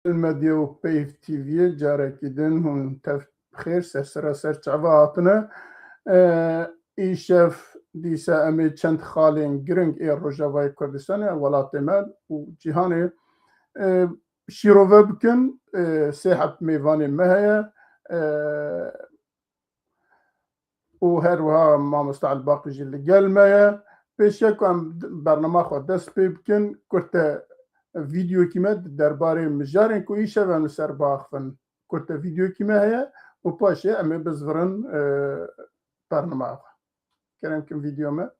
المديا وبيف تي في جاركيدن هم خير سر چاواتنا ایشف دیسا امی چند خالین گرنگ ای روجاوای کردستان ولات مال و جهان شیروه بکن سیحت میوان مهیا و هر وها ما مستعد باقی جل گل مهیا پیشه کم برنامه خود دست پی بکن کرده ویدیو کیمه درباره مجارن که ایشه و نسر باخفن کرده ویدیو کیمه هیا و پاشه امی بزورن برنامه خود کرم کم ویدیو ما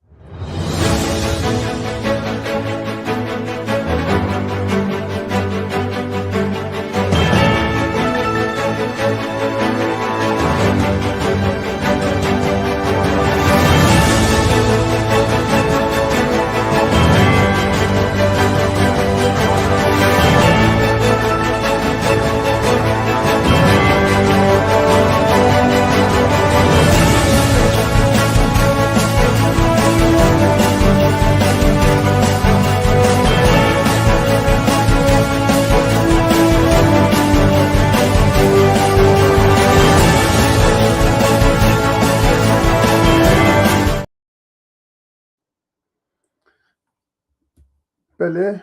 بله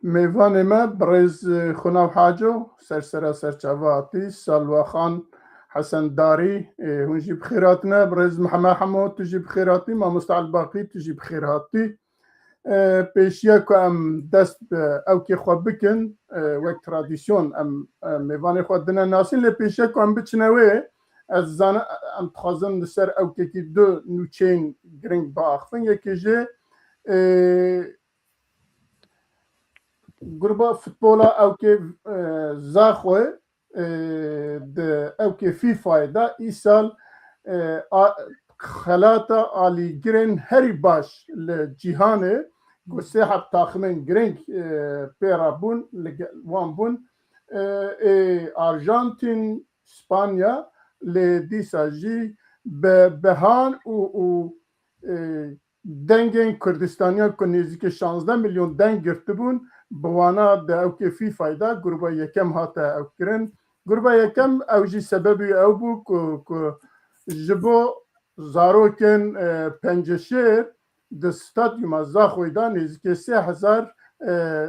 میوان ما برز خناو حاجو سر چواتی سالوا خان حسن داری هنجی بخیراتنا برز محمد حمود تجی بخیراتی ما مستعد باقی تجی بخیراتی پیشیا که ام دست او که خواب بکن وقت ترادیسیون ام میوان خود دنا ناسین لی پیشیا که ام بچنوه از زن ام تخازن سر او که دو نوچین گرنگ باخفن یکی جه گروبا فوتبولا او که زاخوه او که فیفا دا ای سال خلاتا آلی گرین هری باش لجیهانه گوسته حب تاخمین گرنگ پیرا بون وان بون آرژانتین اسپانیا لدیسا جی بهان و دنگین کردستانیا که نزدیک 16 میلیون دنگ گرفته بون بوانا ده او که فی فایده گروبا یکم هاته او کرن گروبا یکم او جی سببی او بو که جبو زاروکن پنجشیر ده ستادیوم از زاخویده نزدیک 3000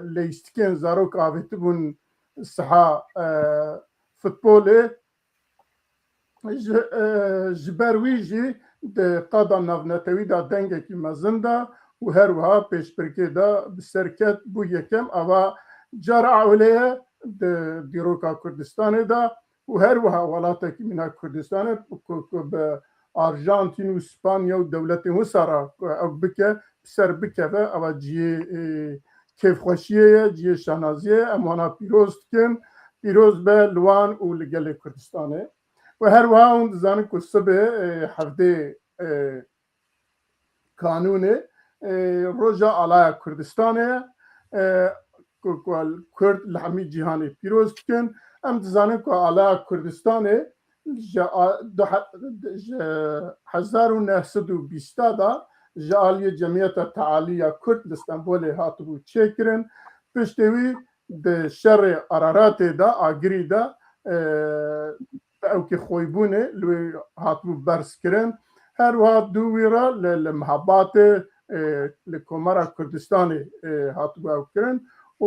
لیستکن زاروک آویته بون سحا فوتبوله جبروی جی ده قادا نافنتوی دا دنگه کی مزنده و هر وها پیش برکه دا بسرکت بو یکم اوا جار عولیه ده دیروکا کردستانه دا و هر وها ولاتا کی منا کردستانه به آرژانتین و اسپانیا و دولت مصر او بکه بسر بکه و اوا جیه کیف خوشیه جیه شانازیه امانا پیروز کن پیروز به لوان و لگل کردستانه و هر وها اون زنی که صبح هفته کانونه روژا علای کردستانه کرد لحمی جهانی پیروز کن ام زنی که علای کردستانه 1920 دا جالی جمعیت تعالی کرد استانبول هاتبو چکرن پشتوی ده شر عرارات دا آگری دا او که خویبونه لوی هاتبو برس کرن هر وقت دویرا لمحبات لکمرا کردستانی هاتبو او کرن و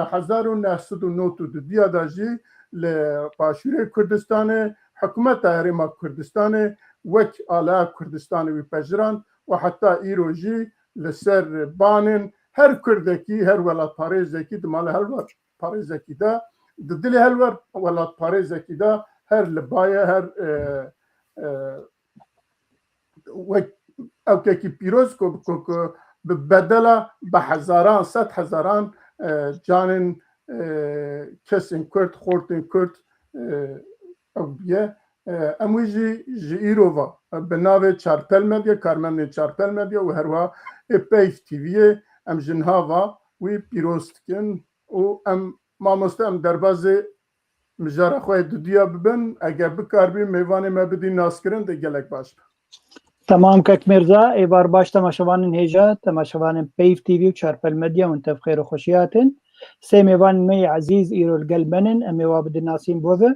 1992 دا جی لپاشوری کردستانی حکومت هرما کردستانی وک آلا کردستانی وی پجران و حتی ایرو جی لسر بانن هر کردکی هر ولات پاریزکی دمال هر ولات پاریزکی دا دل هر ولات پاریزکی دا هر لبایه هر او که پیروز که بدلا به هزاران 100,000 جانن کسین کرد خورتین کرد او بیه اموی جی ایرووا به ناو چارپل مدیا کارمند چارپل مدیا و هروا پیف تیویه ام جنهاوا وی پیروز کن و ام مامسته ام دربازه مجاره خواه دودیا ببن اگر بکار بی میوان ما بدی ناس کرن ده گلک باش تمام کک مرزا ایوار باش تماشاوان هیجا تماشاوان پیف تیوی و چارپل مدیا منتف خیر و خوشیاتن سيميوان مي عزيز إيرو القلبنن أمي وابد الناسين بوذا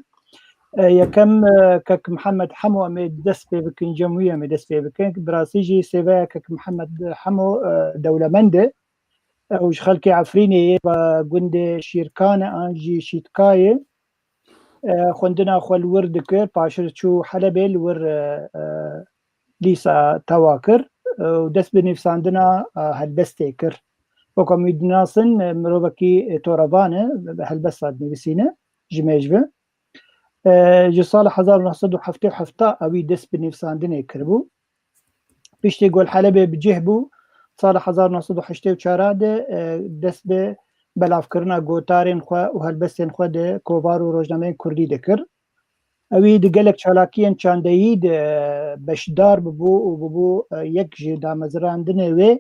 يكم كك محمد حمو أمي دس بكن جموية أمي دس بكن براسيجي سيفا كك محمد حمو دولة منده وش خلكي عفريني بقند شيركانة أنجي شيتكاية خوندنا خو الورد كر باشر شو حلبي الور ليسا تواكر ودس بنفساندنا هالبستي كر وكم يدناسن مروبكي تورابانه هالبساد نبسينه جميجبه جو صالح 1977 اوي دس بنفساندنه كربو بيشتي قول حلبي بجهبو صالح 1984 دس به بلاف کرنا گوتارین خو و هلبستین خو د کوبار و روزنامه کردی دکر اوی د گلک چالاکین چاندهی د بشدار ببو و ببو یک جدا مزراندنه و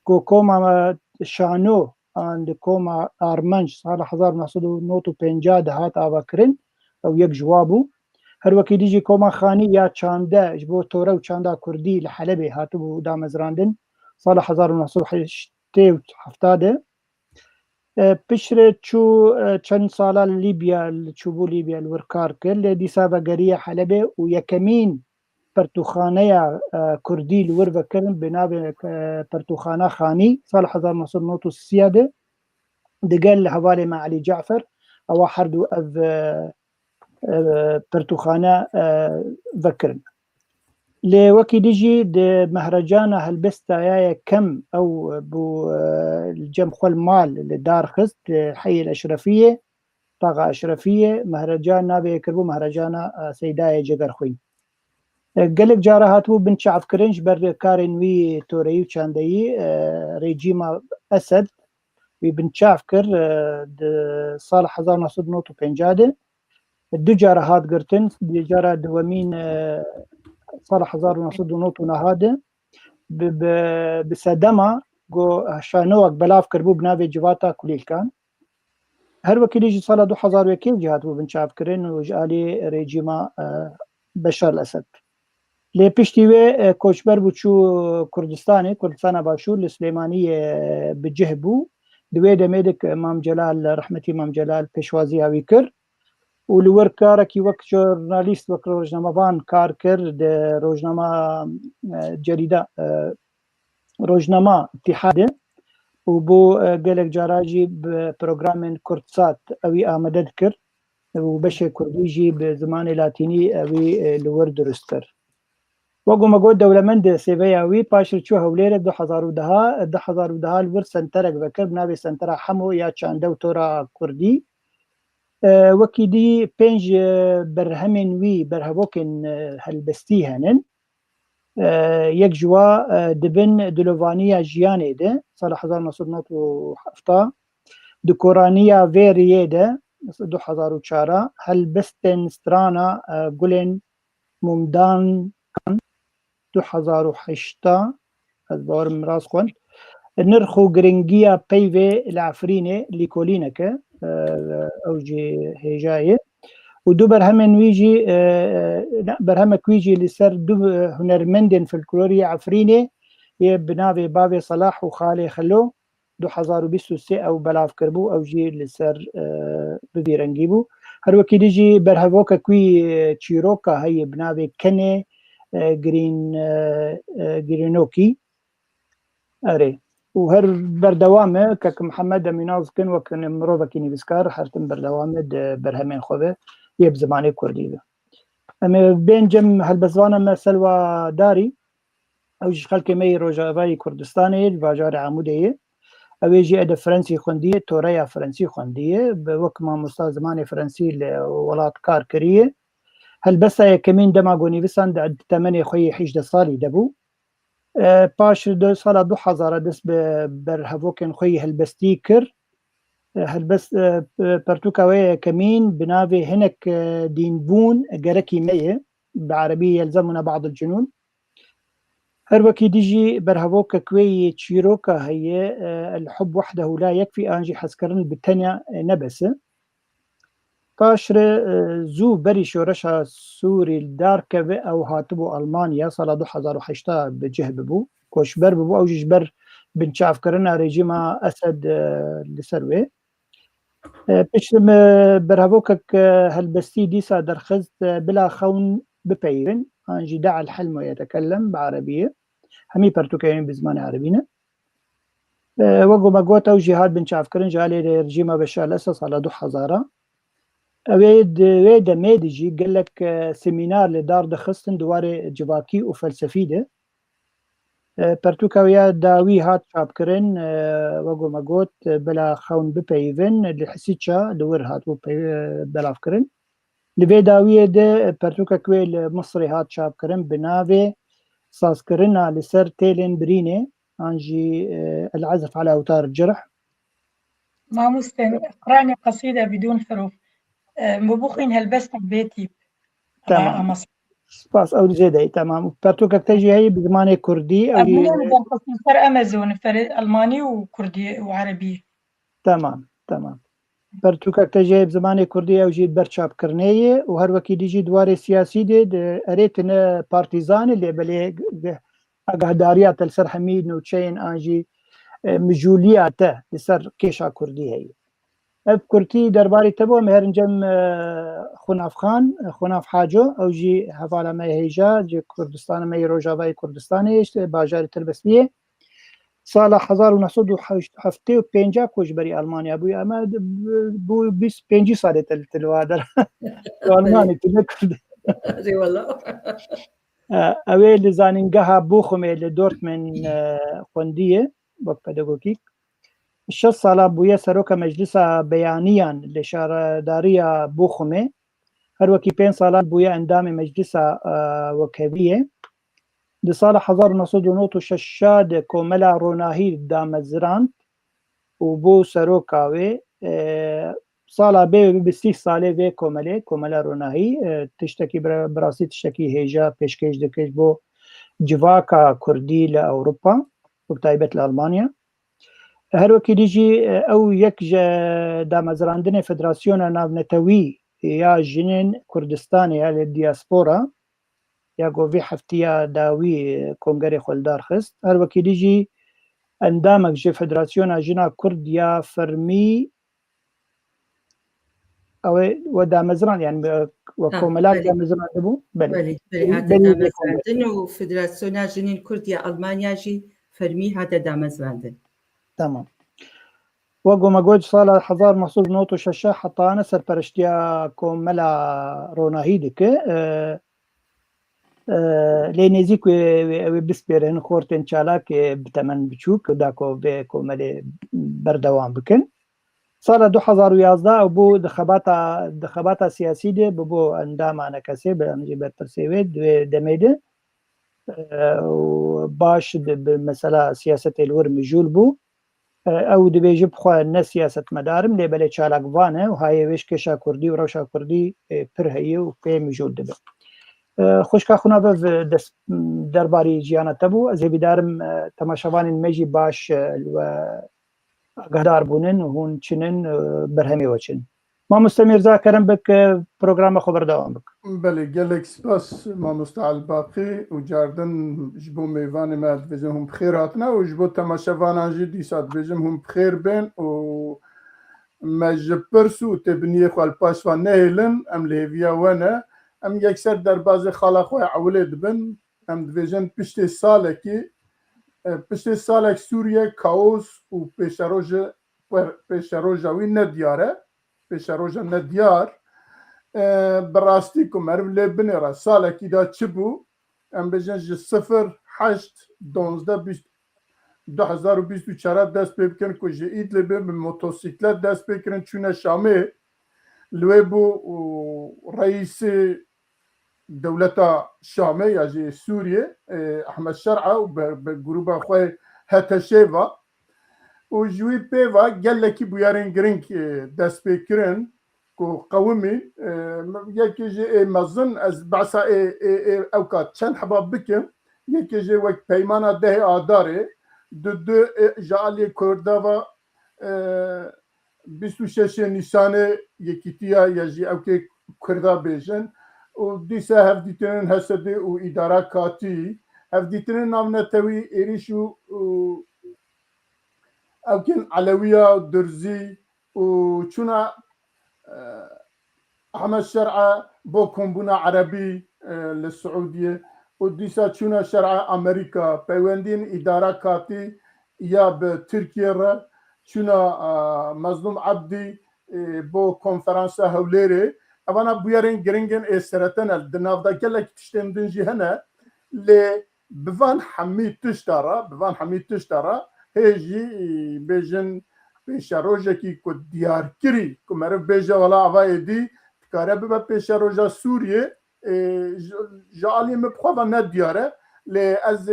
کو کوما شانو اند کوما ارمنج سال 1950 دهات آوا کرن او یک جوابو هر وکی دیجی کوما خانی یا چانده جبو توره و چانده کردی لحلبی هاتو دا مزراندن سال 1970 پشر چو چند سالا لیبیا چوبو لیبیا الورکار کرد لیدیسا بگریه حلبه و یکمین پرتوخانه کردی الور بکرن بنابه پرتوخانه خانی سال 1930 دقال حوالی مع علی جعفر او حردو اف پرتوخانه بکرن لوكي ديجي دي مهرجان هالبستا يا كم او بو الجم خو المال لدار خست حي الاشرفيه طاقه اشرفيه مهرجان نابي كربو مهرجان سيداي جگر خوين قالك جارهاتو بن شعب كرنج بر كارن وي توري وشاندي ريجيما اسد وي بن شعب كر صالح 1950 دو جارهات قرتن دي جاره دومين صالح 1990 هذا بسدما جو شانوك بلاف كربو بنابي جواتا كليل كان هر وكيل يجي صالح 2001 جهات بو بنشاف كرين وجالي ريجيما بشار الاسد لي بيشتي كوشبر بوچو كردستان باشور السليمانيه بجهبو دوي دميدك امام جلال رحمتي امام جلال بيشوازي هاوي كر ولور كاركي وقت جورناليست وقت روزنامه بان كار كرد روزنامه جريده روزنامه اتحاد وبو قالك جاراجي ببروغرام كردسات اوي امدد كر وبشي كرديجي بزمان لاتيني اوي لور درستر وقو مقود دولة مند سيفيا وي باشر شو هوليرة 2010 الور سنترك بكر بنابي سنترا حمو يا چاندو تورا كردي وكي دي بينج برهمن وي برهبوكن هالبستي هنن يك جوا دبن دلوفانيا جياني ده صالح 1970 دكورانيا فيريه ده 2004 هالبستن سترانا قلن ممدان كان 2008 هالبور مراس خون نرخو جرينجيا بيفي العفريني ليكولينك اوجي هجايه ودو برهمن ويجي برهمك ويجي لسر دو هنرمندن في الكلوريا عفريني بنابي بابي صلاح وخالي خلو 2023 او بلاف كربو او جي لسر ببيرنجيبو هر وكي ديجي برهبوكا كوي تشيروكا هي بنابي كني جرينوكي اري وهر بردوامه كك محمد اميناز كن وكن مروبا كيني بسكار حرتم بردوامه برهمين خوبه يب زماني كردي اما بين جم هالبزوانه ما سلوى داري او خلك مي روجاوي كردستاني الباجار عموديه او يجي اد فرنسي خونديه توريا فرنسي خونديه بوكما مستاذ زماني فرنسي لولات كاركريه هالبس كمين دماغوني بسند عد 8 خوي حيج صالي دبو باش دو سال 2000 دس برهفوكن خوي هالبستي كر هالبس برتوكاوي كمين بنافي هنك دين بون جركي مية بعربية يلزمنا بعض الجنون هر وكي ديجي برهفوك كوي تشيروكا هي الحب وحده لا يكفي انجي حسكرن بالتانية نبس باشر زو بري شورشا سوري الداركة او هاتبو المانيا سال 2008 بجهب بو كوشبر بو او جبر بنشاف كرنا ريجيما اسد لسروي پشتم برهوكك هالبستي ديسا درخزت بلا خون ببيرن أنجي دع الحلم ويتكلم بعربية همي برتوكين بزمان عربينا وقو مقوتا وجهاد بن شافكرن جالي رجيمة بشار الأساس على 2000 ويدا ميدجي قال لك سيمينار لدار دخستن دواري جواكي وفلسفي ده پرتوکاویا داوی هات چاپکردن وەگو مەگوت بەلا خەون بپەیڤن لە حسیچا لەور هاتبوو بەلافکردن لەبێ داویە دە پەرتوکە کوێ لە مصری هات چاپکردن بناوێ سازکردنا لەسەر تێلێن برینێ ئانجی العزف على أوتار الجرح. ما مستن اقرأني قصيدة بدون حروف مبوخين هالبست بيتي. تمام سپاس ئەو زێدەی تەمام پەرتوکە تەژی هەیە بزمانی کوردی ئەو سەر ئەمازۆن ئەلمانی و کوردی و عەربی. تمام پەرتوکە تەژی بزمانی کوردی ئەو ژی بەرچاپکردنەیە و هەروەکی دیژی دوارێ سیاسی دێ ئەرێتنە پارتیزانە لێبەلێ ئاگاداریاتە لەسەر هەمی نوچەین ئانجی مژولیاتە لەسەر کێشا کوردی هەیە. ئەف کورتی دەرباری تەبووە مهێرنجەم خوناف حاجۆ ئەو ژی هەڤالەمەی هەیژا جێ کوردستانەمەی ڕۆژاوای کوردستانیش باژاری تربەستیە ساڵە 1970 کۆچبەری ئەلمانیا بووی ئەمە بوو 25 ساڵێتە تلوادەر ئەلمانی کرد ئەوێ لە زانینگەها بوخمێ لە دۆرتمن خوندیە وەک پەدەگۆگیک 6 ساڵە بوویە سەرۆکە مەجلیسە بەیانیان لە شارەداریە بوخمێ هەروەکی 5 ساڵان بوویە ئەندامی مەجلیسە وەکەویە لە ساڵە 1996 کۆمەلا ڕۆناهی دامەزراند و بۆ سەرۆکاوێ ساڵا بێ 30 ساڵێ وێ کۆمەلا ڕۆناهی تشتێکی بەڕاستی تشتێکی هێژە پێشکەش دەکەش بۆ جڤاکە کوردی لە ئەوروپا و تایبەت لە ئەڵمانیا هەروەکی دیژی ئەو یەک دامەزراندنی فدراسیۆنە ناونەتەوی یا ژنێن کوردستانی یا لە دیاسپۆرا یا گۆڤی هەفتیە داوی کۆنگەری خۆلدار خست هەروەکی دیژی ئەندامەک ژێ فدراسیۆنە ژنا کورد یا فەرمی ئەوێ وە دامەزران یان وە کۆمەلا دامەزران بوو دامەزراندن و فدراسیۆنا ژنین کورد یا ئەڵمانیاژی فەرمی هاتە دامەزراندن. تمام وەگو مەگوت ساڵە 1996 حتانە سەرپەرشتیە کۆمەلا ڕۆناهی دکە لێ نێزیک ئەوێ بسپێرن خۆرتێن چالاک بتەمەن بچووک داکۆ بێ کۆمەلێ بەردەوام بکەن ساڵە 2011 ئەو بۆ دەخەباتە سیاسی دێ بۆ ئەندامانە کەسێ بەمجی بەرپرسێوێت دوێ دەمێدە باش مەسەلا سیاسەتێ لور مژول بوو ئەو دەبێژە بخوا نە سیاست مەدارم لێ بەلێ چالاکوانە و هایەوێش کێشا کوردی و ڕەوشا کوردی پر هەیە و پێ مژول دەبێت خوشکا خونا بە دەرباری ژیانەتە بوو ئەزێ بیدارم تەماشەوانین مەژی باش ئاگادار بوونن و هون چنن بەرهەمێوە چن مامۆستا میرزا کەرم بک پرۆگرامە خۆ بەردەوام بک. بەێ gelek spas mamosta Elbaqî û cardin ji bo mêvanê me dibêjim hûn bixêr hatine û ji bo temaşevanan jî dîsa dibêjim hûn bixêr bên û me ji pirs û têbiniyê xwe li paş ve nehêlin em li hêviya we ne em yekser derbazê xala xwe ewlê dibin em dibêjin piştê salek Sûriye kaos û pêşeroja wî nediyar e pêşeroja nediyar bi rastî ku meriv lê binêre salekî da çi bû em bêjin ji 2024 dest pê bikin ku ji Îdlibê bi motosîklet dest pê kirin çûne Şamê li wê bû reîsê dewleta Şamê ya jî Sûriye Ehmed Şer'a û bi grûpa xwe HTŞ û ji wî pêva gelekî bûyerên giring dest pê kirin ku qewimî yekê jê ê mezin ez behsa ew kat çend heba bikim yekê jê wek peymana dehê adarê du ji aliyê Kurdava 26 Nîsanê yekîtiya ya jî ewkê Kurda bêjin û dîsa hevdîtinên Hesedê û îdara katî hevdîtinên navnetewî êrîş û ewkên Elewiya Durzî وشونا عمل شرع بو كومبونا عربي للسعودية وديسا شونا شرع أمريكا بيوندين إدارة كاتي يا بتركيا شونا مظلوم عبدي بو كونفرنسا هوليري أنا بيارين جرينجن إسرتنا الدناف دا كلك تشتم دنجي هنا ل بفان حميد تشترى هيجي بيجن پیشا روژه کی کو دیار کری کو مرف بیجا ولا عوای دی کاره به پیشا روژه سوریه جالی مبخوا و ند دیاره لی از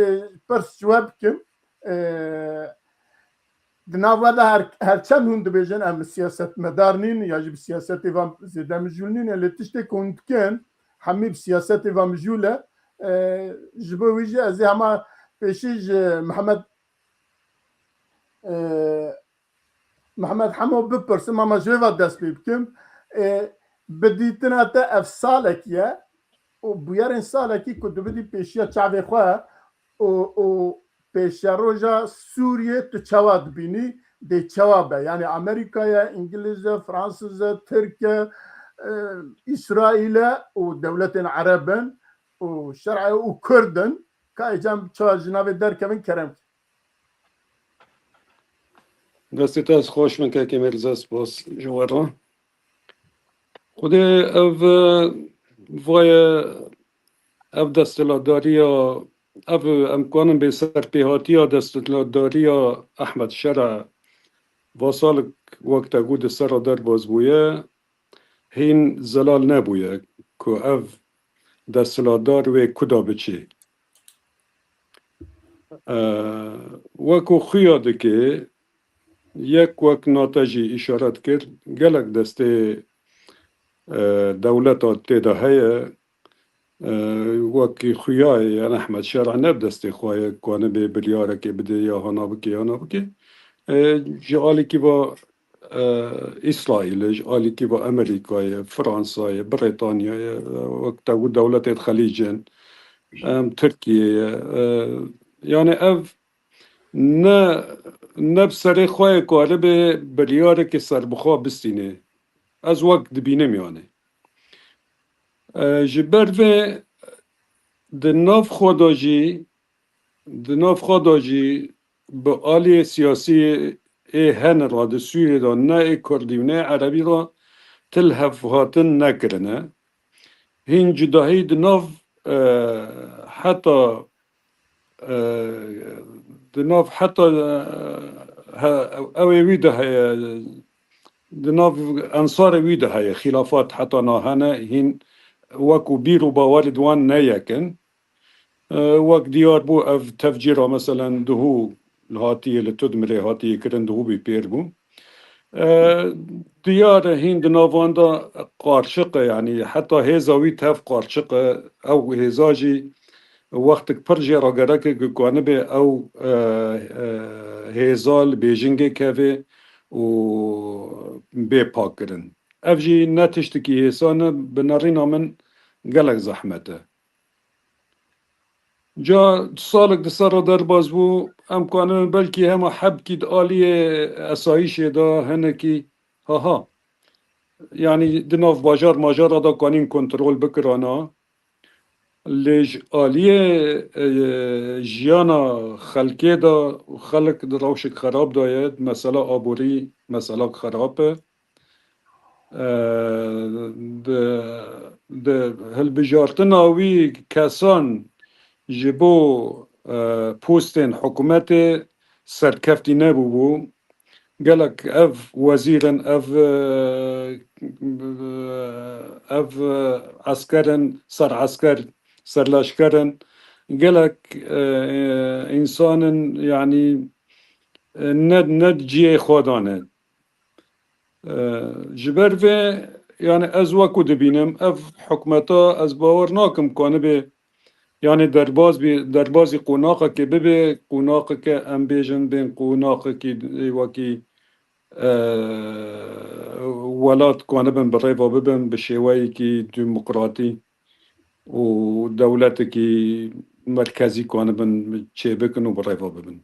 پرس جواب کم دناوا دا هر چند هند بیجن ام سیاست مدارنین یا جب سیاست و زیده مجولنین لی تشتی کند کن همی سیاست و مجوله جبو ویجه از همه پیشیج محمد حمو بپرسم ما جواب دست بکم بدیتنا تا اف سالکیه و بیارن سالکی که دو بدی پیشیا چاوی خواه و پیشیا روژا سوریه تو چواد بینی دی چوابه یعنی امریکا انگلیز فرانسیز ترکیه اسرائیل و دولت عربن و شرع و کردن که ایجام چوا جناب در کمین کرم دستت از خوش من که مرزاس باس جوارا خود او وای او دستلاداری او امکانم به سرپیهاتی ها دستلاداری احمد شرع واسال وقت گود سر در باز بویه هین زلال نبویه که او دستلادار و کدا بچه وکو خیاده که یک وقت ناتجی اشارت کرد گلک دسته دولت تیده هیه وکی خویای یعنی احمد شرع نب دسته خواه کنه به بلیاره که بده یا هانا بکی جعالی که با اسرائیل جعالی که با امریکای فرانسای بریتانیای وقت دولت خلیجن ترکیه یعنی نه بسر خواه کاره به بلیاره که سر بخواه بستینه از وقت دبینه میانه جبر و دناف خوداجی به آلی سیاسی هن را ده سوری را نه کردی و نه عربی را تلهف هاتن نکرنه هین جداهی دناف حتی دناف حتی اوی ویده های دناف انصار ویده های خلافات حتی ناهنه هین وکو بیرو باوالد وان نیکن وک دیار بو اف تفجیره مثلا دهو الهاتیه لتدمره هاتیه کرن دهو بی پیر بو دیار هین دنافان دا قارشقه یعنی حتی هزاوی تف قارشقه او هزاجی وقت پرجی را گرکه که کنه به او هزال بیجنگه که و بی پاک کرن افجی نتشتکی هسانه بنارین من گلک زحمته جا سالک دسر را در باز بو امکانه بلکی همه حب کید آلی اسایش دا هنه کی ها یعنی دناف باجار ماجار دا کنین کنترول بکرانا لیج آلیه جیانا خلقه دا خلق دا روشک خراب داید مثلا آبوری مثلا خرابه ده هل بجارتن آوی کسان جبو پوستین حکومت سرکفتی نبو بو گلک اف وزیرن اف عسکرن سر عسکر سرلاشکرن گلک انسان یعنی ند جیه خودانه جبر و یعنی از وکو دبینم اف حکمتا از باور ناکم کنه به یعنی دربازی قوناقه که ببه قوناقه که ام بیجن بین قوناقه که وکی ولات کنه بین برای و ببین به شیوهی که دموکراتی و دولت که مرکزی کنه بین چه بکن و برای و ببین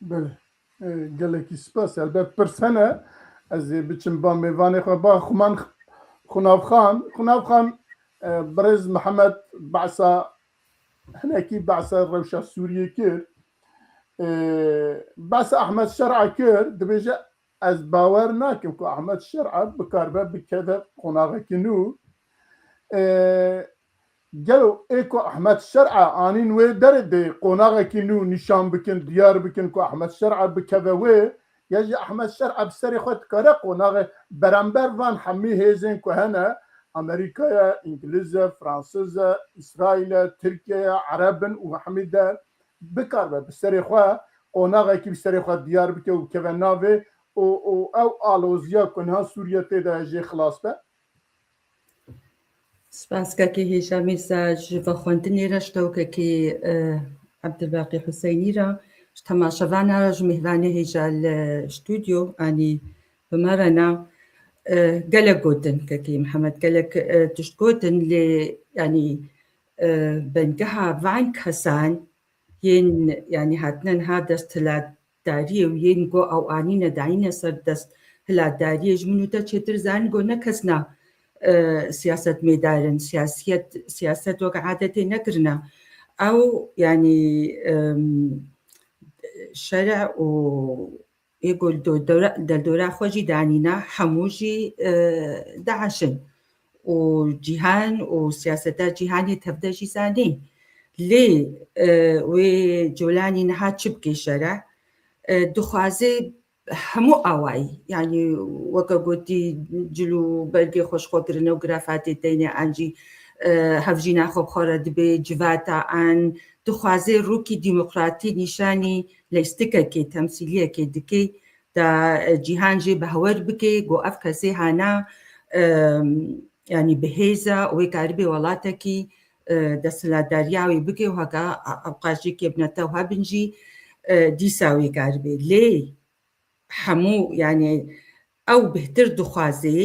بله gelekî spas elbet pirsene ez ê biçim ba mêvanê xwe ba xuman Xunavxan Birêz Mihemed behsa hinekî behsa rewşa Sûriyê kir behsa Ehmed Şer'a kir dibêje ez bawer nakim ku Ehmed Şer'a bikarbe bikeve qonaxekî nû gelo ê ku Ehmed Şer'a anîn wê derê de qonaxekî nû nîşan bikin diyar bikin ku Ehmed Şer'a bikeve wê ya jî Ehmed Şer'a bi serê xwe dikare qonaxê berember van hemî hêzên ku hene Amerîkaya, İngilîze, Fransîze, İsraîlê, Tirkiye, Erebin û hemî de bikarbe bi serê xwe qonaxekî bi serê xwe diyar bike û keve navê û ew aloziya ku niha Sûriye tê de jê xilas be. سپاسکەکی هێژا میرزا ji va xwendinê re ji tewkekî Ebdilbaqî Huseyinî re ji temaşevana re ji mêhvanê hêja li stûdyo anî bi me re ne gelek gotin kekî Mihemed gelek tişt gotin lê yanî bengeha van kesan yên yanî hatine ha dest hilatdariyê û yên got ew anîne dayîne ser dest hilatdariyê ji min û te çêtir zanîn got ne kes ne سياسة ميدان سياسة وقعادتي نكرنا أو يعني شرع و يقول دورة خوجي دانينا حموجي داعشن وجيهان وسياسة جيهاني تبدأ شي ثاني ليه وجولاني نها تشبكي شرع دخوازي همو ئاوایی یعنی وەکە گوتی جلو بەرگێ خۆشخۆکردنە و گرافاتی دەینێ ئەنجی هەفژی ناخۆ بخۆرە دەبێ جڤاتە ئەن دخوازێ ڕووکی دیموقراتی نیشانی لەیستکەکێ تەمسیلیەکێ دکەی دا جیهانجێ بە هەوەر بکەی گۆ ئەف کەسێ هانا ینی بەهێزە ئەوەی کاری بێ وڵاتێکی دەسەڵاتداریاوی بکەی و هەکە ئەوقاژێکی بنەتە و هەبنجی دیساوی کاری بێ لێ هەموو یعنی ئەو بهتر دخوازێ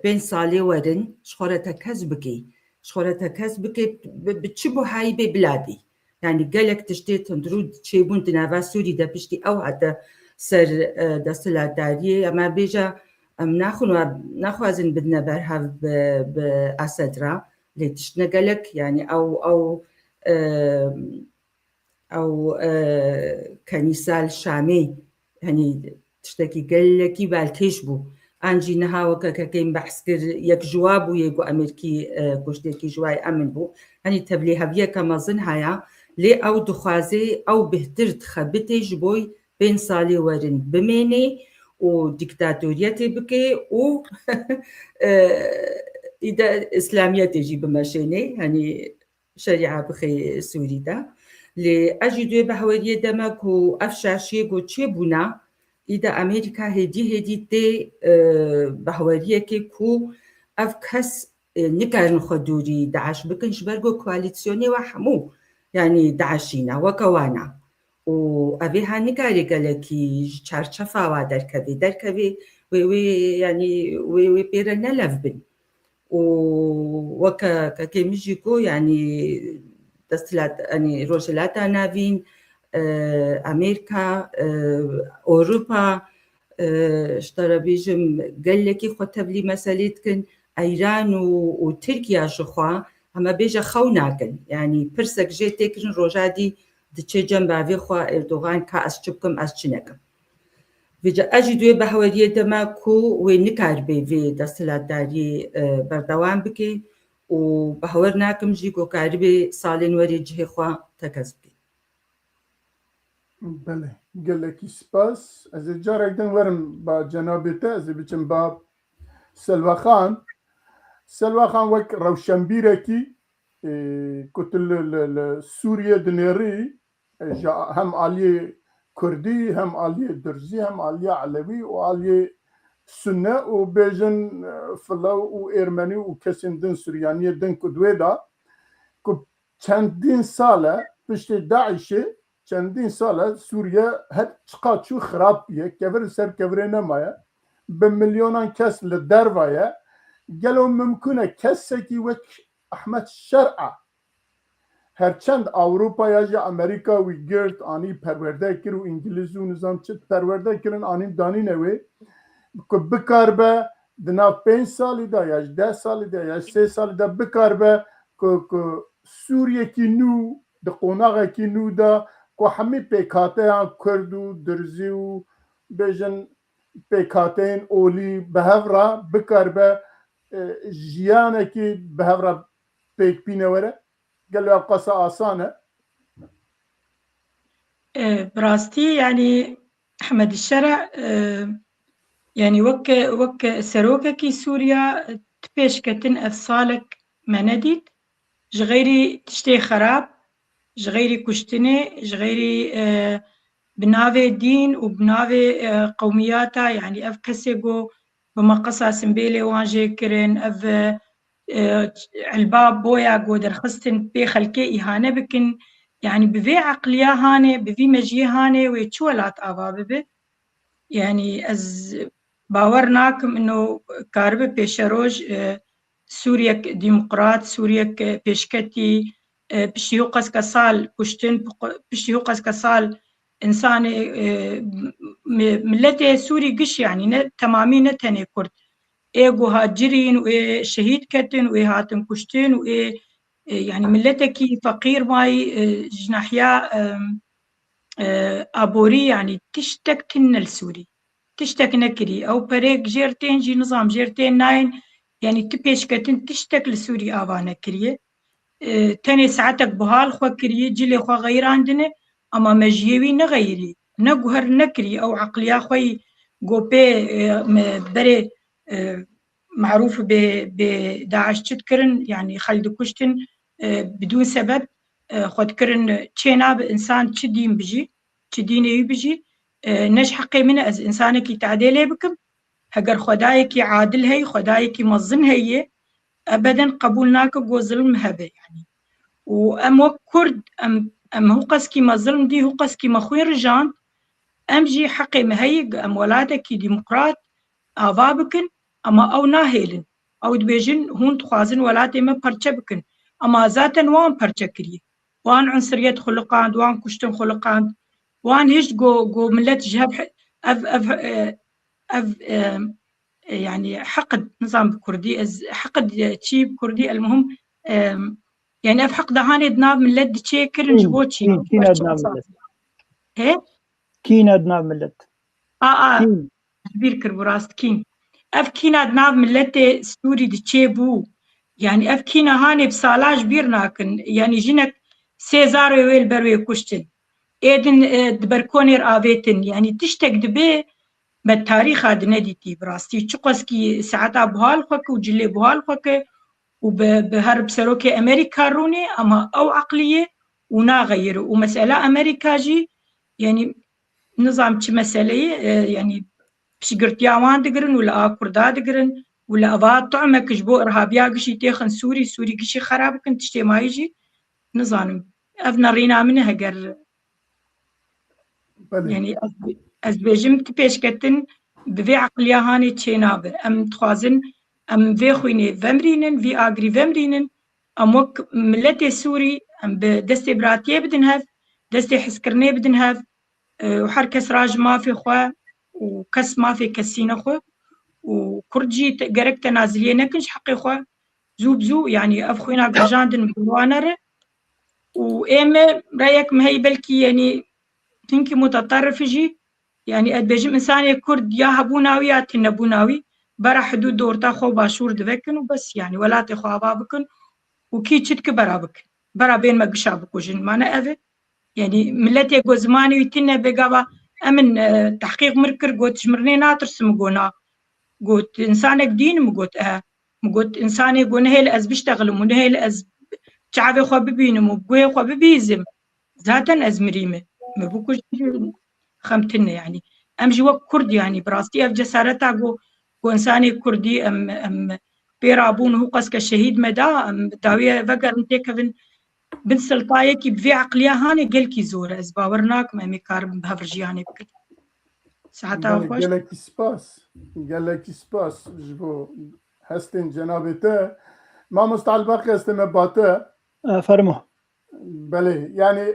پێنج ساڵێ وەرن شخۆرەتە کەس بکەی شخۆرەتە کەس بکەی بچ بۆ هایی بێ بلادی یعنی گەلێک تشتێ تندرو چێبوون دناوا سووری دە پشتی ئەو هاتە سەر دەسەڵاتداریە ئەما بێژە ئەم ناخوازن بدنە بەرهەو بە ئاسەدرا لێ تشتنە گەلێک یعنی ئەو کەنیسال شامەی هەنی تشتێکی گەلێکی بالکێش بوو ئەنجی نەهاوەکە کەکەین بەحس کرد یەک ژوا بوو یەکگو ئەمریکی کوشتێکی ژوای ئەمن بوو هەنی تەبلێ هەڤیەکە مەزن هەیە لێ ئەو دخوازێ ئەو بهتر خەبتێژ بۆی پێنج ساڵێ وەرن بمێنێ و دیکتاتۆریەتێ بکێ و ئیسلامیەتێژی بمەشێنێ هەنی شەریعە بخێ سووریدا لێ ئەژی دوێ بە هەوەریە دەمەک و ئەف شاشیە گۆ چێ بوونا ئیدە ئەمریکا هێدی تێ بە هەوەریەکێ کو ئەف کەس نکارن خۆ دووری داعش بکن ji ber got koalîsyonê we hemû yanî daişîne wekewâne û evê ha nikarê gelekî ji çarçefa wa derkevê wê yanî wê pêre nelev bin û weke kekê min jî got yanî دەستلات ئەنی ڕۆژهەلاتا ناوین ئەمریکا ئۆروپا شتەرە بێژم گەلێکی خۆ تەبلی مەسەلێ دکن ئەیران و تورکیا ژخوا ئەمە بێژە خەو ناکەن یعنی پرسێک ژێ تێکردن ڕۆژادی دچێ جەم باوێ خوا ئێردۆغان کا ئەس چ بکەم ئەس چ نەکەم vêce ejî duê bi heweriye deme ku wê nikaribe vê desthilatdariyê berdewam bike û bi hewer nakim jî ku karibê salên werê cihê xwe tekez bike. Belê gelekî spas. Ez ê carek din werim ba cenabê te ez ê biçim ba Selwexan. Selwexan wek rewşenbîrekî ku tu li Sûriye dinêrî hem aliyê Kurdî hem aliyê Durzî hem aliyê Elewî û aliyê Sunne û bêjin Filav û Êrmenî û kesên din Suryaniyê din ku duê da ku çendîn sal e piştî Daişê çendîn sal e Sûriye her çiqa çû xirab bûye kevir ser kevirê nemaye bi milyonan kes li derva ye gelo mimkûn e kesekî wek Ehmed Şer'a هرچند اروپا یا امریکا وی گرت آنی پرورده کرد و انگلیس و نظام چه پرورده کردن آنی دانی نوی که بکار به دنا 5 سالی دا یا 10 سالی دا یا 3 سالی دا بکار به که سوریه کی نو د قوناغه کی نو دا که همه پیکاته کرد و درزی و بیجن پیکاتین اولی به هفرا بکار به جیانه کی به هفرا پیک پینه وره قال له قصة آسانة براستي يعني أحمد الشرع يعني وك سروكا كي سوريا تبيش كتن أفصالك ما نديت جغيري تشتي خراب جغيري كشتني جغيري بنافي دين وبنافي قومياتا يعني أف كسيقو بمقصة سنبيلي وانجي كرن أف الباب بويا قودر خستن بي خلكي إهانة بكن يعني بفي عقلية هاني بفي مجيه هاني ويتشولات آبا ببي يعني از باورناكم إنه كاربة بيشروج سوريا ديمقراط سوريا بيشكتي بشيو قس كسال كشتن بشيو قس كسال إنسان ملتي سوري قش يعني تمامي نتني كرد ايغو هاجرين واي شهيد كتن واي هاتم كشتن واي يعني ملتكي فقير ماي جناحيا ابوري يعني تشتك تن السوري تشتك نكري او بريك جيرتين جي نظام جيرتين ناين يعني تبيش كتن تشتك لسوري افانا كريه تاني ساعتك بهال خو كريه جيلي خو غير عندنا اما مجيوي نغيري نقهر نكري او عقليا خوي قوبي بري معروف بداعش تذكرن يعني خلد كشتن بدون سبب خد كرن تشينا بإنسان تشدين بجي تشدين بجي نش حقي من از إنسانك تعديلي بكم هجر خدايك عادل هي خدايك مظن هي أبدا قبولناك جو ظلم هبه يعني وأم كرد أم هو قسكي ما ظلم دي هو قسكي ما خوين رجان أم جي حقي مهيج أم ولادك ديمقراط آفابكن أما أو ناهيلن أو دبيجن هون تخازن ولاتي ما برشا بكن أما ذاتا وان برشا كري وان عنصرية خلقان وان كشتن خلقان وان هيش جو ملت جهب أف يعني حقد نظام كردي حقد تشيب كردي المهم يعني أف حقد هاني دناب ملت تشي كرن جبوتشي كين أدناب ملت إيه كين أدناب ملت كبير كربراست كين أف كينا دناب ملتي سوري دتشيبو يعني أف كينا هاني بسالاج بيرناكن يعني جنك سيزار ويل بروي كشتن إيدن دبركونير آفيتن يعني تشتك دبي بالتاريخ هاد نديتي براستي تشقسكي ساعتا بهال خوك وجلي بهال خوك وبهرب سروكي أمريكا روني أما أو عقلية ونا غير ومسألة أمريكا جي يعني نظام تش مسألة يعني بشقرتياوان دقرن ولا كردا دقرن ولا أباد طعمك جبو إرهابيا قشي تيخن سوري قشي خراب كنت تشتي ما يجي نظام أفنا رينا منها هجر يعني أزبيجم تبيش كتن بفي عقليا هاني تشينابر أم تخازن أم في خويني فمرينن في آغري فمرينن أم وك ملتي سوري أم بدستي براتيه بدنهاف دستي حسكرني بدنهاف وحركة سراج ما في خوا وكس ما في كسينا خو وكرجي قرق تنازلية نكنش حقي خو زوبزو يعني أفخوينا قرجاندن بوانر وإيمة رأيك ما هي بلكي يعني تنكي متطرف يجي يعني أدبجم إنسان كرد يا هبوناوي يا تنبوناوي برا حدود دورتا خو باشور دفكن وبس يعني ولا تخو أبابكن وكي تشتك برابكن برا بين ما قشابك وجن ما أنا يعني ملتي جو زماني ويتنا بقابا أمن تحقيق مركر قوت جمرني ناطر سمقونا قوت إنسانك دين مقوت إنساني قو نهيل أز بيشتغلوا ونهيل أز شعبي خو ببينم وبقوي خو ببيزم ذاتا أز مريمة ما بوكوش خمتنا يعني أمجي وقت كردي يعني براستي أف جسارتا قو إنساني كردي أم بيرابون هو قسك الشهيد مدى أم داوية فقر انتكفن بن سلطايكي بفي عقلية هاني قلكي زورة از باورناك ما ميكار بهفرجياني بكت ساعتها خوش قالك سباس جبو هستن جنابته ما مستعل باقي استمباته فرمو بله یعنی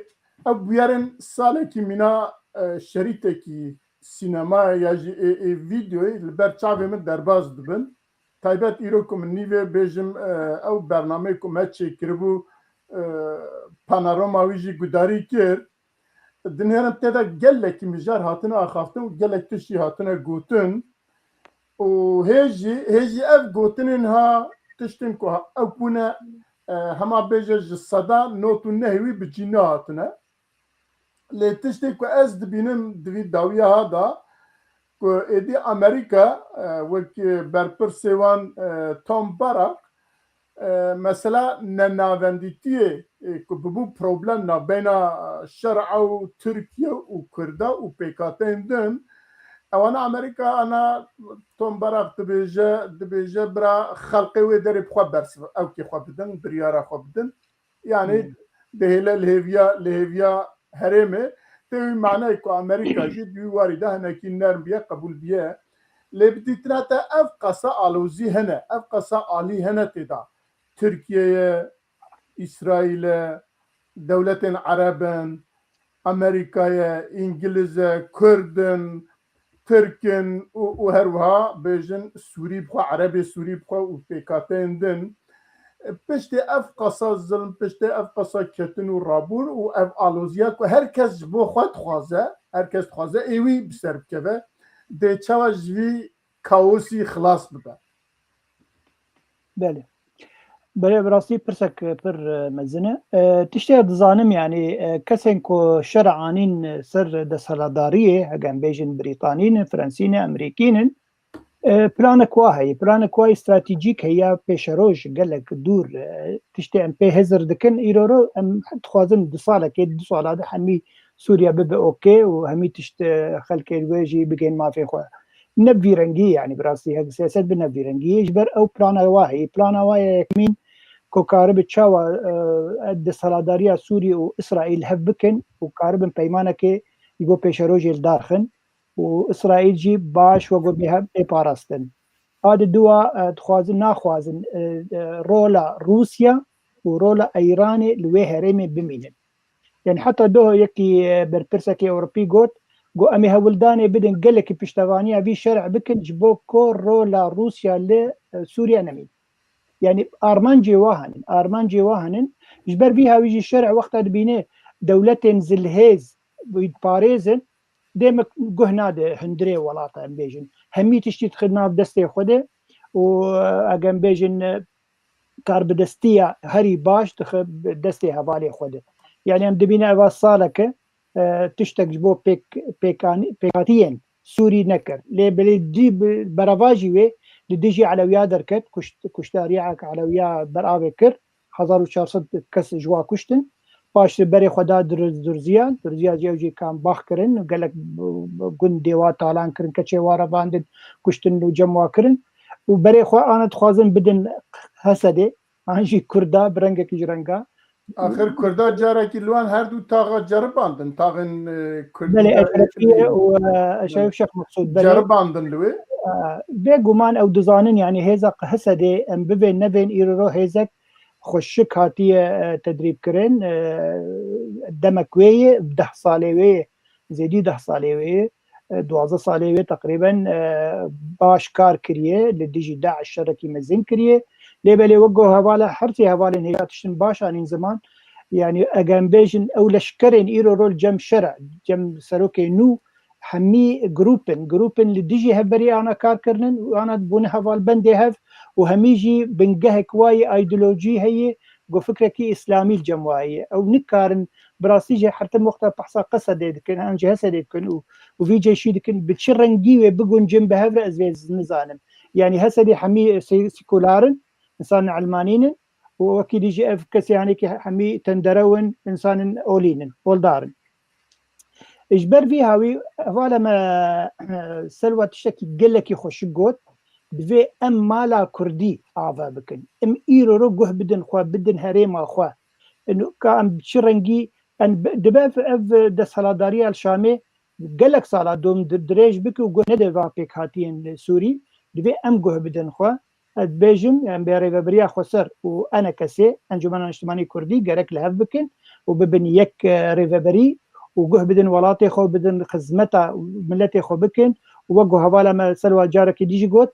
او بیارن ساله کی مینا شریطه کی سینما یا ویدیوی لبر چاوی من درباز دبن تایبت ایرو کم نیوه بیجم او برنامه کم هچه کربو پاناروما ویجی گداری کرد دنیارم تیدا گلکی مجار هاتنه آخافتن و گلک تشتی هاتنه گوتن و هیجی اف گوتنین ها تشتین که او بونه هما بیجه جسدا نوتو نهوی بجینه هاتنه لی تشتی که از دبینم دوی داویه ها دا که ایدی امریکا وکی برپرسیوان توم باراک مثلا نناوندیتیه که ببو پروبلم نا بین شرع و ترکیه و کرده و پیکاتین دن اوانا امریکا انا توم باراک دبیجه برا خلقی و داری بخواب برسف او که خواب بدن بریارا خواب بدن یعنی دهیله لهویا هرمه تیوی معنی که امریکا جی دوی وارده هنکی نرم بیه قبول بیه لبدیتنا تا اف قصا آلوزی هنه اف قصا آلی هنه تیدا ترکیه اسرائیل دولت عربن امریکای انگلیز کردن ترکن و هروها بیجن سوری بخوا عربی سوری بخوا و پیکاتین دن پشت اف قصا ظلم پشت اف قصا کتن و رابور و اف آلوزیا که هر کس بو خود خوازه هر کس خوازه ایوی بسر بکوه ده چاوا جوی کاوسی خلاص بده بله بله براستی پرسک پر مزنه تشتي دزانم يعني كسن كو شرعانين سر دسالداريه هجان بيجن بريطانيين فرنسيين امريكيين بلانك واهي بلانك واهي استراتيجيك هي بيشروج قالك دور تشتي ام بي هزر دكن ايرورو ام تخوازن دصاله كي دصاله هذا حمي سوريا ببا اوكي وهمي تشت خلك الويجي بقين ما في خو نبي رنجي يعني براسي هذا سياسات بنبي رنجي يجبر او بلانا واهي مين كوكارب تشاوا دسالداريا سوري واسرائيل هبكن وكارب بيمانك يجو بيشروج الداخن وإسرائيل جي باش وقو بها بارستن هذا دوا تخوازن ناخوازن رولا روسيا ورولا ايراني لوي هرمي بمينن يعني حتى دو يكي بربرسكي اوروبي قوت قو امي هولداني بدن قلك بيشتغانيا في شرع بكن جبو كور رولا روسيا لسوريا نمين يعني ارمان جواهن جبر بيها ويجي الشرع وقتها بينه دولتين زلهيز ويتباريزن ديما قهنا ده هندري ولاطة ام بيجن همي تشتي تخدنا بدستي خوده واقام بيجن كارب دستيا هري باش تخب دستي هبالي خوده يعني ام دبينا اوا صالك تشتك جبو بيكاتيين سوري نكر لي بلي دي برافاجي وي لديجي على ويا دركت كشتاريعك على ويا برابي كر 1400 كس جوا كشتن باش بري خدا درزيا جوجي كان باخ كرن قال لك قن ديوا طالان كرن كتشي وارا باندن كشتن وجموا كرن وبري خو انا تخازن بدن حسدي انجي كردا برنگك جرنگا آخر کرده جاره که لوان هر دو تاغا جرباندن تاغن کردی بله اترفیه و شايف شيخ مقصود بله جرباندن لوی بيقومان او دزانن يعني هيزق حسدي ام ببين نبين ايرو هيزق خشك هاتيه تدريب كرن دمكويه بده صالويه زيدي 10 صالويه 12 صالويه تقريبا باش كار كريه لديجي داعش شركي مزين كريه ليبلي وقو هوالا حرتي هوالين هي تشتن باشا زمان يعني اجان بيجن او لشكرين ايرو رول جم شرع جم سروكي نو حمي جروبن لديجي هبري انا كار كرنن وانا بون هوال بندي هف وهميجي بنجهك واي ايديولوجي هي جو فكركي اسلامي الجمواعيه او نكارن براسيجي حتى مختار بحصا قصد كان ان جهسد كان وفي جيشي كان بتشرنجي بقون جنب هفر ازويز نزانم يعني هسدي حمي سيكولارن انسان علمانين واكيد يجي اف كسي يعني حمي تندرون انسان اولين ولدارن اجبر فيها وي ولا ما سلوى تشكي قلك يخش قوت بفي ام مالا كردي عافا بكن ام ايرو رقوه بدن خوا بدن هريما خوا انه كان بشرنجي ان دباف اف دسالاداريا الشامي قالك صالا دوم دريج بك وقو ندفا بيك هاتين سوري دبي ام قوه بدن خوا بيجم يعني بيري بريا خسر وانا كسي انجمن اجتماعي كردي قالك لهف بكن وببن يك ريفبري وجه بدن ولاتي خو بدن خدمتا ملتي خو بكن ووجه هوالا ما سلوى جارك ديجي قوت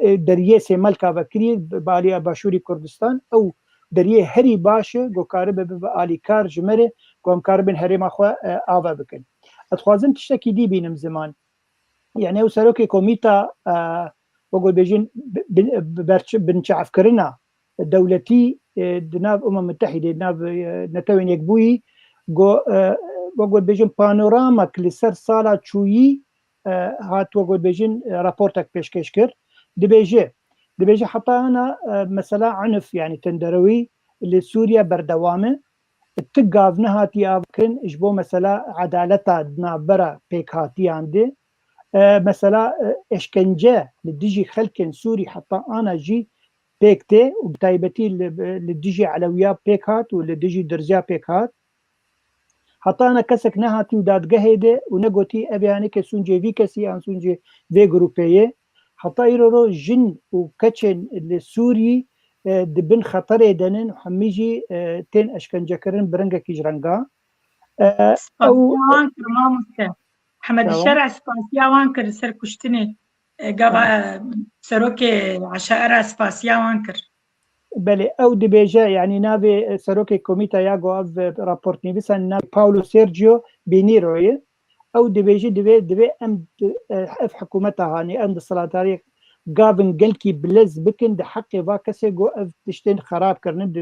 دريه سي ملكا بكري بالي باشوري كردستان او دريه هري باشه جو كارب بالي كار جمره قوم كاربن هري ما خو آوا بكن اتخوازم تشتكي دي بينم زمان يعني وسروكي كوميتا وقول بيجين بنشعف كرنا دولتي دناب متحدة دناب نتوين يكبوي وقول بيجين بانورامك لسر صالة شوي هات وقول بيجين رابورتك بيشكش كر دبيجي حتى أنا مثلا عنف يعني تندروي لسوريا بردوامه تقافنا هاتي أبكن إجبو مثلا عدالتا دنابرا بيك هاتي عندي مثلا اشكنجه لديجي خلكن سوري حتى انا جي بيكتي وبتايبتي لديجي علويا بيكات ولديجي درجه بيكات حتى انا كسك نهاتي وداد قهيده ونقوتي ابياني كسونجي في كسي ان سونجي في جروبيه حتى يرو جن وكتشن السوري دبن خطر دنن وحميجي تين اشكنجه كرن برنجا كيجرنجا او محمد الشرع سپاسیا وان کر سر کشتنی قبا سروكي عشائر سپاسیا وان کر بله او دبيجا يعني نافي سروكي كوميتا ياغو اف رابورت نيفيسان نافي باولو سيرجيو بينيروي او دبيجي دبي ام اف حكومتها هاني ام السلطاري قابن قلكي بلز بكن ده حقي فاكسي جو اف تشتين خراب كرن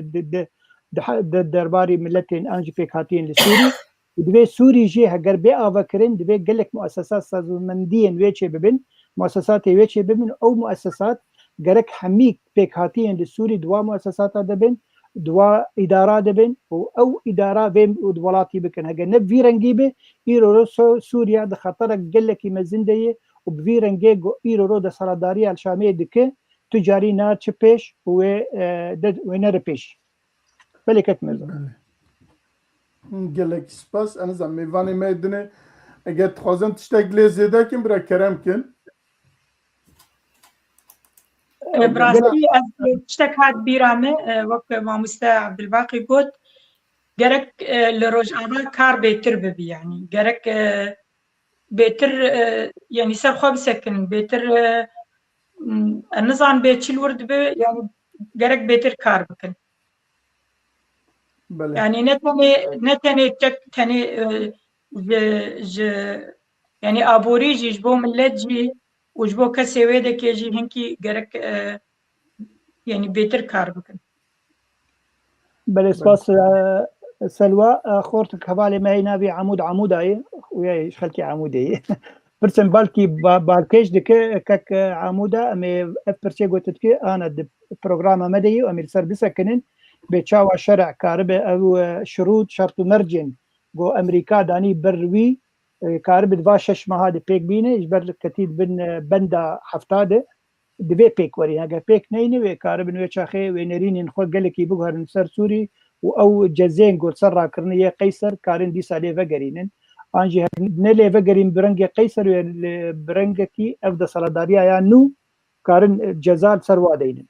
ده درباري ملتين انجي فيك هاتين لسوري دبي سوري جي هجر بي افكرين دبي قال لك مؤسسات سازمنديين ويتشي ببن مؤسسات ويتشي ببن او مؤسسات جرك حميك بيك هاتين للسوري دوا مؤسسات دبن دوا اداره دبن او اداره بين ودولاتي بكن هجر نبي رنجيبه ايرو سوريا ده خطرك قال لك مزنديه وبفيرنجي ايرو ده سرداري الشاميه دك تجاري نا تشبيش ونربيش بلكت مزن gelek spas en azam meyvanê me dine eger dixwazin tiştek lê zêde kin bira kerem kin براستی از تشتك هاد بیرامه وقت ماموستا عبدالباقی گوت گرک لروجانا کار بهتر ببی يعني گرک بهتر يعني سر خواب سكن بهتر النظام بيتشيل ورد بي يعني گرک بهتر کار بکن بله يعني نتني تك تني يعني ابوري جبو ملت جي وجبو كسي ويدا كيجي هنكي گرك يعني بيتر كار بكن بل اسباس سلوى خورتك حوالي ما هي نابي عموداي ويا خلتي عمودي برسم بالكي بالكيش دك كك عمودا امي افرشي قلت انا بروجرام مدي امير سر بسكنن بتشاو شرع كارب او شروط شرط مرجن جو امريكا داني بروي كارب دوا شش مهاد بيك بينه اجبر كتيد بن بندا حفتاده دبي بيك وري هاجا بيك نيني وكارب نو تشاخي ونرين خو قالكي بوغر نسر سوري او جزين قول سرا كرنيه قيصر كارن دي سالي فغرينن انجي نلي فغرين برنج قيصر برنجكي افدا سلاداريا يا نو كارن جزال سروا دينن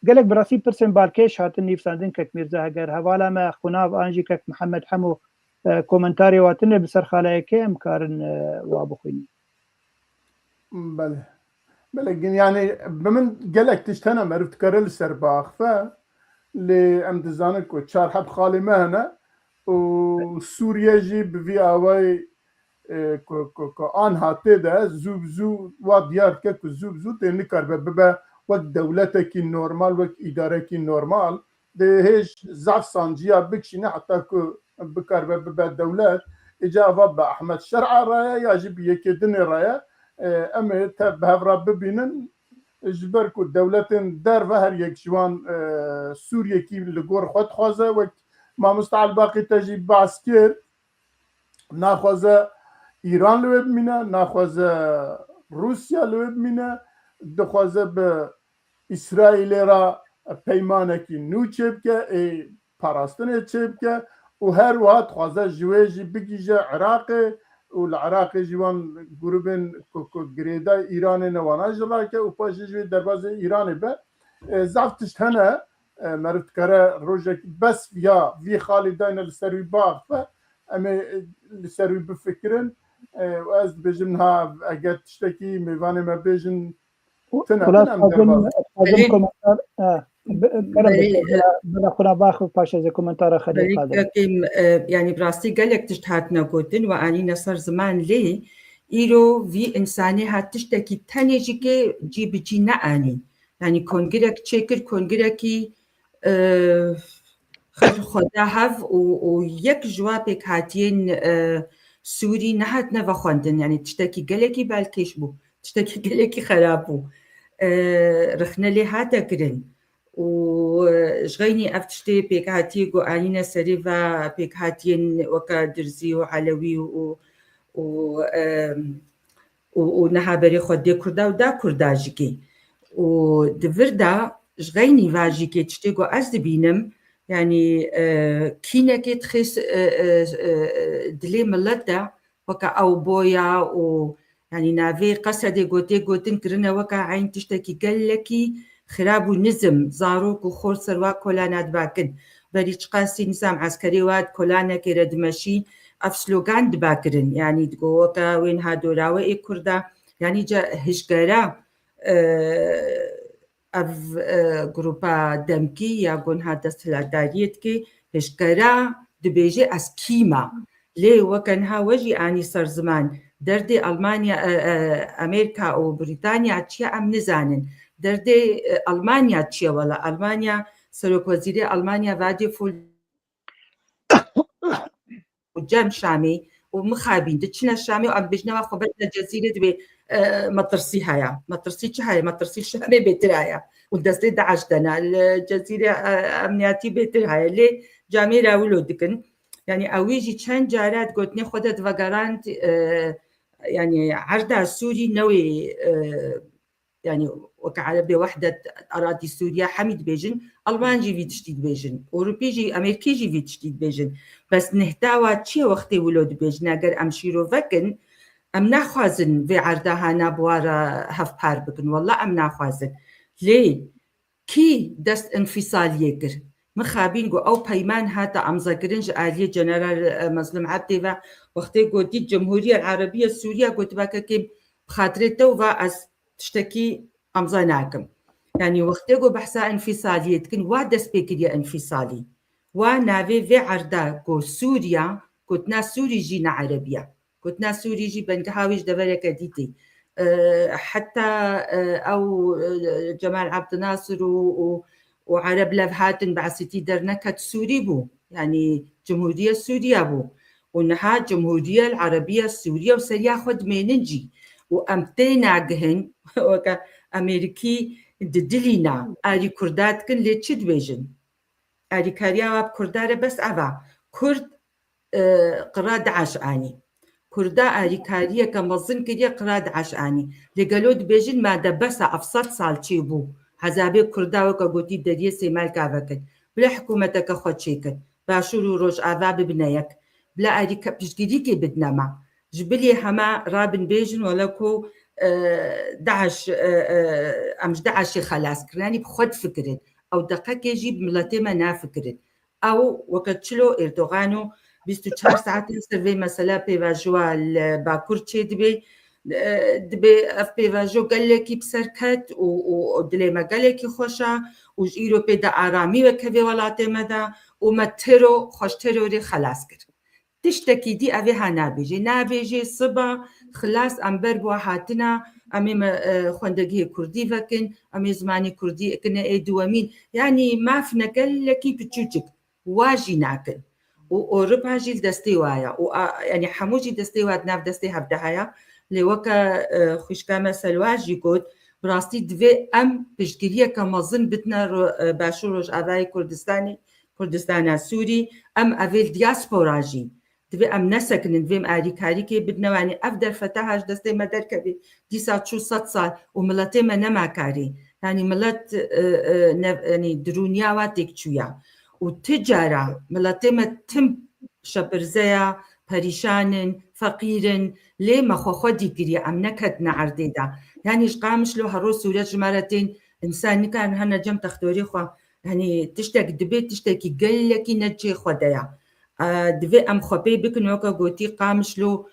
قالك براسي برسن بالكيش هاتن نيفساندن كك ميرزا هجر حوالا ما خناف انجي كك محمد حمو كومنتاري واتن بسر خلايك امكارن وابو خويني بله يعني بمن قالك تشتنا مرفت كارل سرباخ ف لام دزانك وتشار حب خالي مهنا وسوريا جي بفي اواي كو ان هاتي ده زوب وديار كك زوب تنكر ببا وقت دولتك النورمال وقت ادارك النورمال ده هيش زعف صانجيا بكشنا حتى بكر ببا الدولات اجابه باحمد شرع رايا يجب يكدن رايا اما بهفرا ببينن جبركو دولتين دار فهر يك جوان سوريا كي لغور خود خوازه وقت ما مستعل باقي تجي بعسكر ناخوازه ایران لوب مینه ناخوازه روسیا لوب مینه دخوازه به اسرائیل را پیمانه کی نو چیب که پاراستنه چیب که و هر وقت خوازه جویجی بگیجه عراق و العراق جوان گروبین گریده ایران نوانا جلا که و پاش جوی درباز ایران به زفتش هنه مرد کرا روزك بس يا في خالدين لسروي باغ فأما لسروي بفكرن وأز بجنها أجد تشتكي ميفاني ما بيجن بلا خونا باخو باشا زي كومنتار خلي قادم يعني براستي قالك تشتهاتنا قوتن واني نصر زمان ليه إيرو في إنساني هاتشتكي تاني جيكي جي بجي نعاني يعني كونجرك تشكر كونجركي خدا هاف ويك جوابك هاتين سوري نهات نفا خوندن يعني تشتكي قالكي بالكيش بو تشتكي قالكي خرابو رخنا لي هاتا كرن وشغيني أفتشتي بيك هاتي قو آنينا سريفا بيك هاتين وكا درزي وعلوي ونها بري خودي كردا ودا كردا جيكي ودفردا شغيني فاجيكي تشتي قو أز بينم يعني كينكي تخيس دلي ملتا وكا أو بويا و يعني نافي قصدي قوتين كرنا وكا عين تشتكي قلكي خراب النظم زاروك وخور سروا كولانات باكن بريش قاسي نظام عسكري واد كولانا كيرد ماشي أفسلوغان دباكرن يعني تقو وكا وين هادو راوئي كردا يعني جا هشكرا أف جروبا دمكي يقول هذا سلاداريتكي هشكرا دبيجي أسكيما ليه وكانها وجي آني صار زمان دردي ألمانيا أمريكا أو بريطانيا تشيا أم نزانن دردي ألمانيا تشيا ولا ألمانيا سروك وزيري ألمانيا فادي فول وجام شامي ومخابين دتشنا الشامي وأم بجنا خبرنا جزيرة دبي مطرسي هيا مطرسي شهاي مطرسي الشامي بيترايا ودستي دعش دنا الجزيرة أمنياتي بيترايا ليه جامي راولو دكن يعني أويجي كان جارات قلتني خدت فقرانت يعني عرضها السوري نوي يعني وكعلى بوحدة أراضي سوريا حميد بيجن ألمانجي في تشتيد بيجن أوروبيجي أمريكيجي في تشتيد بيجن بس نهتاوى تشي وقتي ولود بيجن أقر أمشيرو فكن أم ناخوازن في عرضها نابوارا هف بار بكن والله أم ناخوازن ليه كي دست انفصال يكر مخابين جو أو بيمان هاتا أم ذاكرنج آلية جنرال مسلم عبدي وقتي قلت الجمهورية العربية السورية قلت باكا كيم بخاطرته وأس تشتكي أمزاناكم يعني وقتي قو بحثا انفصالية كن وادس بيكريا انفصالي ونافي في عرضا قو سوريا كنتنا سوري جينا عربية كنتنا سوري جي بنكهاويش دفرك ديتي حتى أو جمال عبد الناصر وعرب لفهاتن بعثتي درنكت سوري بو يعني جمهورية سوريا بو ونها جمهورية العربية السورية وسريا خد ميننجي وأمتينا جهن وكا أمريكي ددلينا آري كردات كن لتشد بيجن آري كاريا بكردارة بس أبا كرد قراد عشاني كردا آري كاريا كمظن كريا قراد عشاني لقالود بيجن ما دبسا أفصد سال تشيبو حزابي كردا وكا قوتي دريه سيمال كافكت بلا حكومتك خود شيكت باشورو روش آذاب بنايك بلا آري كبشجريكي بدنما جبلي هما رابن بيجن ولكو داعش أمش داعش خلاص كراني بخد فكرت أو دقيقة يجيب ملتي ما نافكرت أو وكتشلو إردوغانو 24 ساعة سيرفي مسألة بيواجوا الباكور تشي دبي اف بيواجو قال لك بسركت ودلي ما قال لك خوشا وجيرو بدا آرامی وكفي ولات مدا ومترو خوش تروري خلاص كر تشتكي دي أبي نابيجي صبا خلاص أمبر بوحاتنا أمي خوندقي كردي فكن أمي زماني كردي كنا إيه دوامين يعني ما فينا قال لك بتشوتك واجي ناكل وأوروبا جيل دستي وايا يعني حموجي دستي واد ناف دستي هبدهايا لوكا خوشكامة سلواجي قد براستي دوي أم بشكرية كمظن بتنا باشوروش أباي كردستاني سوري أم أفيل دياسبورا جي دوي أم نسكن دوي آري كاريكي بدنا يعني أفدر فتاهاش دستي مدر كبي دي سات شو 6 سال وملتي ما نما كاري يعني ملت يعني درونيا واتك شويا وتجارة ملتي ما تم شبرزيا پریشانن فقیرن لی مخوخدی گری ام نکت نعردیدا يعني قامش له هرو سوريا جمارتين انسان كان هنا جم تختوري خو يعني تشتك دبيت تشتكي قلكي نجي خدايا دبي أم خبي بكن وكا قوتي قامشلو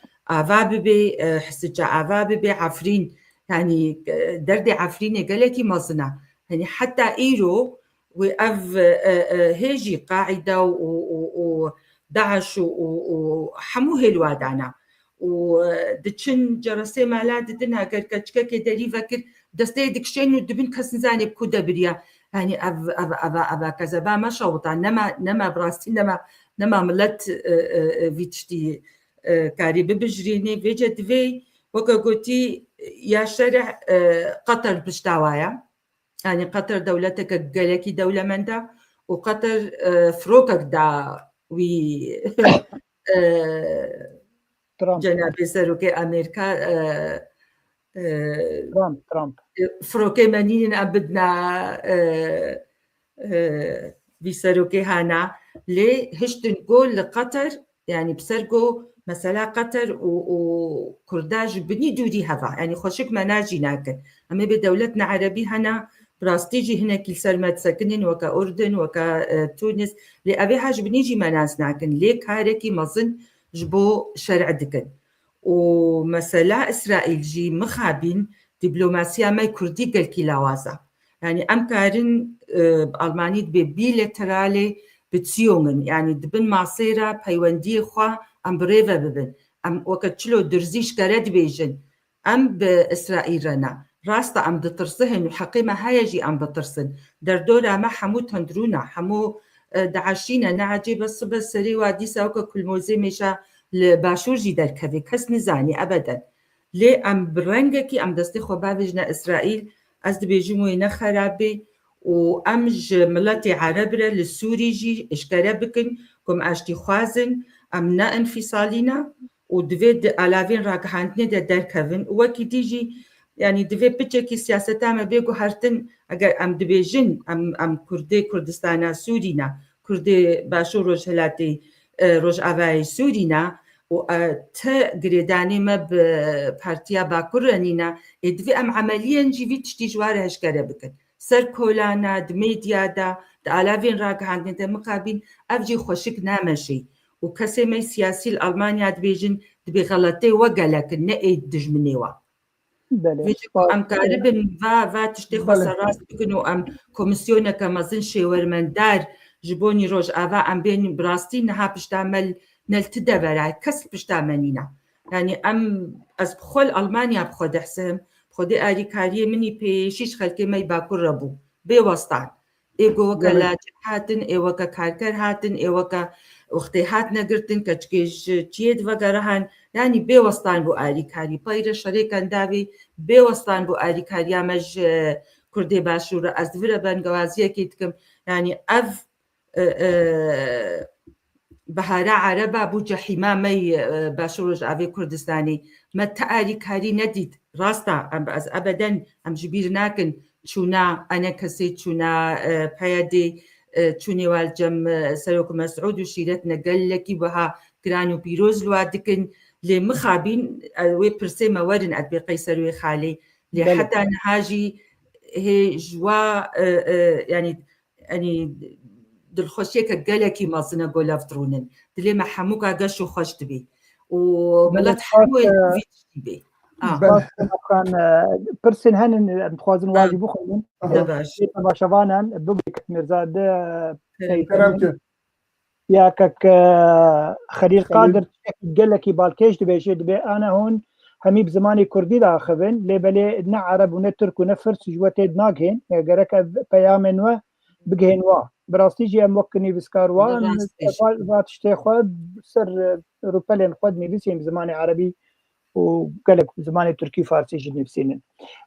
بي حسجا بي عفرين يعني دردي عفرين قلكي مصنع يعني حتى إيرو وأف هيجي قاعدة وداعش وحموه الوادانا ودتشن جرسي مالات دنا كركتشكا دري فكر دستي دكشين ودبن كسنزاني بكودا بريا يعني أبا كذبا ما شوطا نما براستي نما ملت فيتشتي كاري ببجريني فيجت في وكا قوتي يا شرع قطر بشتاوايا يعني قطر دولتك قالكي دولة مندا وقطر فروكك دا وي جناب سروكي أمريكا ترامب فروكي منين أبدنا في سروكي هانا ليه هشتن قول لقطر يعني بسرقو مثلا قطر وكرداج بني دوري هذا يعني خوشك مناجي ناكن أما بدولتنا عربي هنا براستيجي هنا كل سلمة سكنين وكا أردن وكا تونس لأبي حاج بنيجي مناس ناكن ليك هاركي مظن جبو شرع دكن ومثلا إسرائيل جي مخابين دبلوماسيا ما كردي قل كي لوازا يعني أم كارن بألمانيت ببيلترالي بتسيومن يعني دبن معصيرة بيواندي خوا أم بريفا ببن أم وكتشلو درزيش كارد بيجن أم بإسرائيل رنا راستا أم دترسهن وحقيمة هايجي أم بترسن دردورا ما حمو تندرونا حمو دعشينا نعجي بس سري وادي ساوكا كل موزي ميشا لباشور جي دركبي كس نزاني أبدا ليه أم برنجكي أم دستي خبابجنا إسرائيل أزد بيجموي نخرابي وأمج ملتي عربرة للسوري جي إشكارا بكن كم أشتي خوازن أم نا انفصالينا ودفيد ألافين راكحانتني دا دركبن وكي تيجي يعني دفي بتشكي سياستا ما بيقو هرتن اگر ام دبيجن ام كردي كردستانا سورينا كردي باشور روج هلاتي روج اوای سورينا و تا گريداني ما بارتيا باكورانينا دفي ام عمليا جي في تشتي جوار هشكره بكن سر كولانا دميديا دا الافين راك عندنا مقابل افجي خوشك نامشي وكسي مي سياسي الالمانيا دبيجن دبي غلطي وقالك نئي دجمنيوا أم كاربن فا تشتي خسر راس بكنو أم كوميسيونا كمازن شيورمن دار جبوني روج أفا أم بين براستي نها بشتعمل نلتدا براي كسب بشتعملينا يعني أم أز بخول ألمانيا بخود حسهم بخودي أريكارية مني بيشيش خلقي ما يباكر ربو بوسطان إيقو وكا لاجب هاتن إيقو وكا كاركر هاتن إيقو وكا وقتی هات نگرتن کچکیش چیت وگرهان يعني بوستان بو آریکاری پایر شریکان داوی بوستان بو آریکاری امج کردی باشور از دوره بنگوازیه کیتکم يعني اف بهارا عربا بو جحیما می باشورج آوی کردستانی ما تآریکاری ندید راستا ام از ابدا ام جبیر ناکن چونا انا کسی چونا پیادی چوني والجم سلوك مسعود وشيرتنا قال لك بها كرانو بيروز لوادكن لمخابين وي برسي مورن ادبي قيصر وخالي لحتى نهاجي هي جوا يعني دلخوشيك قال لك ما صنا قول افترونن دلي ما حموكا قشو خوش تبي وملت حمو بي كان برسن هن مخازن واجب خلين دباش باشوانان ببرك مرزاد يا كك خليل قادر قال لك بالكيش دبي انا هون همي بزماني كردي لا خبن لبلي نا عرب ونا ترك ونا فرس جوتي دناغين يا غرك بيامن و بجهن و براستيجي موكني بسكار و تشتي خد سر روبلين خدني بسيم زماني عربي وقالك زماني تركي فارسي جدني بسينن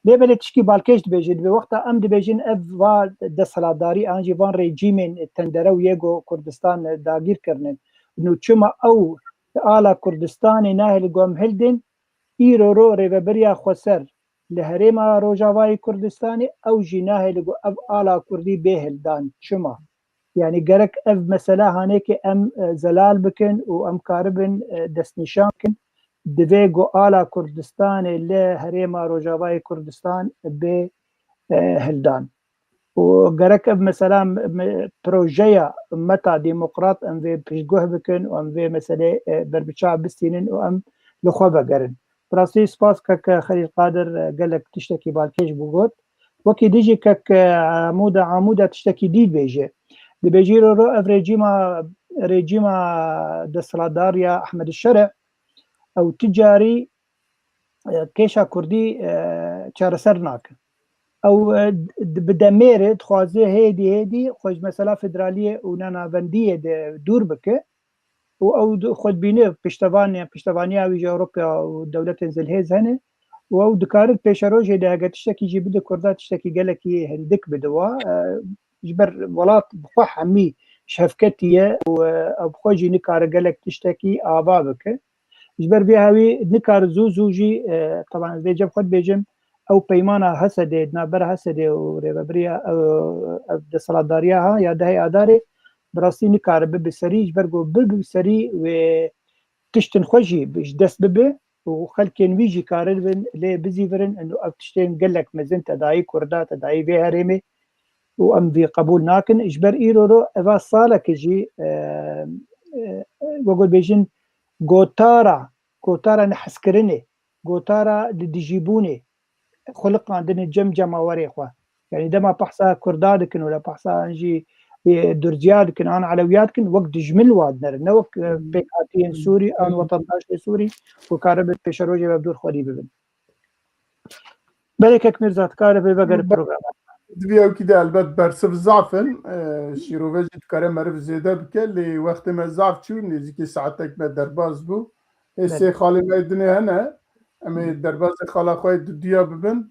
لبلي تشكي بالكيش دبي بوقتها ام دبيجن اف و دسلاداري انجي فان ريجيمين تندرو يگو كردستان داگير كرنن انه چما او آلا كردستان ناهل قوم هلدن ايرو رو ريبريا خسر لهريما روجاواي كردستاني او جناه لقو اف آلا كردي بهلدان چما يعني قالك اف مسألة هانيك ام زلال بكن و ام كاربن دستنشان كن دفيقو آلا كردستان اللي هريما روجاواي كردستان بهلدان وقرك مثلا بروجيا متى ديمقراط ام في بيشجوه بكن وام في مثلا بربشاع بستينين وام لخوبة قرن براسي سباس كك خليل قادر قالك تشتكي بالكيش بوغوت وكي ديجي كك عمودة تشتكي ديد بيجي دي بيجي رو اف ريجيما دسراداريا احمد الشرع او تجاري كيشا كردي چارسرناك او بدميره تخوازي هيدي خوش مثلا فدراليه ونانا بنديه دور بك او خود بينه پشتوانيا ويجي اوروبا ودولت زلهيز هنا او دكارت بيشروج هيدا تشتكي جي بده كردات تشتكي قالكي هندك بدوا جبر ولات بخوح عمي شفكتيه او بخوجي نكار قالك تشتكي ابابك جبر بيهاوي نكار زوجي طبعا بيجم خود بيجم او بيمانا هسدي نابر هسدي وريبريا او دسلاداريا يا دهي اداري براسي نكار بسري جبرغو بسري و تشتن خوجي بش دس ببي وخلكن ويجي كارن لي بزيفرن انه تشتين قالك مزنت داي كردات داي بي هرمي وام في قبول ناكن اجبر ايرو اذا صالك يجي وقول بيجن غوتارا نحسكرني غوتارا ديجيبوني خلق عندنا جمجمه وريخوا يعني دما بحثا كردادكن ولا بحثا نجي درجيادكن انا علوياتكن وقت جمل وادنر نوك بيكاتين سوري ان وطن سوري وكاربت بشروجي بدور خدي ببن بالك ميرزات كاربي بقر بروجرام دبيو كده البت برسف زعفن شيروفيج تكره مرف زياده بكل لي وقت ما زعف شو نزيكي ساعتك ما درباز بو هسه خالي ما الدنيا هنا امي درباز خالا خوي دديا ببن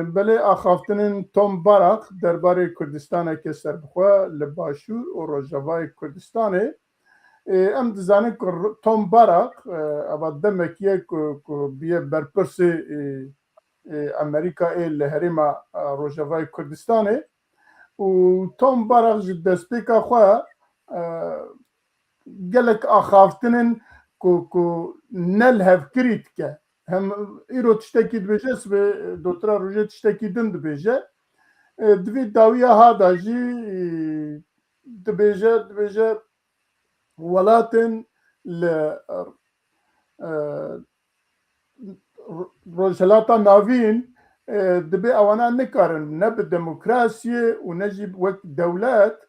بله اخافتنن توم باراق درباري كردستان كسر بخوا لباشور و روجاوای كردستان ام دزانه توم باراق ابا دمکیه کو بیه برپرسی امریکا ال هرما روجاوای كردستان و توم باراق دسپیکا خوا قالك اخافتنن کو نل هف كريت که هم ایرو تشتكي دبيجه سبي دوترا روجه تشتكي دن دبيجه دوی داوية هادا جي دبيجه ولاتن ل روجلاتا نافين دبي اوانا نكارن نب ديمقراسية ونجيب وك دولات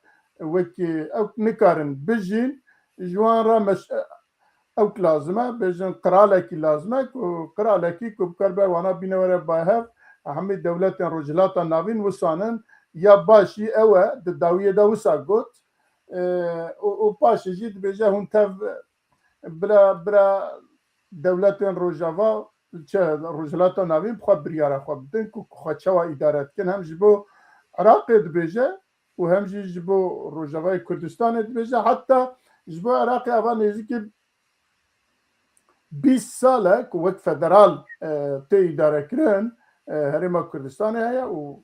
وك او نكارن بجين جوان را مش او لازمه بجن قرالكي لازمه قرالكي كبكربا وانا بينورا باهف اهم دولت رجلات ناوين وسانن يا باشي او الداويه دا وساغوت او باشي جيت بجا هون تاف برا دولت روجافا رجلات ناوين بخو بريارا خو بدن كو خچوا ادارات كن هم جبو عراق بجا وهم جبو روجافا كردستان بجا حتى جبو عراق ابا نزيك 20 ساله وقت فدرال تي اداره كرن هرما كردستان هي و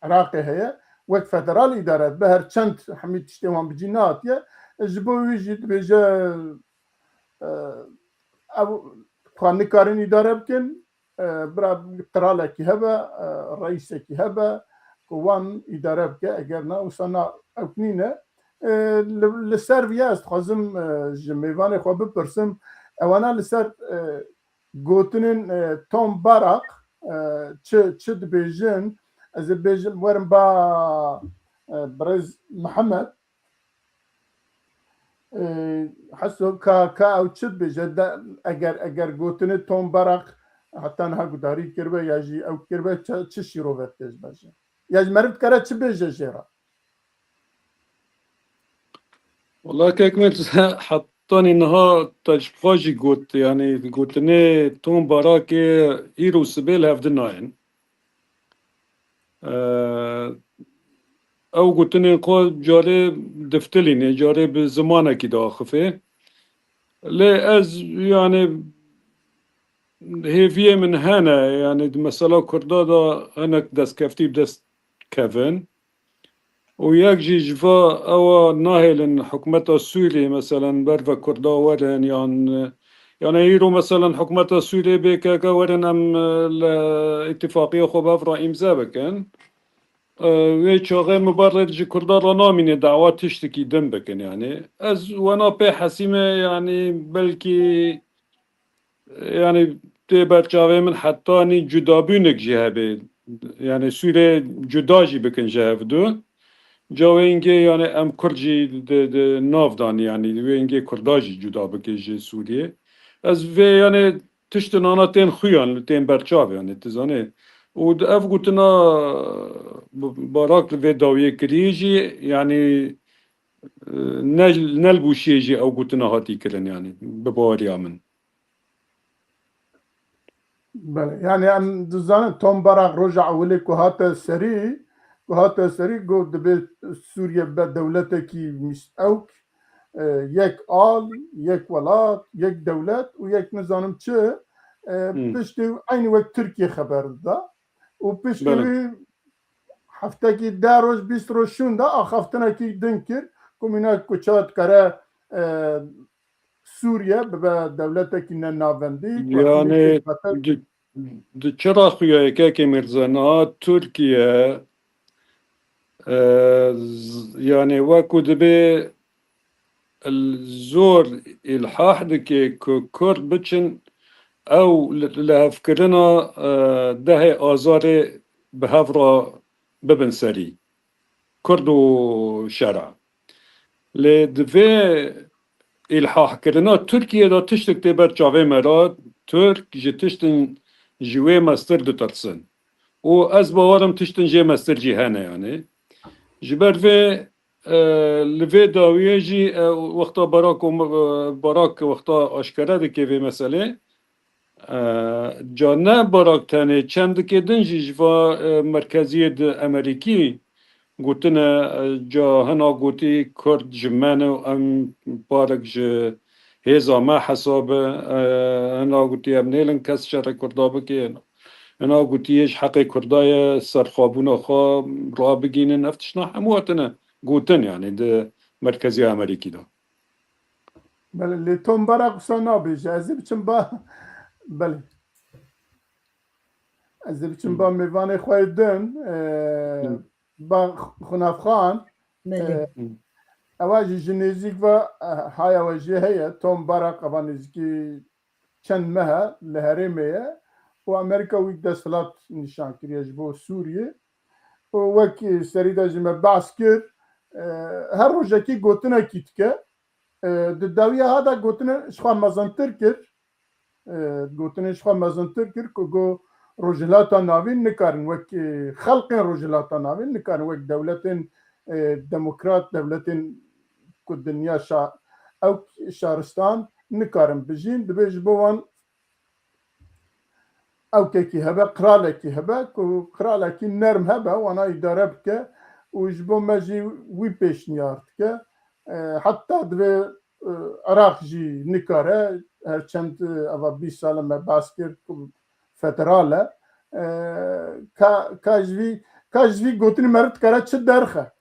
عراق هي وقت فدرال اداره بهر چند حميد تشتيوان بجينات يا جبو يجي بيجا او خان كارن اداره بكن برا قرالك هبه رئيسك هبه كوان اداره بك اجرنا وصنا اكنينه لسر ویاست خوازم جمیوان خواب بپرسم اوانا لسر گوتنین توم باراق چه دبیجن از بیجن ورم با برز محمد حسو کا او چه دبیجن اگر گوتن توم باراق حتی نها گداری کربه یا جی او کربه چه شیروفت تیز باشه یا مرد کرده چه بیجه جیرا والله كيكمل حطاني انها تجفاجي قلت يعني قلت لي توم باراكي ايرو سبيل هاف دناين او قلت لي قول جاري دفتليني جاري بزمانه كي داخفه لا از يعني هي في من هنا يعني مسألة كردادا انا دست كفتي بدست كفن وياك جي جفا او ناهل حكومة السوري مثلا برفا كردا ورن يعني يعني هيرو مثلا حكومة سوريا بك ورن ام الاتفاقية خباف رئيم زابكن وی چاقه مبرد جی کردار را نامینه دعوات تشتکی دم بکن يعني از وانا به حسیمه يعني بلکی يعني تبر جاوه من حتى ني جدابونك جهبه يعني سوريا جداجي بكن جهبدو جاوينجي يعني ام كرجي نافدان يعني وينجي كرداجي جدا بكن جي سوريا از في يعني تشتن انا تين خويان تين برچاو يعني تزاني و اف قلتنا باراك في داوية كريجي يعني نلبو شيجي او قلتنا هاتي كرن يعني بباريا من بله يعني ام دزان توم براق رجع ولي كهات سري قو دبي سوريا بدولتكي مش اوك يك آل يك ولات يك دولت ويك نظام چه پشتی aynı وقت تركيا خبر دا و پشتی هفتگی 10 روز 20 روز شوندا آخفتنا کی دنکر کومینا کوچات کره سوريا بدولتك نافندي يعني چرا خویه که مرزانا ترکیه يعني وكو دبي الزور الحاح دكي كرد بچن او لهفكرنا ده آزار بهفرا ببن سري كرد و شرع لدفي الحاح كرنا تركيا دا تشتك تبر جاوه مراد ترك جي تشتن جوه مستر دو ترسن و از باورم تشتن جي مستر جيهانه يعني جبر في لفي داویه جی وقتا براک وقتا اشکره دکه وی مسئله جا نه براک تنه چند که دنجی جوا مرکزی ده امریکی گوتنه جا هنا گوتی کرد جمانه و ام بارک جه هیزا ما حساب هنا گوتی ام نیلن کس شر کردابه که هنا گوتیش حق کردای سرخوابون خواه را بگینن افتشنا همواتنه گوتن يعني ده مركزي امريكي ده بله اللي توم براق سنا بيجي ازبچن با بله ازبچن با میوان خویدن با خناف خان اواجي جنيزيك و هاي اواجي هي توم براق ابانزكي چند مها لهرميه و امريكا ويك دستلات نشان كريج بو سوريا وكي سريدا جمع باسكر هر روزکی گوتنه کیت که داویه ها دا گوتنه شخوا مزنتر کر گوتنه شخوا مزنتر کر که گو روجلاتا ناوین نکارن وک خلق روجلاتا ناوین نکارن وک دولتن دموکرات دولتن که دنیا او شهرستان نکارن بجین دبیج بوان او که هبه قرالکی هبه که قرالکی نرم هبه وانا اداره بکه وجبو ماجي وي بيشنيارد كه حتى دبي عراق جي نكاره هرچند اوا 20 سال ما باسكر فتراله كاجوي گوتني مرد كره چه درخه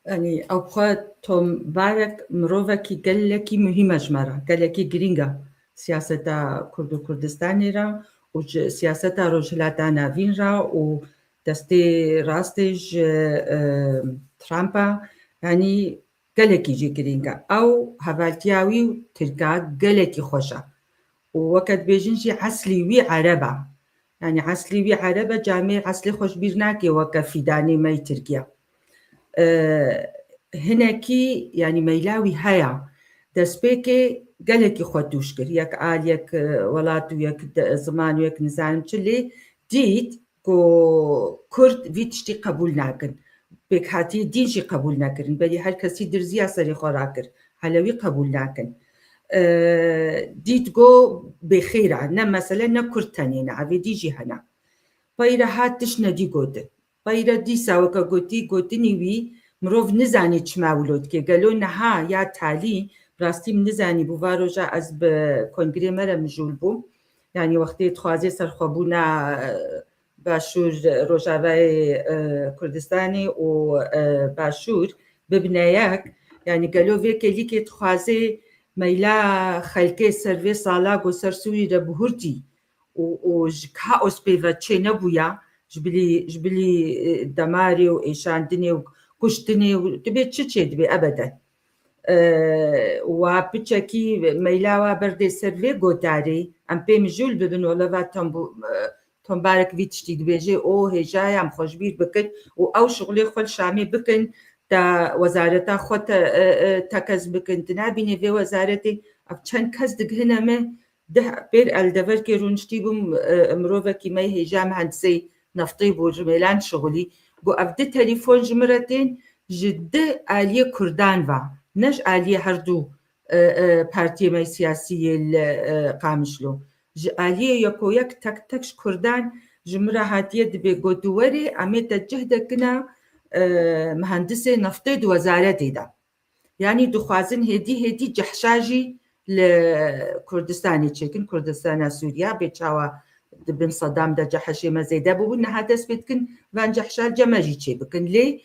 يعني اوقات توم بارك مروفكي قالكي مهمه جمره قالكي جرينجا سياسه كرد كردستان را و سياسه روجلاتا نافين را و دستي راستج ترامبا يعني قالكي جي جرينجا او هفالتياوي تركا قالكي خوشا ووقت بيجنجي عسلي وي عربة يعني عسلي وي عربة جامع عسلي خوش بيرناكي وكفي داني ماي تركيا هناكي يعني ميلاوي هيا دسبيكي قالكي خودوش كر يك آل يك ولات ويك زمان ويك نزان چلي ديت کو کرد وی تشتی قبول نکن بکاتی دینشی قبول نکرن بلی هر کسی درزی اثری خورا کر حلوی قبول نکن دیت گو بخیره نه مثلا نه کرد تنینه عوی دیجی هنه پایره هاتش ندی گوده پایره دی ساوکا گوتی نیوی مروف نزانی چماولود که گلو نها یا تالی راستیم نزانی بوارو جا از به کنگره مره مجول بوم یعنی وقتی تخوازی سرخوابونه باشور روجاوای کردستانی و باشور ببنایک یعنی گلو وی کلی که تخوازی مەیلا خەلکەی سەروێ ساڵاگ و سەر سووری دەبهورتی و کاوس پێوە چێ نەبووە ji bilî demarê û êşandinê û kuştinê û dibê çi çê dibê ebeden wa piçekî meyla wa berdê ser vê gotarê em pê mijûl bibin oleva tombarek vî tiştî dibêje o hêjaya em xweşbîr bikin û ew şixulê xwe şamê bikin da wezareta xwe tekez bikin tu nabînî vê wezaretê ev çend kes digihine me pêr eldeverkê rûniştî bûm mirovekî me hêja mühendisê naftê bû ji mêlan şixulî got ev di telîfon ji min re tên ji di aliyê Kurdan ve ne ji aliyê her du partiyê me siyasiyê li Qamişlo ji aliyê yekoyek tek tek ji Kurdan ji min re hatiye dibê got werê em ê te cih dekine mühendisê naftê di wezaretê de yanî dixwazin hêdî cihşa jî li Kurdistanê çêkin Kurdistana Sûriya bê çawa dibin Sedam de cehşê me zêde bûbû niha dest pê dikin van cehşa ceme jî çê bikin lê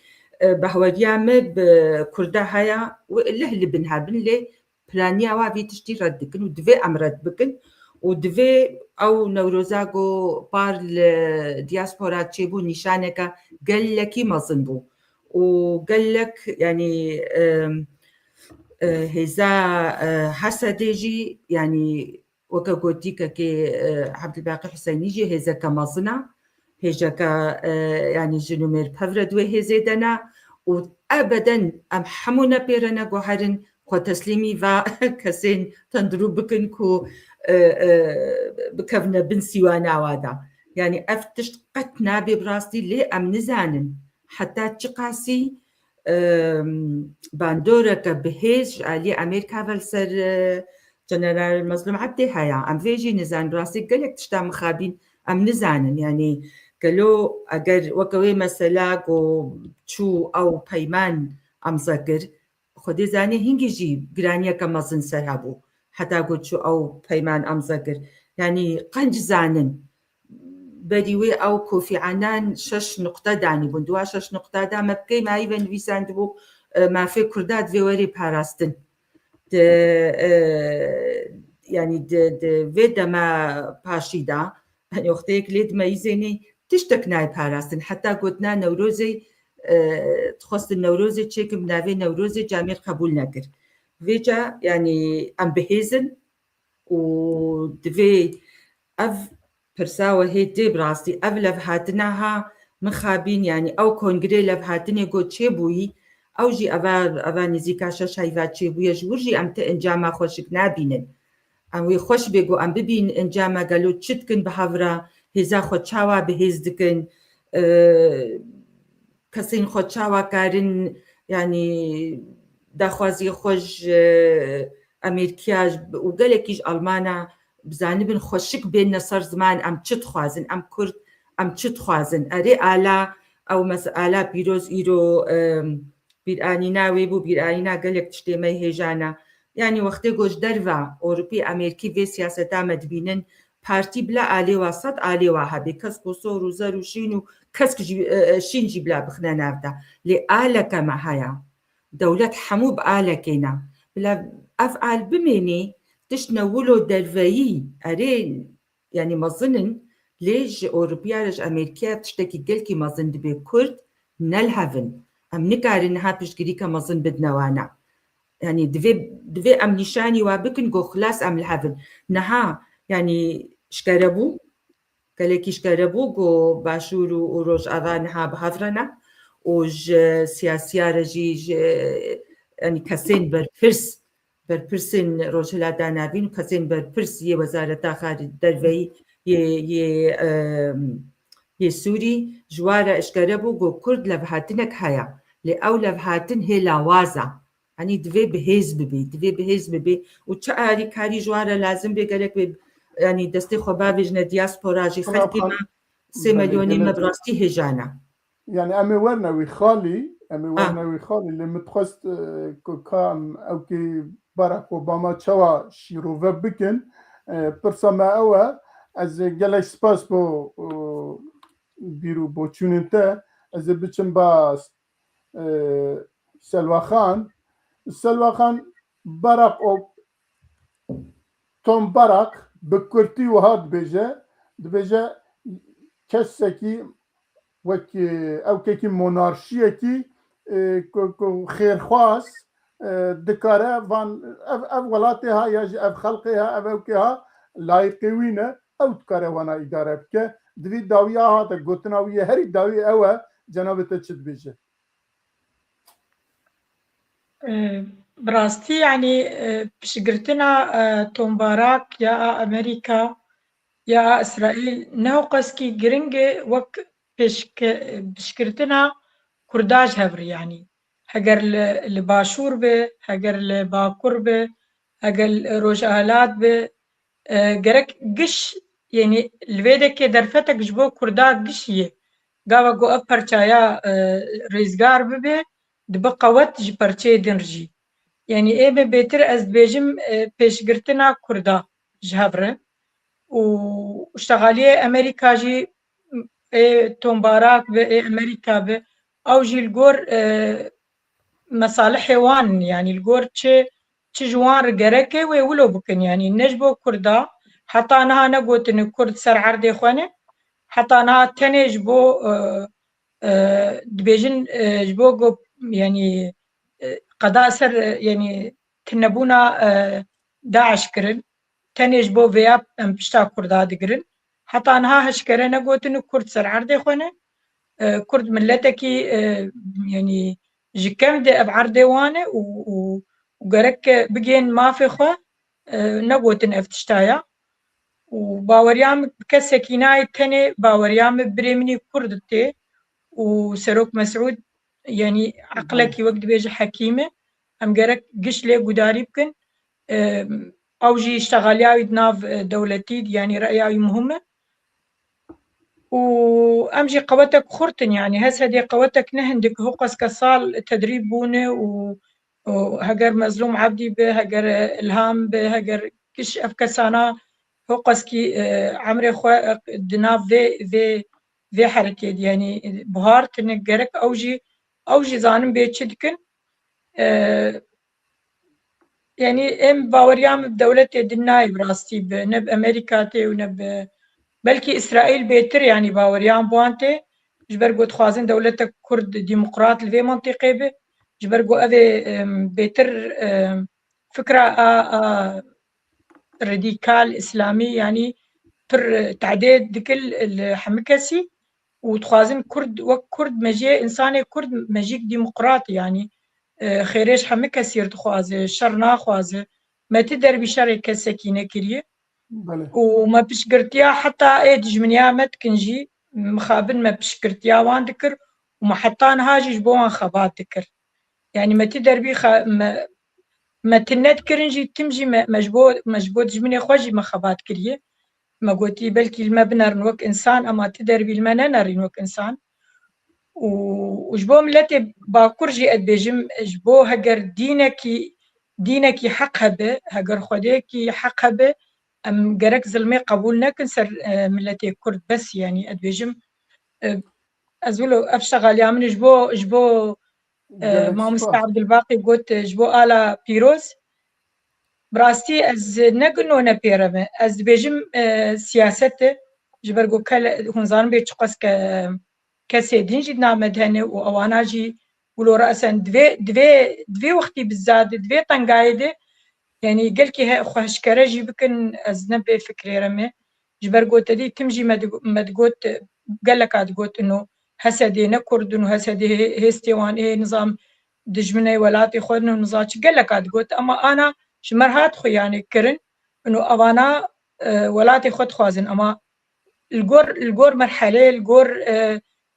behweriya me bi Kurda heye û lih li bin hebin lê planiya wa vî tiştî red dikin û divê em red bikin û divê ew Newroza got par li diaspora çêbû nîşaneka gelekî mezin bû û gelek yanî hêza Hesedê jî yanî weke gotîkekê Ebdilbaqî Hüseynî jî hêzeke mezin e hêjeka yanî ji Nûmerpev re duê hêzê de ne û ebeden em hemû nepêrene guherin xwe teslîmî va kesên tendurû bikin ku bikevne bin sîwana wa de yanî ev tişt qet nabe bi rastî lê em nizanin heta çi qasî bandoreke bihêz ji aliyê Amerîka ve li ser General Mezlûm Ebdê heye em vê jî nizan bi rastî gelek tişta mixabîn em nizanin yanî gelo eger weke wê mesela got çû ew peyman emza kir xwedê zanî hingî jî giraniyeke mezin ser hebû heta got çû ew peyman emza kir yanî qenc zanin berî wê ew Kofi Annan 6 nuqte danîbûn duwa 6 nuqta da me bikey mayî ve nivîsandibû mafê Kurda divê werî parastin yanî di vê dema paşî da hani wexteyek lê dimeyîzênê tiştek nayê parastin heta gotina Newrozê dixwastin Newrozê çêkin bi navê Newrozê camêr qebûl nekir vê ca yanî em bihêzin û divê ev pirsa we hê dê bi rastî ev levhatina ha mixabîn yanî ew kongrê levhatinê got çêbûyî ew jî eva nêzîka 6 heyva çêbûye ji wir jî em ti encama xweşik nabînin em wê xweş bê got em bibînin encama gelo çi dikin bi hevra hêza xwe çawa bihêz dikin kesên xwe çawa karin yanî daxwaziyê xwe ji Amerîkaya û gelekî ji Almana bizanibin xweşik bêne ser ziman em çi dixwazin em Kurd em çi dixwazin erê ala ew ala pîroz îro bîranîna wê bû bîranîna gelek tiştê me hêjana yanî wextê got ji derve Ewropî Amerîkî vê siyaseta me dibînin partî bila alê wa sed alê wa hebe kes ku sor û zer û şîn û kesk jî şîn jî bila bixine nav de lê aleke me heye dewlet hemû bi alekê ne bila ev al bimênî tişt newilo derveyî erê yanî mezinin lê ji Ewropîya re ji Amerîkaya tiştekî gelkî mezin dibe Kurd nelhevin em nikarin niha piştgirîka mezin bidine wana yanî divê em nîşanî wa bikin got xilas em lihevin niha yanî şkerebû gelekî şkerebû got Başûr û Rojava niha bi hev re ne û ji siyasiya re jî ji yanî kesên berpirsên Rojhilata navîn û kesên berpirs yê Wezareta Derveyî yê Sûrî ji wa re şkerebû got Kurd levhatinek heye lê ew levhatin hê lawaza yanî divê bihêz bibe û çi alîkarî ji wa re lazim bê gelek wê yanî destê xwe bavêjine diaspora jî xelkê me 3 milyonê me bi rastî hêjana yani em ê werne wî xalî lê min dixwest ku ka em ewkî Barack Obama çawa şîrove bikin pirsa me ew e ez ê gelek spas bo bîr û boçûnên te ez ê biçim ba Selwa Xan Barack توم باراك بكرتي وهاد دبيجا كسكي وكي او كي مونارشيه كي خير خواص دكاره فان اف ولاتها يا اف خلقها اف اوكها لايقوينه او دكاره وانا اداره بك دوی داویه ها تا گوتناویه هری داوی اوه جنابت چد بیجه براستي يعني بشجرتنا توم باراك يا أمريكا يا إسرائيل نهو قسكي جرينجي وك بشكرتنا كرداج هبري يعني هجر لباشور به هجر لباكور به هجر روجالات به جرك قش يعني الفيدك درفتك جبو كرداج قشيه قاوا جو أبرشايا ريزقار به دبقى وات جبرشي دنرجي يعني إيه بيتر أز بيجم بيشجرتنا كردا جهبره واشتغالية أمريكا جي توم باراك به أمريكا به أو جي الجور مصالح حيوان يعني الجور تشي جوان رجركه ويولو بكن يعني نجبو كردا حتى أنا نقول إن كرد سر عرض إخوانه حتى أنا تاني جبو دبيجن جبو جو يعني قضاء سر يعني تنبونا داعش كرن تاني جبو فياب ام بشتا كردا دقرن حتى أنها هشكرنا قلت إنه كرد سر عرضي خونا كرد ملتكي يعني جكم دي أبعرضي وانا وقرك بجين ما في خو نقوت إن افتشتايا وباوريام كسكيناي تاني باوريام بريمني كرد تي وسروك مسعود يعني عقلك وقت بيجي حكيمة أم جرك قش لي قداري بكن أو جي اشتغالياوي دناف دولتي يعني رأياوي مهمة وأمجي قوتك خرطن يعني هسه دي قوتك نهندك هو قس كصال تدريب بونه وهجر مظلوم عبدي به هجر إلهام به هجر كش أفكسانا هو قسكي عمري خو دناف ذي حركة يعني بهار تنك جرك أوجي زانم بيتشدكن يعني ام باوريام بدولة دناي براستي نب أمريكا تي ونب بلكي إسرائيل بيتر يعني باوريام بوانتي جبرقو تخوازن دولة كرد ديمقراط لفي منطقة به جبرقو أذي بيتر فكرة راديكال إسلامي يعني بر تعديد دكل الحمكسي وتخوازن كرد وكرد مجي إنساني كرد مجيك ديمقراطي يعني خيريش حمك سير تخوازه شر ناخوازه ما تقدر بشر كسكينة كريه وما بشكرتيا حتى ايه دجمنيا ما تكنجي مخابن ما بشكرتيا وان ذكر وما حطان هاجي جبوان خبات ذكر يعني ما تقدر بي ما تنت كرنجي تمجي مجبو دجمنيا خوجي ما خبات كريه ما قلتي بلكي الما بنر نوك إنسان أما تقدر بالما ننر نوك إنسان وجبو ملتي باكورجي أدبجم جبو هجر دينكي حقها به هجر خديكي حقها به أم جرك زلمي قبول نكن سر ملتي كرد بس يعني أدبجم أزولو أفشغل يامن جبو ما مستعبد الباقي قلت جبو آلا بيروز براستي از نگنو نپیرمه از بيجم سياسته جبرگو كل هنزان بيچ قس كسي دينجي نامدهنه و اواناجي ولو رأسا دوي وقتي بالزاد دوي طنقايده يعني قلكي خوشكرجي بكن از نبي فكري رمي جبرگو تدي تمجي مدقوت قالك عدقوت انه هسا دي نكرد انه هسا دي هستيوان ايه نظام دجمني ولاتي خودنا نظاش قالك عدقوت اما انا شمرهات خو يعني كرن انه اوانا ولاتي خود خوازن اما الجور مرحله الجور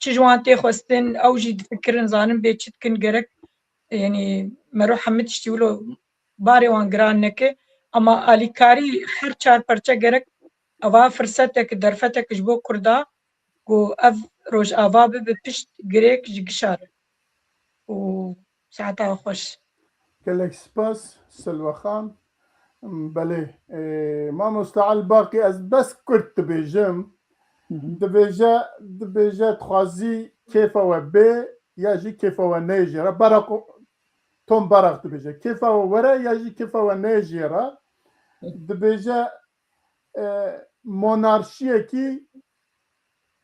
تشجوانتي خوستن او جي فكرن زانن بيتشتكن جرك يعني مروح حمتشتي ولو باري وان جران نكه اما اليكاري هر چار پرچه جرك اوا فرصتك درفتك جبو كردا و اف روج اوا بپشت جريك جگشار و ساعتها خوش كلك سباس سلوى خان بله ما مستعل باقي از بس كرت بيجم دبيجا تخوازي كيف و بي يجي كيف و نيجيرا برقو توم برق دبيجا كيف و ورا يجي كيف و نيجيرا دبێژە مۆنارشیەکی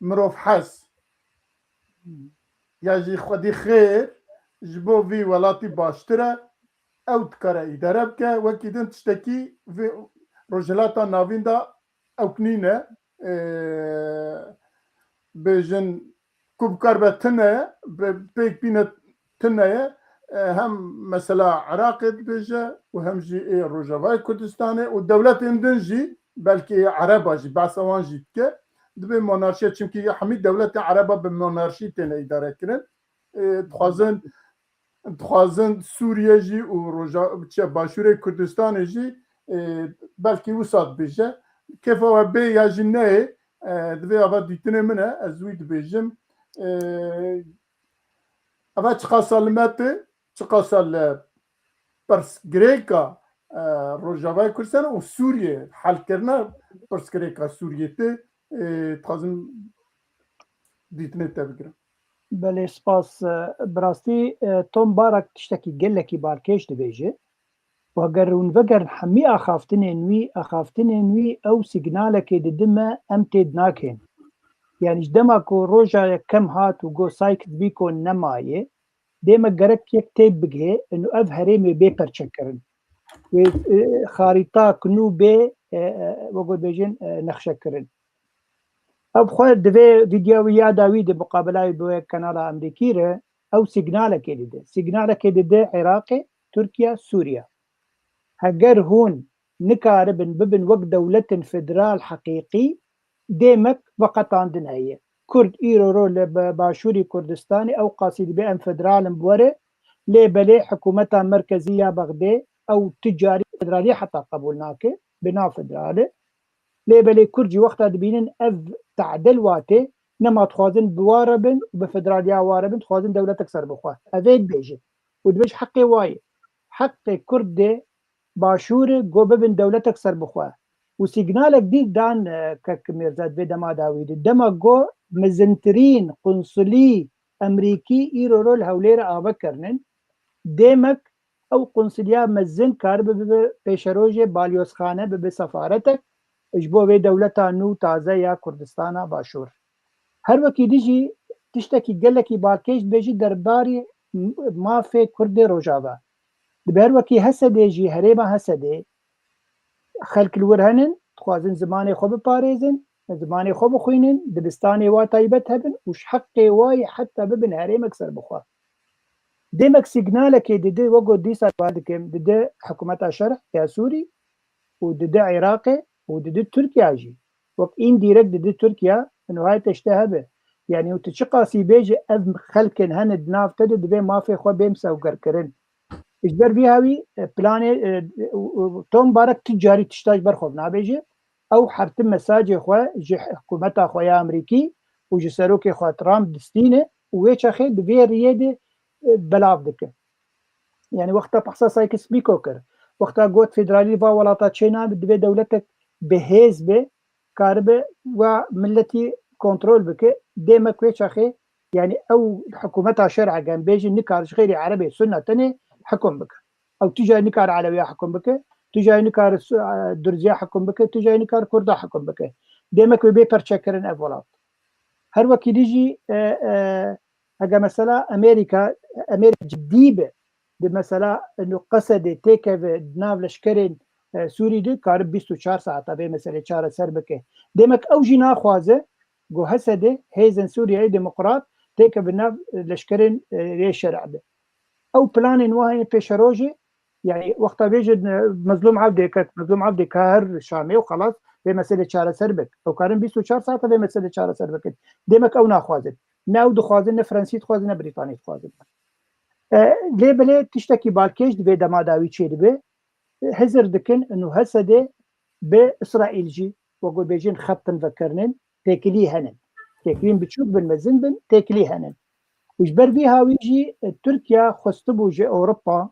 مرۆڤ حەز یا ژی خودی خێر ji bo vî welatî baştir e ew dikare îdare bike wekî din tiştekî vê rojhilata navîn da ew nîne bêjin ku bikar be tune pêk bîne tuneye hem mesela Iraqê dibêje û hem jî Rojavayê Kurdistanê û dewletên din jî belkî Ereba jî behsa wan jî dike dibê monarşiya çimkî hemî dewletê Ereba bi monarşî têne îdare kirin dixwazin Sûriye jî û Başûrê Kurdistanê jî belkî wisa dibêje kêfa we bê ya jî neyê divê ava dîtinê min e ez wî dibêjim eva çiqasa li me tê çiqasa li pirsgirêka Rojavayê Kurdistanê û Sûriyê helkirina pirsgirêka Sûriyê tê dixwazim dîtinê te bigirim. بله سپاس براستی توم بارک تشتکی گلکی بارکش دبیجه و اگر اون وگر همی اخافتن نوی او سیگنال که ددمه ام تید ناکن یعنی دما کو روجا کم هات و گو سایکت بی کو نمایه دیما گرک یک تیب بگه انو اف هرمی بی پرچکرن و خارطه کنو بی وگو بیجن نخشکرن اب خود دوی ویدیو یاداوی د مقابله به کانال امریکی ره او سیگنال که دیده عراق ترکیه سوریه اگر هون نکاربن ببن وقت دولت فدرال حقیقی دیمک وقت عندن هیه کرد ایرو رو لباشوری کردستانی او قاصد به ام فدرال بوره لبلی حکومت مرکزیه بغده او تجاری فدرالی حتی قبول ناکه بنا فدراله لبلی کردی وقت دبینن اف تعدل واته نما تخوازن بواربن بفدراليا واربن تخوازن دولة أكثر بخواه أفيد بيجي ودبيج حقي واي حقي كرد باشور جو ببن دولة أكثر بخواه وسيجنالك دي دان كميرزاد بيدا ما داويد دما جو مزنترين قنصلي أمريكي إيرو رول هولير آبكرنن ديمك أو قنصليا مزن كارب ببيشروجي باليوس خانة بسفارتك اجبو به دولتا نو تازه یا کردستان باشور هر وکی دیجی تشتکی گلکی باکیش بیجی درباری مافی کرد روجاوا دبر وکی حسده جی هریما حسده خلق الورهنن تخوازن زمان خوب پاریزن زمان خوب خوینن دبستانی وا تایبت هبن وش حقی وای حتی ببن هریم اکثر بخوا دیمک سیگنال که دیده وگو دیسا بعدکم دیده حکومت شرح یا سوری و دیده عراقی وضد تركيا جي وقت إن ديركت ضد تركيا إنه هاي تشتهبه يعني وتشقاسي بيجي أذ خلكن هند ناف تدد بين ما في خو بيمسا وكركرن إجبر بيهاوي بلاني توم بارك تجاري تشتاج برخوب نابيجي أو حرتم مساجي خو جي حكومتا خويا أمريكي وجي سروكي خو ترامب دستينه ويش أخي دبي ريادة بلاف دك يعني وقتها بحصا سايكس بيكوكر وقتها قوت فيدرالي با ولاتا تشينا بدبي دولتك بهزب كاربه وملتي كنترول بك ديما كويش اخي يعني او حكومتها شرع قام بيجي نكار غير عربي سنه تاني حكم بك او تجي نكار علويه حكم بك تجي نكار درزيه حكم بك تجي نكار كردا حكم بك ديما كوي بيبر تشكرن اولاد هر وقت يجي اجا مثلا امريكا جديبه دي مثلا انه قصد تيكف ناف لشكرين سوری دی کار 24 ساعت به مسئله چاره سر بکه دمک او جنا خوازه گو حسده هیزن سوریه دموکرات تک بنا لشکرین ری شرع به او پلان نواه پیشروجی يعني وقت بيجد مظلوم عبدي كهر شامي وخلاص به مسئله چاره سر بک او کارن 24 ساعت به مسئله چاره سر بک دمک او ناخوازه نه دو خوازه فرانسیت خوازه نه بریتانیت خوازه ليبل تشتكي بالكيش دبي دماداوي تشي دبي هزر دكن انه هسده باسرائيل جي وقول بيجين خطن فكرنن تاكلي هنن تاكلين بتشوف بالمزن بن تاكلي هنن وجبر بيها ويجي تركيا خستبو جي اوروبا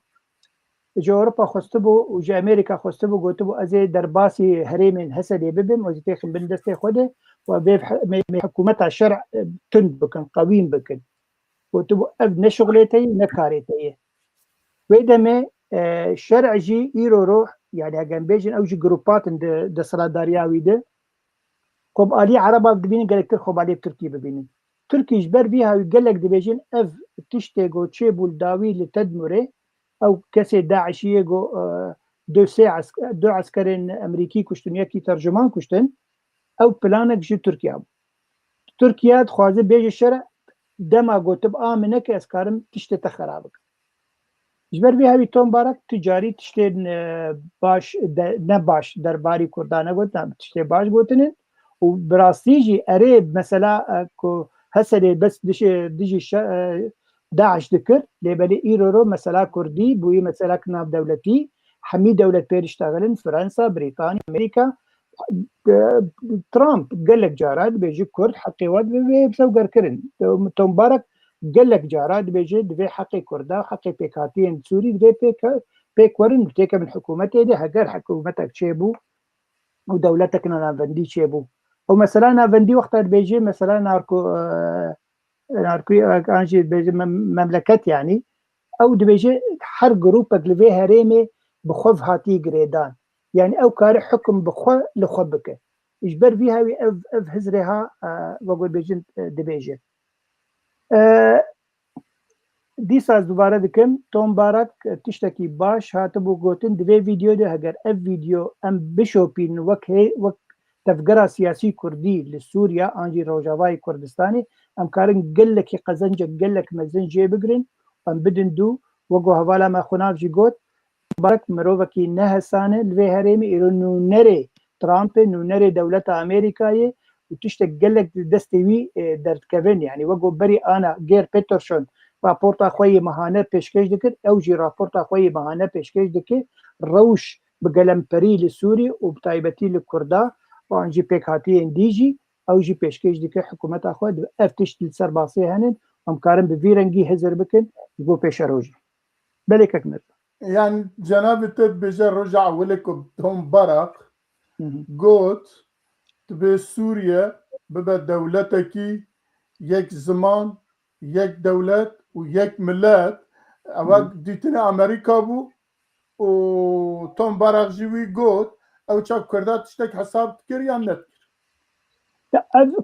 خستبو وجي امريكا خستبو قلتبو ازي درباسي هريمن هسده ببن وزيتيخن بندستي خوده وبحكومتها شرع تند بكن قويم بكن قلتبو ابن شغلتي نكاريتي ويدمي شرع جي إيرو روح يعني هجان بيجن أوجي جروبات د سلادارياوي ده خب علي عربة بدبين قالك ترخب عليه تركي ببينين تركي جبر بيها ويقالك دبيجن اف تشتيغو تشيبو الداوي لتدمره او كسي داعشيغو دو عسكرين امريكي كشتن يكي ترجمان كشتن او بلانك جي تركيا دخوازي بيجي الشرع دما قوتب آمنك اسكارم تشتت خرابك جبر بيها ويتون بارك تجاري تشتين باش نباش درباري كردانه قوتن تشتي باش قوتنين وبراستيجي قريب مثلا كو هسه بس ديجي داعش ذكر لبلي ايرورو مثلا كردي بوي مثلا كناب دولتي حمي دولة بيرشتغلن فرنسا بريطانيا امريكا ترامب قال لك جارات بيجي كرد حقي واد بسو قركرن تو مبارك قال لك جارات بيجي دفي حقي كردا حقي بيكاتين سوري دفي بيك ورن بتيك من حكومتي دي هجر حكومتك تشيبو ودولتك نافندي تشيبو ومثلا نافندي وقت بيجي مثلا ناركو انجي بيجي مملكات يعني او بيجي حر جروبك لفي هريمي بخوف هاتي جريدان يعني او كار حكم بخو لخبك اجبر فيها اف هزرها وقول بيجي دبيجي دي ساز دوباره دکم توم بارک تشتکی باش هاتبو گوتن دوی ویدیو ده هگر اف ویدیو ام بشوپین وک تفجر سیاسی کردی لسوریا آنجی روجاوای کردستانی ام کارن گلک قزنج گلک مزنجی بگرین ام بدن دو وگو حوالا ما خناف جی گوت بارک مروفکی نه سانه لوی هرمی ایرو نونره ترامپ نونره دولت امریکایی و تشتک گلک دستوی در کبن يعني وگو بری انا گیر پیترشون راپورتا خوی مهانه پیشکش دکر او جی راپورتا خوی مهانه پیشکش دکر روش بقلمپری لسوری و بتایبتی لکردا و انجی پیک هاتی اندیجی او جی پیشکش دکر حکومت خود افتش لسر باسی هنن امکارن بویرنگی هزر بکن يقول پیش روجی بله ککمر يعني جناب بيجي رجع ولكم توم بارك قوت تبي سوريا ببا دولتكي يك زمان يك دولت ويك ملات اوك ديتنا امريكا بو وتوم بارك جيوي قوت او شاب كردات تشتك حساب تكريان نت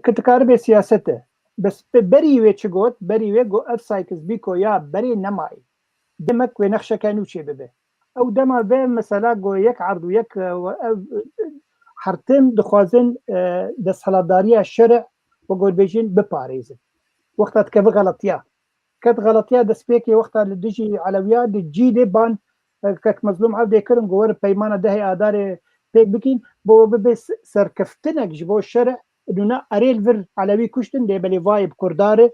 كتكاربي سياسته بس بري وي تشغوت بري وي جو اف سايكس بيكو يا بري نماي دمك ونخشه كانوا شي ببه او دما به مثلا جو يك عرض ويك حرتين دخوازن د سلاداريه الشرع وقول بيجين بباريز وقتها كيف غلطيا كانت غلطيا د سبيكي وقتها لدجي علويا دجي دي بان كك مظلوم عبد يكرم جوار بيمانه ده ادار بيك بكين بو بس سركفتنك جبو الشرع انه اريل فر علوي كشتن دي بلي فايب كردار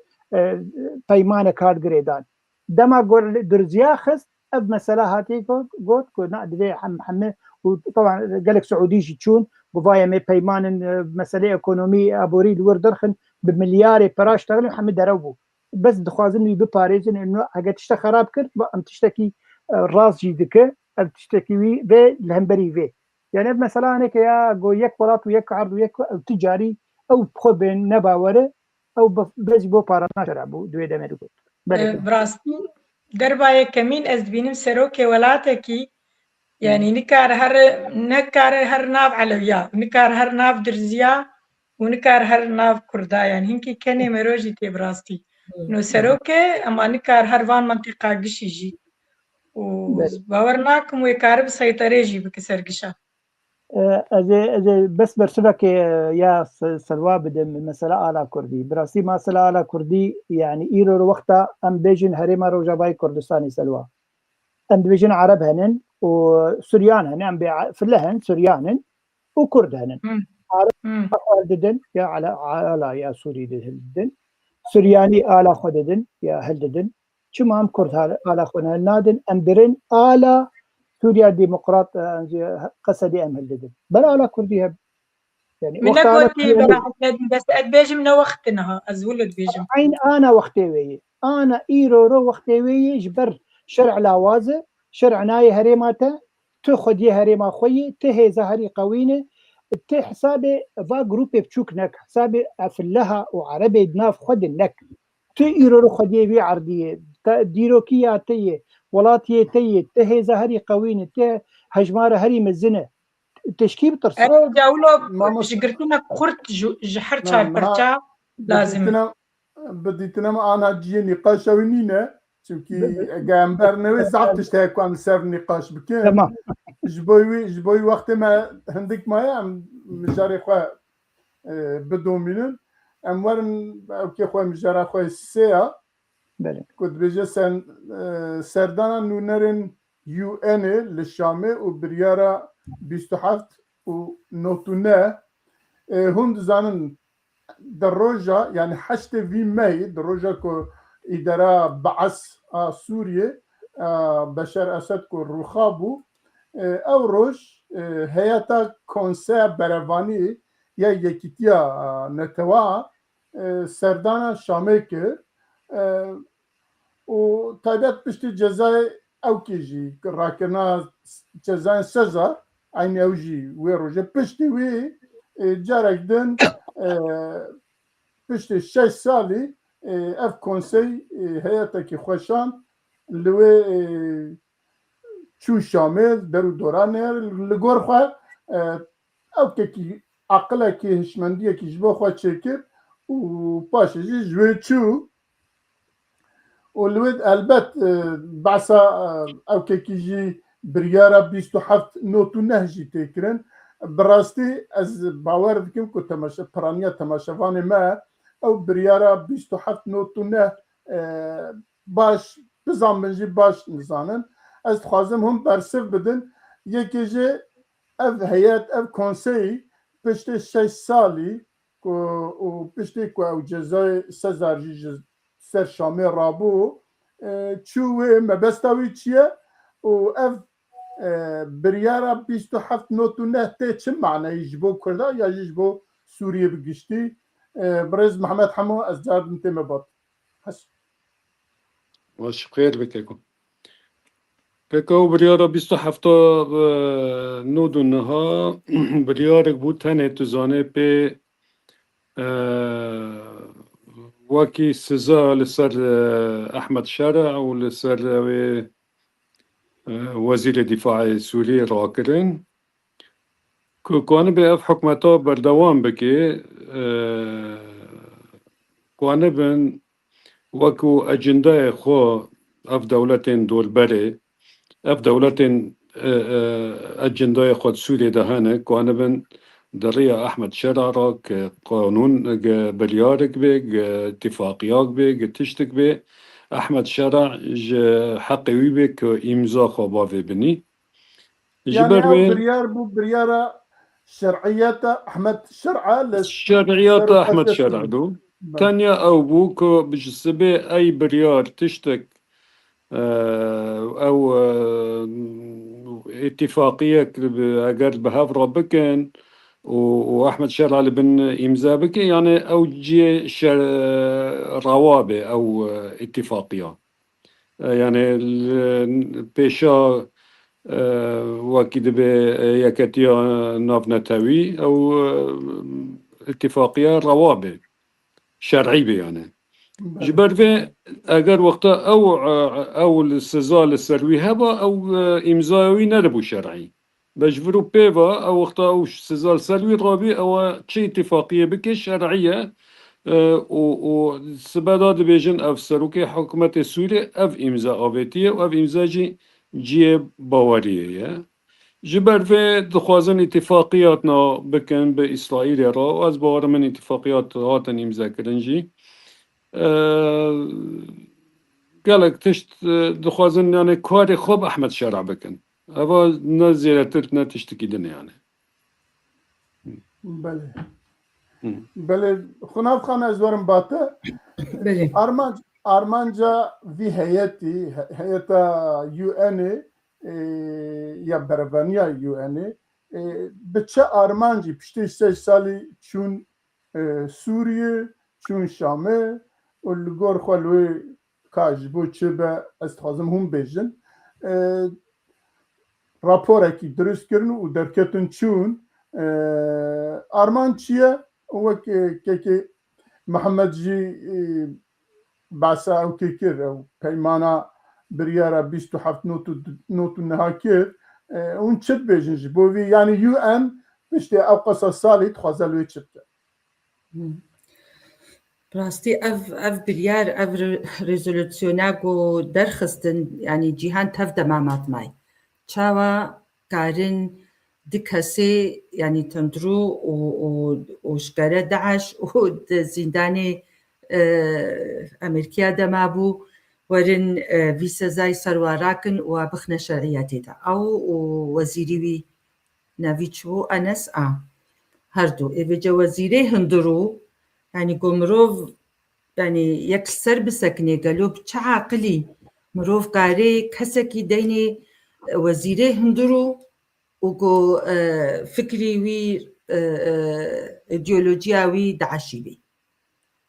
بيمانه كارد جريدان دما قول درزيا خس اب مساله هاتي قلت كنا دي محمد وطبعا قالك سعودي تشون بفايا مي بيمان مساله ايكونومي ابوري الور درخن بمليار براش تغلي محمد دروبو بس دخوازن بباريزن انه حاجه تشتا خراب كرت ام تشتكي راس جيدك ام تشتكي في الهمبري في يعني مثلا هيك يا جو يك بلاط ويك عرض ويك تجاري او خذ نباوره او بس بو بارنا شرابو دوي دمركو براستي درباي كمين از بينم سروكي ولاتكي يعني نكار هر ناف علويا نكار هر ناف درزيا ونكار هر ناف كردا يعني هنكي كني مروجي تي براستي نو سروكي اما نكار هر وان منطقة قشيجي وباورناكم ويكار بسيطرة جي بكسر قشا بس برسبك يا سلوى بدم مسألة على كردي براسي مسألة على كردي يعني إيرو وقتا أم بيجن هريما روجاباي كردستاني سلوى أم بيجن عرب هنن وسوريان هنن أم في اللهن سوريان وكرد هنن عرب ددن يا على يا سوري ددن سورياني على خددن يا هلددن شو أم كرد على خدنا نادن أم برن على سوريا ديمقراط قصدي ام هلدد بلا على كرديها يعني من كنتي بس ادبيجم من وقتنا ازولد بيجم عين انا وقتي وي انا ايرو وقتي وي جبر شرع لاوازه شرع ناي هريماته تاخذ هريما خوي تهي زهري قوينه تي حسابي فا جروب بتشوكنك حسابي افلها وعربي بناف خدنك تي ايرو خدي بي عرضيه ديروكيا تي ولاتي تي تهي زهري قوينه هجماره هري مزنه تشكيب ترسل أنا جاولو ما شجرتنا خرت جحر نعم، شاي برشا لازم بديتنا أنا جي نقاش وينينا چونكي جامبر نوي زعبت تشتاك عن سر نقاش بكين تمام جبوي وقت ما هندك ما يعم مجاري خوا بدومينن ام ورن اوكي خوا مجاري خوا سيا بله كنت بيجي سردانا نونرن يو ان للشامي وبريارا 27 ونوتونه هم زانن دروجة يعني حشت في ماي دروجة كو إدارة بعث سوريا بشار أسد كو رخابو أو روش هيئة كونسير بريفاني يا يكتيا نتوا سردانا شاميكر و تابعت بشتي جزاي أو كيجي راكنا جزاي سزار عيني أوجي ويروجي بشتي وي جارك دن پشت 6 سالی اف کنسی هیئت کی خوشان لوی چو شامل درو دوران لگور خو او کی عقل کی هشمندی کی جبو خو چکر و باش جوی چو ولود البت بعثا او کی جی بريارة 27 نوتو نهجي تكرن براستي از باور دكم كنت تماشا برانيا تماشافاني ما او بريارة 27 نوتو نه باش بزن بنجي باش نزانن از تخوازم هم برسف بدن يكي جي اف هيئت اف كونسي پشت 6 سالي و پشتی کو او جزای سزار جی سر شامی رابو چوه مبستاوی چیه و اف بريارة 27 نوتو نهته چه معنى يجبو كردا يا يجبو سوريا بقشتي برز محمد حمو از جارد انت مبات حس واش خير بكيكو بكو بريارة 27 نودو نها بريارة بود هنه تزانه بي واكي سزا لسر أحمد شارع ولسر وزير الدفاع السوري راكرين كان بأف حكمته بردوام بكي كان بن وكو أجندة خو أف دولتين دول بري أف دولتين أجندة خو سوري دهانه كان بن دريا أحمد شرارك قانون بريارك بي اتفاقياك بي تشتك بي أحمد شرع حقيوي بك إمزا خبافي بني يعني أو بريار بو بريارة شرعيات أحمد شرعة شرعيات أحمد شرع دو تانيا أو بوك بجسبي أي بريار تشتك أو اتفاقية أقر بهافرا بكن واحمد شرع بن امزا بك يعني او جي روابط او اتفاقيه يعني بيشا واكيد بيكاتيا نافنتاوي او اتفاقيه روابط شرعيه يعني جبر في اگر وقتا او السزا للسروي هبا او امزاوي نربو شرعي بجبرو بيفا او وقتا او سزال سلوي رابي او شي اتفاقية بكي شرعية و سبادات بيجن اف سروكي حكومة سوريا اف امزا افيتية و اف امزا جي باورية جبر في دخوازن اتفاقياتنا بكن بإسرائيل را و از باور من اتفاقيات هاتن امزا كرنجي قالك تشت دخوازن يعني كاري خوب احمد شرع بكن أبا نزيلة ترتنا تشتكي دنا يعني. بله. بله خناف خان أزورم باتا. بله. أرمانجا في هيئة UN يا بريطانيا UN بتشا أرمانجي بشتي 6 سالي چون سوريا چون شامه والجور خلوي كاجبو چبه استخدام هم بيجن راپورکی درست کردن و درکتن چون آرمان چیه و که محمد جی باسا او که کرد او پیمانا بریارا 27 نوتو نها کرد اون چت بيجن جي بو يعني يو ان پشتی او قصه سالی تخوازه لوی چی بکن. راستی اف بریار اف رزولوسیونا گو درخستن یعنی جیهان تف دمامات مای چاوا کارن دی کسی یعنی تندرو و شکره داعش و زندان امریکا دمابو ورن وی سزای سرواراکن و بخن شرعیاتی دا او وزیریوی ناویچو انس هردو ایوجا وزیری هندرو يعني قمروف يعني يكسر بسكني قالوب چه عقلي مروف قاري كسكي ديني وزيري هندرو وقو فكري وي ايديولوجيا وي داعشي بي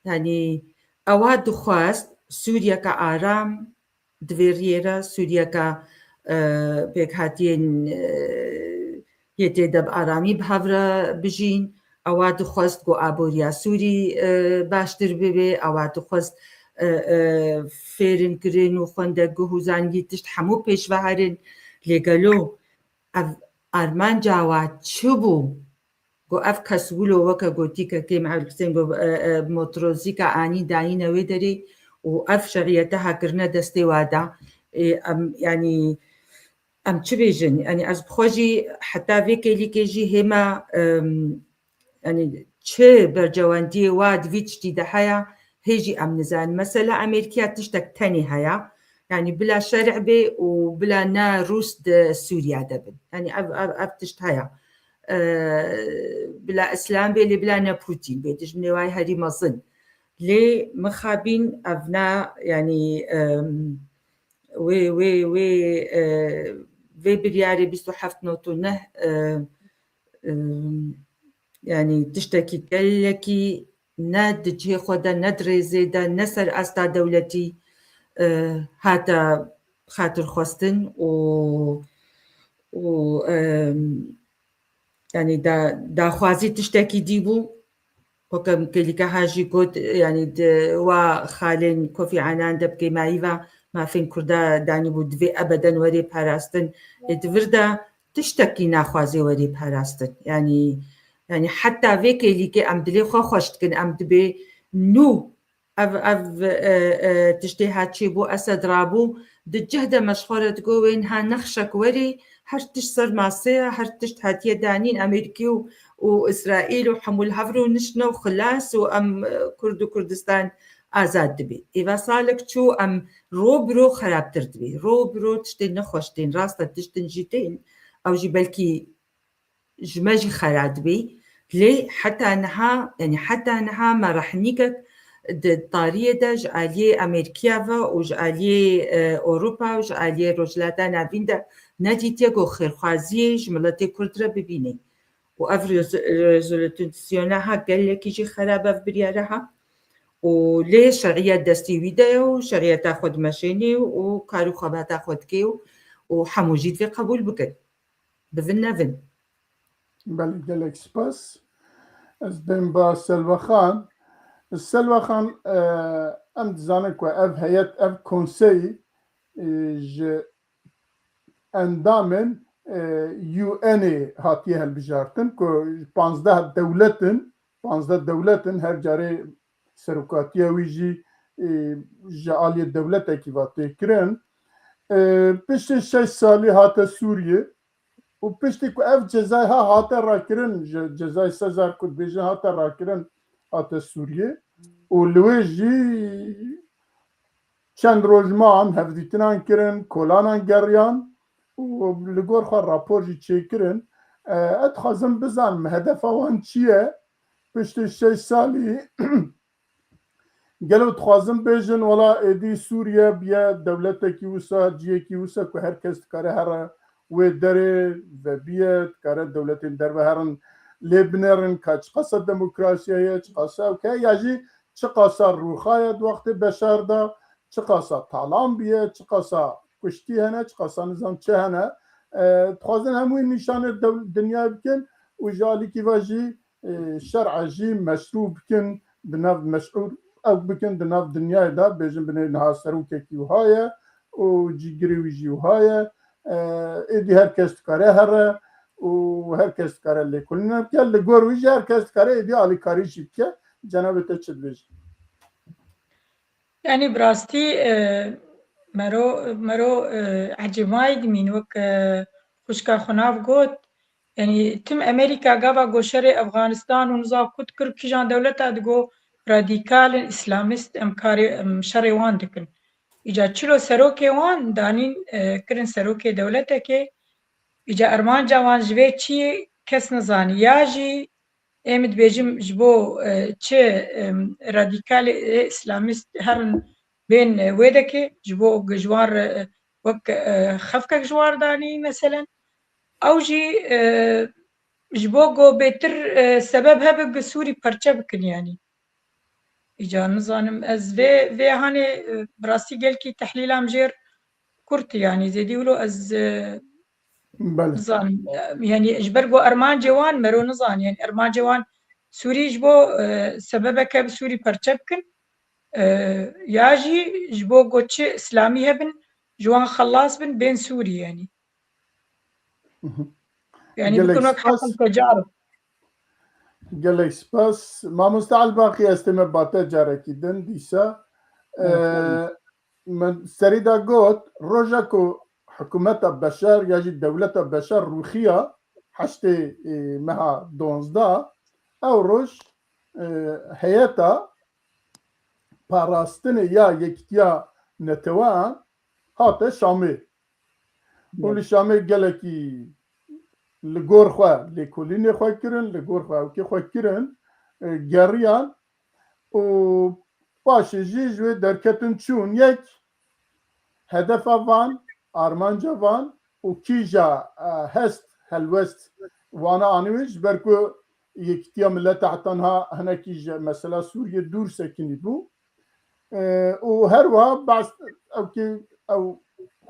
يعني اواد خواست سوريا كآرام دويريرا سوريا كا بيك هاتين يتدب آرامي بهافرا بجين اواد خواست گو آبوریا سوری باشتر ببه اواد خواست فیرن کرن و خونده گو هوزانگی تشت همو پیش وحرن لگلو ارمان جاوات چبو گو اف کسولو وکا گو تیکا که معول کسین گو موتروزی که آنی دانی نوی داری و اف شرعیتها کرنه دستی وادا يعني ام چه بیجن يعني از بخواجی حتی ویکی لیکی جی هما يعني چه برجواندی واد ویچتی ده هيا هيجي ام نزان مثلا امريكا تشتك تاني هيا يعني بلا شرع بي وبلا نا روس ده سوريا دبن يعني اب تشت هيا بلا اسلام بي اللي بلا نا بوتين بي تجمني واي هادي مظن لي مخابين ابنا يعني وي برياري بيستو حفت نوتو نه يعني تشتكي كلكي ند جهي خدا ندري زيدا نسر أستا دولتي هاتا خاطر خواستن و يعني دا خوازي تشتكي ديبو وكم كليكا هاجي قد يعني وخالين كوفي عنان دبكي مايفا ما فين كردا داني بود في أبدا وري باراستن ادفردا تشتكي ناخوازي وري باراستن يعني حتى فيك اللي كي أم دلي خوشت كن أم دبي نو أف تشتي هاتشي بو أسد رابو دجهدة مشهورة تقوين ها نخشك وري هرتش صار ماسية هرتش هاتية دانين أمريكي وإسرائيل وحمول هفرو نشنا وخلاص وأم كردستان آزاد دبي إذا صالك شو أم روبرو خراب تردبي روبرو تشتي نخوشتين راستا تشتين جيتين أو جبالكي جماجي خراد بي ليه حتى أنها ما راح نيكك الطارية دا جعالية أمريكيافا وجعالية أوروبا وجعالية رجلاتا نابين دا نادي تيغو خيرخوازية جملتي كردرة ببيني وأف ريزولوسيونها قال لك يجي خرابة في بريارها وليه شرعية دستي ويدا وشرعية تاخد ماشيني وكارو خبا تاخد كيو وحموجيد في قبول بكد بفنا فن بله گلک سپاس از بین با سلوخان السلوخان ام دزانه که اف هیئت اف کنسی اندامن یو انی هاتیه هل بجارتن که 15 دولتن هر جاره سروکاتیه ویجی جعالی دولت اکیواتی کرن پشت 6 سالی هات سوریه و پشتی که اف جزای ها هاته را کرن جزای سزار کد بیجن هاته را کرن هاته سوریه و لویجی چند روزمان هفدیتنان کرن کلانان گریان و لگور خواه راپور جی چه کرن اتخازم بزنم هدف آوان چیه پشتی 6 سالی گلو تخوازم بیجن ولا ایدی سوریه بیا دولتا کی وسا جیه کی وسا که هر کس کاره هر و داره و بیاد کار دولتین در بهرن لیبنرن که چه قصد دموکراسیه چه قصد که یاجی چه قصد روخایت وقت بشر دا چه قصد طالان بیاد چه قصد کشتی هنه چه قصد نظام چه هنه تخوازن همون نشان دنیا بکن و جالی کی واجی شرع جی مشروع بکن بناف مشروع او بکن بناف دنیا دا بیجن بنای نها سروکه کیو هایه و جیگری ویجیو هایه ایدی هر کس کاره هر و هر کس کاره لیکولن که لگور ویژه هر کس کاره ایدی آلی کاری شید که جناب تا چه بیش يعني براستي مرو عجماي دمين وك خشكا خناف قوت يعني تم أمريكا قابا قو شري أفغانستان ونظام كت كر كيجان دولتا دقو راديكال إسلامست أم شري وان دكن إجا چلو سروكي وان دانين كرن سروكي دولتا كي إجا أرمان جوان جوه چي كس نزاني ياجي امد بيجم جبو چه راديكال إسلامست هرن بين ويدكي جبو جوار وك خفكك جوار داني مثلا او جي جبوغو بيتر سبب هبق سوري پرچه بكن يعني إجا نظانم از في هاني براسي قال كي تحليلام جير كرت يعني زي ديولو از بله نظام يعني اجبرقو أرمان جوان مرو نظام يعني أرمان جوان سوري جبو سببك بسوري پرچه بكن ياجي جبوغو چه إسلامي هبن جوان خلاص بين سوري يعني يعني بكون وقت حق التجارب گلک سپاس ما مستعل باقی استمه باته جاره کیدن دیسا من سریدا گوت روژا کو حکومت بشر یا جی دولت بشر روخیا حشت مها 12 او روش هیئتا پاراستن یا یکتیا نتوان هات شامی ولی شامی گلکی لگور خواه لیکولین خواه کرن لگور خواه اوکی خواه کرن گریان و باشه جی جوی درکتن چون یک هدف وان آرمانجا وان و کیجا هست هلوست وانا آنویش برکو یکتیا ملت حتنها هنه کیجا مثلا سوریه دور سکنی بو و هر وها بعض او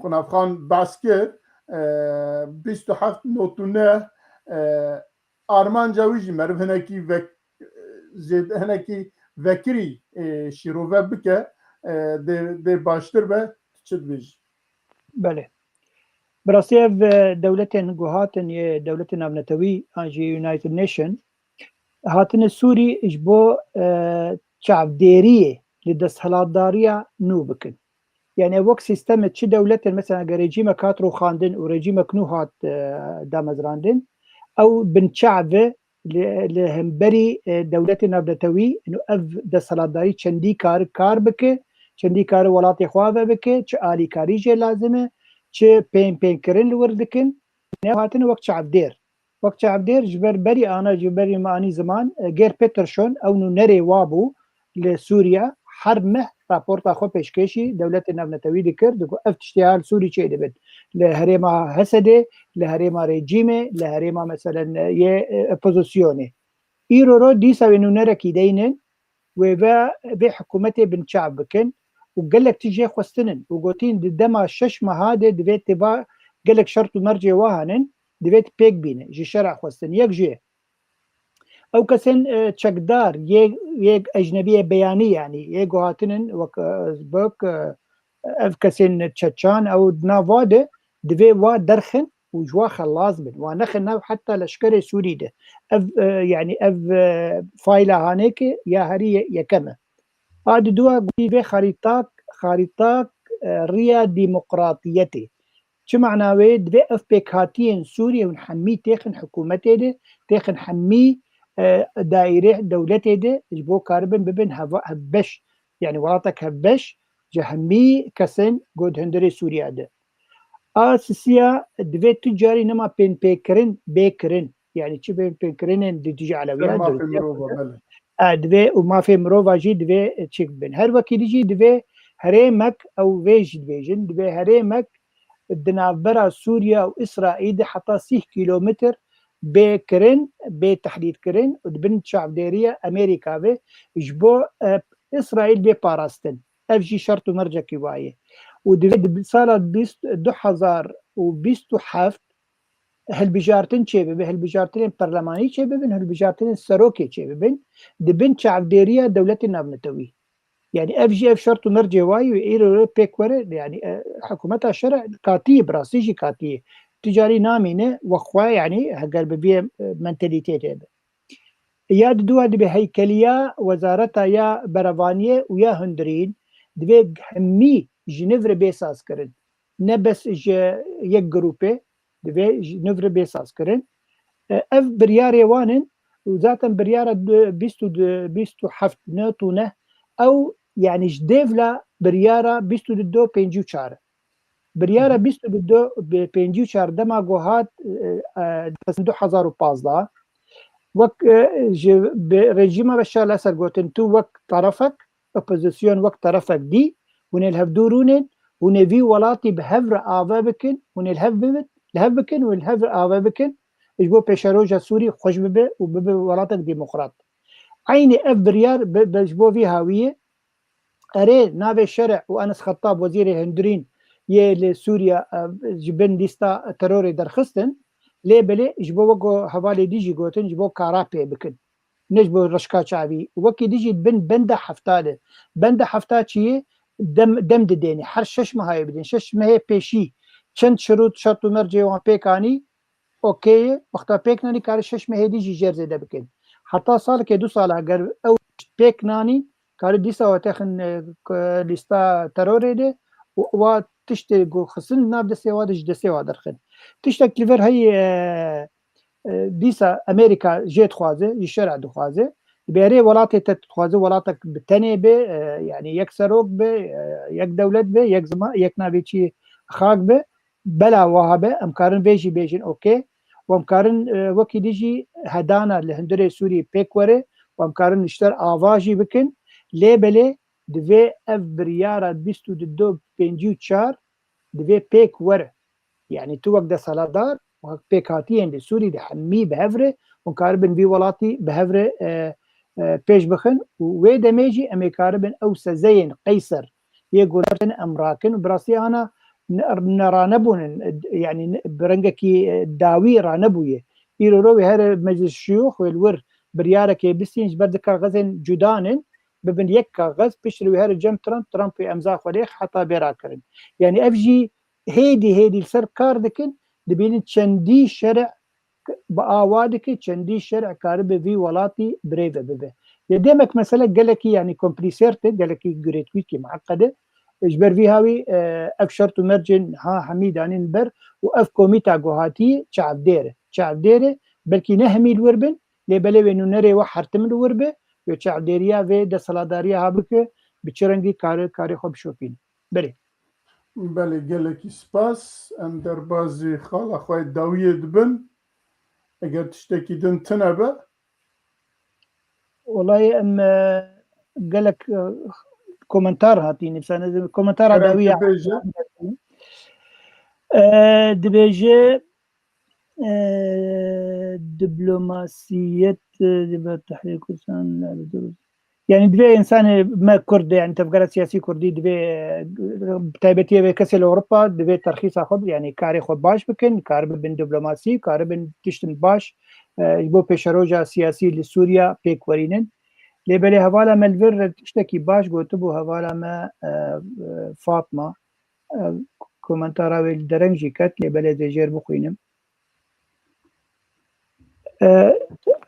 خناف خان بحث کرد 27 نوتونه آرمان جاویجی مرف هنکی وکری شیروه بکه ده باشتر به چه بیش بله براسي دولتين جوهاتن يه دولتين ابنتوي انجي يونايتد نيشن هاتن السوري اجبو شعب ديريه لدسهلاتداريه نو بكن يعني وقت سيستم تشي دولتين مثلا ريجيم كاترو خاندن وريجيم كنوهات دامزراندن او بن شعب لهمبري دولتين ابنتوي انه اف دسهلاتداري چندي كار بكه چندی کار ولات خواه بکه چه آلی کاری جه لازمه چه پین کرن لور دکن نه هاتن وقت شعب دیر جبر بری آنا جبری معنی زمان گیر پیترشون او نو نری وابو لسوریا حرمه راپورتا خو پیشکشی دولت نبنتوی دکر دکو افتشتیال سوری چه دبن لهريما هسده لهريما ريجيمه لهريما مثلا يه اپوزيسيونه ايرو ديسا انو نركي دينن وبا بحكومته بن شعب بكن وقال لك تيجي خوستنن وقوتين دما شش مهاده دبيت تبا قال لك شرط مرجع واهنن دبيت بيك بينه جي شرع خوستن يك جي او كسن تشكدار يك اجنبيه بيانيه يعني يك هاتنن وك بوك اف كسن تشاتشان او دنافاده دبي وا درخن وجوا خلاص بن ونخنا حتى لشكر سوري ده يعني اف فايله هانيك يا هري يا كما هاد دوا في خريطه ريا ديمقراطيتي شو معناه دبي اف بيكاتين سوريا ونحمي تاخن حكومتي ده تاخن حمي دائره دولتي ده جبو كاربن ببن هبش يعني ولاتك هبش جهمي كسن جود هندري سوريا ده اساسيا دبي تجاري نما بين بيكرن يعني شو بين كرين دي تجي على ويا دبي وما في مروفا جي دبي تشيك بين هر وكي دي دبي هريمك او فيج ديفيجن دبي هريمك الدنابرة سوريا واسرائيل حتى 6 كيلومتر بكرن بتحديد كرن ودبن شعب ديريا امريكا به جبو اسرائيل بباراستن افجي شرط مرجع كوايه ودبي صارت 2027 هالبجارتين شبه هالبجارتين برلماني شبه هالبجارتين سروكي شبه دبن شعب ديريا دولة نابنتوي يعني اف جي اف شرط مرجع واي وإيرو بيك ورا يعني حكومتها شرع كاتيه براسيجي كاتيه تجاري نامينه وخوا يعني قلب بيه منتاليتي هذا ياد دو دبي هيكلية وزارتها يا برافانية ويا هندرين دبي همي جنيفر بيساس كرن نبس يك جروبي دبي جنيفر بيساس كرن اف برياري وانن وذاتا بريارة بيستو حفت ناتونه او يعني جديفلا بريارة بيستو دو بينجو شار بريارة بيستو دو بينجو شار دما جوهات دو 2015 وك رژیم بشار الاسد گوتن تو وک طرفك اپوزيسيون وك طرفك دي ونلهف دورونن ونفي ولاتي بهفر آوا بكن ونلهف بكن ونلهف آوا بكن اجبو بيشاروجا سوري خوش ببه وببه ولاتك ديمقراط عيني اف بريار بجبو في هاوية اري نافي الشرع وانس خطاب وزير الهندرين يه لسوريا جبن ليستا تروري درخستن ليه بلي جبو وقو حوالي ديجي قوتن جبو كارابي بكن نجبو رشكا شعبي وكي ديجي بندا حفتاده بندا حفتا چيه دم دديني هر شش ماهي بدين شش ماهي پیشي چند شرط مرجع وان پیکانی اوكي وقتا پیکنانی کار شش ماهي ديجي جرزه ده بكن حتى سال كي 2 سال اگر او پیکنانی کار ديسا وتخن لستا تروري ده و تشتي جو خصن ناب دسي وادج دسي وادرخن تشتك كليفر هي ديسا امريكا جيت خوازه يشرع دخوازه بيري ولاتي تتخوازه ولاتك بتني به يعني يكسروك به يك دولت به يك زما يك نابيشي خاك به بلا وهابه امكارن بيجي بيجين اوكي وامكارن وكي ديجي هدانا لهندري سوري بيكوري وامكارن نشتر آواجي بكن ليبلي دوی اف بريارة بيستو دو بينجو تشار دوی بيك ور يعني تو وقت ده سالادار وقت بيك هاتيين دي سوري دي حمي بهفره وكاربن بي ولاتي بهفره بيش بخن ووي دميجي امي كاربن او سزين قيصر يقولن امراكن وبراسي انا نرانبون يعني برنجكي داوي رانبويه يروي هر مجلس الشيوخ والور بريارة كي بسينج بردكا غزن جدانن ببن يك غز بيشري هر جم ترامب في امزاخ وليخ حتى بيراكرن يعني افجي هيدي السركار دكن دبين چندي شرع بآوادك چندي شرع كارب في ولاتي بريفه ببه يديمك مسألة قالك يعني كومبليسيرت قالك جريتويتي معقدة اجبر في هاوي اف شرط مرجن ها حميدانين بر واف كوميتا جوهاتي شعب ديره بلكي نهمي الوربن لبلوي انه نري وحرت من الوربه وشعب ديريا في ده سلاداريا هابك بچرنگي کار خوب شوپين بله بله گلکی سپاس ام در بازی خاله خواه داوید بن اگر تشتکی دن تنبه والله ام قالك كومنتار هاتيني بسنة كومنتار داوية دبيجي دبلوماسية تحريك يعني دبي انسان ما كرد يعني تفكير سياسي كردي دبي تايبتي بكسل اوروبا دبي ترخيص اخذ يعني كاري خود باش بكن كارب بن دبلوماسي كارب بن تشتن باش يبو بيشروجا سياسي لسوريا بيك ورينن لبلي هوالا ملفر تشتكي باش قوتبو هوالا ما فاطمه كومنتارا الدرنجي كات لبلي دجير بخوينم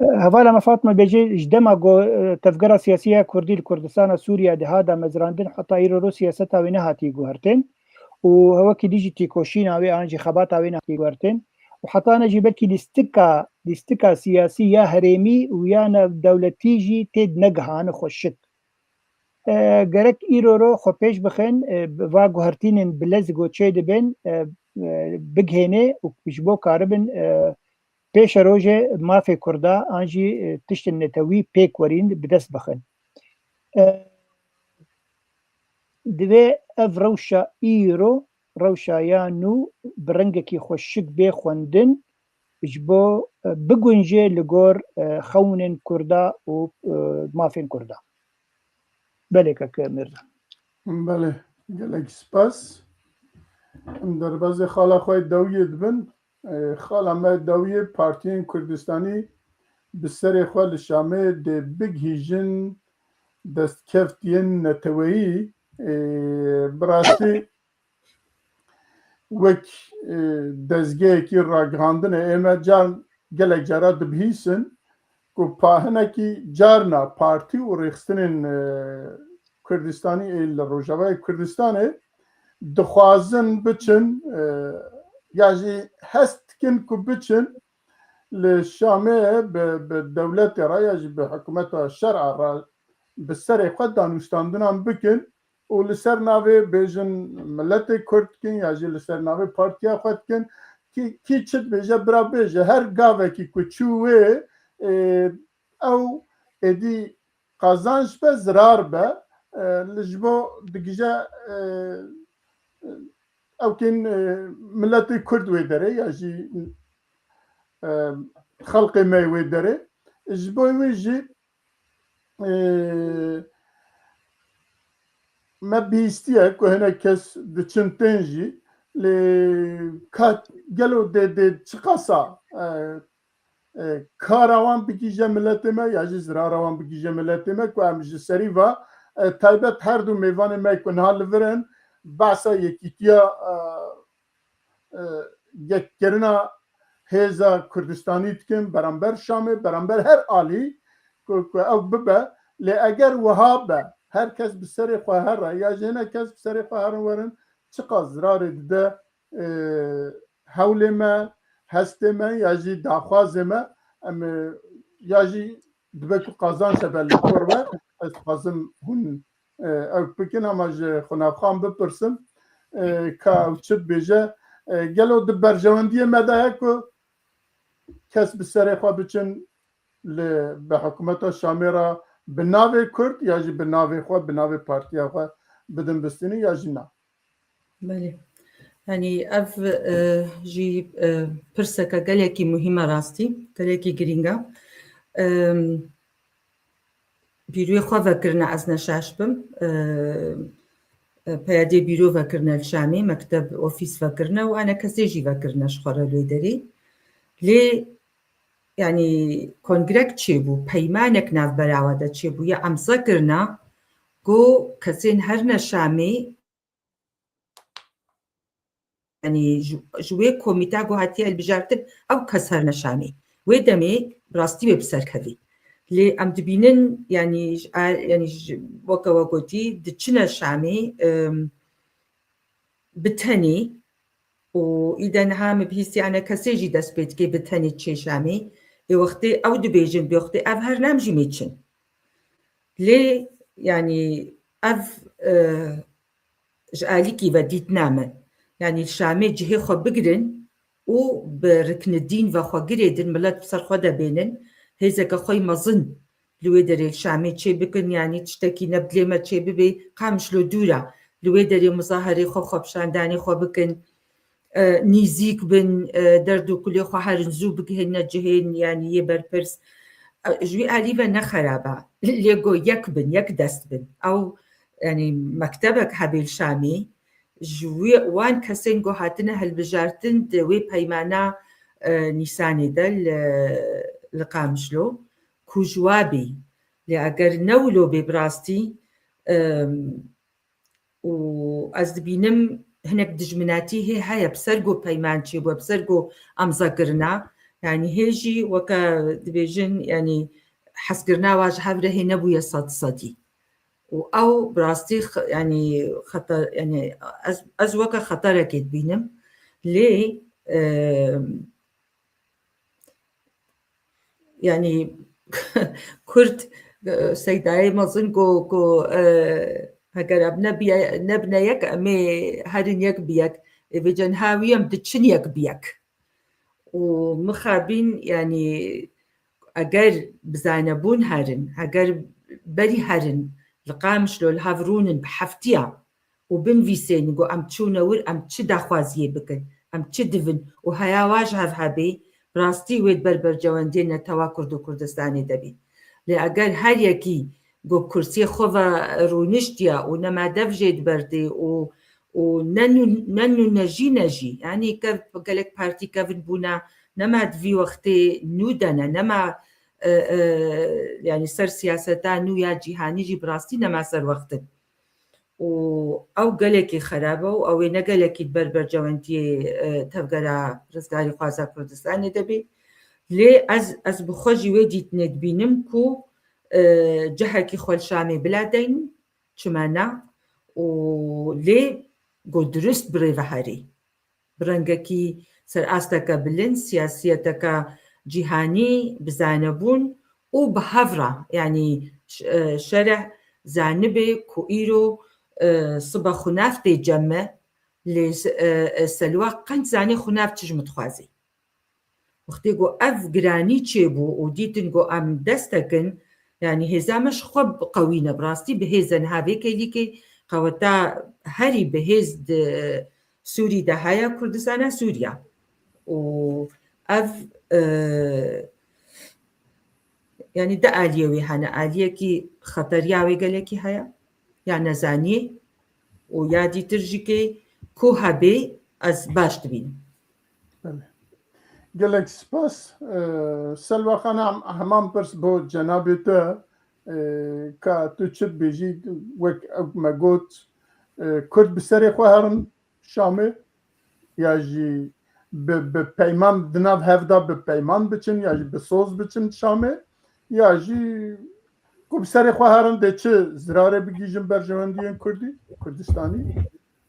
هوالا ما فاطمه بيجي جدما تفكير سياسيه كردي الكردستان سوريا هذا مزراندن حتى ايرو روسيا ستا وينهاتي جوهرتين وهو كي ديجي تيكوشينا وي انجي خباتا وينهاتي جوهرتين وحتى انا جبت لي ديستيكا سياسيه هرمي ويانا دولتيجي تد نجهان خوشت جرك ايرو خو پیش بخن وا جوهرتين بلز گوچه دبن بگهنه وبيشبو كاربن پیش روژه مافی کرده آنجی تشت نتوی پیک ورین بدست بخن دوی اف روشا ایرو روشا یانو برنگکی خوشک بی خوندن جبو بگونجه لگور خونن کرده و مافین کرده بله که مرزا بله گلک سپاس در باز خاله خواه داوید بن خاله ما داوی پارتین کردستانی بسر خواه لشامه ده بگهیجن دەستکەفتیان نەتەوەیی بڕاستی وەک دەستگەیەکی ڕاگەاندنە ئێمە جار gelek cara dibihîsin ku pahinekî carna partî û rêxistinên Kurdistanî li Rojavayê Kurdistanê dixwazin biçin ya jî hest dikin ku biçin li Şamê bi dewletê re ya jî bi hikûmeta şer'a re bi serê xwe danûstandinan bikin û li ser navê bêjin milletê Kurd dikin ya jî li ser navê partiya xwe dikin ki çi dibêje bira bêje her gavekî ku çû wê ew êdî qazanj be zirar be li ji bo digije ewkên milletê Kurd wê derê ya jî xelkê me wê derê ji bo wê jî me bihîstiye ku hinek kes diçin tên jî lê gelo dê çi qasa kara wan bigîje milletê me ya jî zirara wan bigîje milletê me ku em ji serî ve taybet her du mêvanê me ku niha li vir in behsa yekîtiya yekkerina hêza Kurdistanî dikin beramber Şamê beramber her alî ku ew bibe lê eger wiha be herkes bi serê xwe here ya jî hinek kes bi serê xwe herin werin çi qas zirarê dide hewlê me hestê me ya jî daxwazê me em ya jî dibe ku qazanç be li kor ve ez dixwazim hûn ew bikin ama ji xunavxan bipirsin ka ew çi dibêje gelo di berjewendiyê me de ye ku kes bi serê xwe biçin li bi hikûmeta Şamê re bi navê Kurd ya jî bi navê xwe bi navê partiya xwe bidin bistînî ya jî na. بله يعني اف جي برسكا قالكي مهمة راستي قالكي جرينجا بيروي خوا فكرنا عزنا شاشبم بيادي بيرو فكرنا الشامي مكتب اوفيس فكرنا وانا كسيجي فكرنا شخورة لويدري لي يعني كونغريك تشيبو بيمانك ناف براوة تشيبو يا ام سكرنا قو كسين هرنا شامي يعني جوي كوميتا هاتي البجارتن او كسر نشامي ودمي براستي بسركدي لي ام دبينن يعني وكا وكوتي دتشنا شامي بتني واذا نهام بهيسي انا كسيجي داس بيتكي بتني تشي شامي اي وقتي او دبيجن بوقتي افهر نامجي ميتشن لي يعني اف جاليكي بديت نامن يعني الشامي جهي خو بقرن و بركن الدين وخو قريدن ملات بصر خو دبينن هيزا خوي مظن لويدري الشامي تشي بكن يعني تشتكي نبدلي ما تشي ببي قامش لو دورا لويدري مظاهري خو بشانداني خو بكن نيزيك بن دردو كل خو حرنزو بكهن جهين يعني يبر برس جوي عليبا نخرابا ليغو يكبن يكدست بن او يعني مكتبك حبي الشامي جوي وان كسنجو هاتنا هالبجارتن دوي بيمانا نيساني دل لقامشلو كو جوابي لأجر نولو ببراستي و أزدبينم هناك دجمناتي هي بسرقو بيمانشي وبسرقو أمزاقرنا يعني هيجي وكا دبيجن يعني حسقرنا واجه هبره نبويا صدي أو براستي يعني خطر يعني أزوكا خطر أكيد بينم ليه يعني كرد سيداي مظن كو هكذا نبنا يك أمي هارن يك بيك إذا هاويم دتشن يك بيك ومخابين يعني أجر بزانبون هارن أجر بري هارن لقامش لو الهافرون بحفتيا وبن فيسين يقول أم تشونا ور أم تشدا خوازيه بكن أم تشدفن وهيا واجهة هابي براستي ويد بربر جواندين توا كردو كردستاني دبي لأجل هر يكي قو كرسي خوفا رونشتيا ونما دفجيد بردي وننو نجي يعني كيف قالك بارتي كيفن بونا نما دفي وقتي نودنا نما يعني سەر سیاسەتان و یا جیهانیژی بڕاستی نەما سەر وەختن و ئەو گەلێکی خراپە و ئەوەی نەگەلێکی بەربەرجەوەندی تەڤگەرە ڕزگاری خوازا کوردستانی دەبێت لێ ئەس بخۆژی وێ دیتنێت بینم و جەهەکی خۆلشامی بلادەین چمانە و لێ گۆ درست برێڤەهەری برەنگەکی سەر ئاستەکە بلند سیاسیەتەکە جیهانی بزانەبوون و بە هەڤڕە یعنی شەرع زانبێ کو ئیرۆ سبە خوناف تێجەمە لێ سەلوە قەند زانێ خوناف چژ متخوازی وەختێ گۆ ئەڤ گرانی چێبوو و دیتن گۆ ئەم دەستەکن یعنی هێزامەش خۆ قەوینە بڕاستی بەهێزە هاوێکەی لیکەی قەوەتا هەری بەهێز سووری دەهایە کوردستانە سووریا و ئەڤ یعنی دە ئالیەوەی هەنە ئالیەکی خەتەریاوی گەلێکی هەیە یا نەزانیێ و یادی ترژیکەی کۆ هەبێ ئەس باش دبین gelek spas Selvaxan heman pirs bo cenabê te ka tu çi bêjî wek ew me got Kurd bi serê xwe herin Şamê ya jî bi peyman di nav hevda bi peyman biçin ya jî bi soz biçin Şamê ya jî ku bi serê xwe herin dê çi zirarê bigîjin berjewendiyên Kurdî Kurdistanî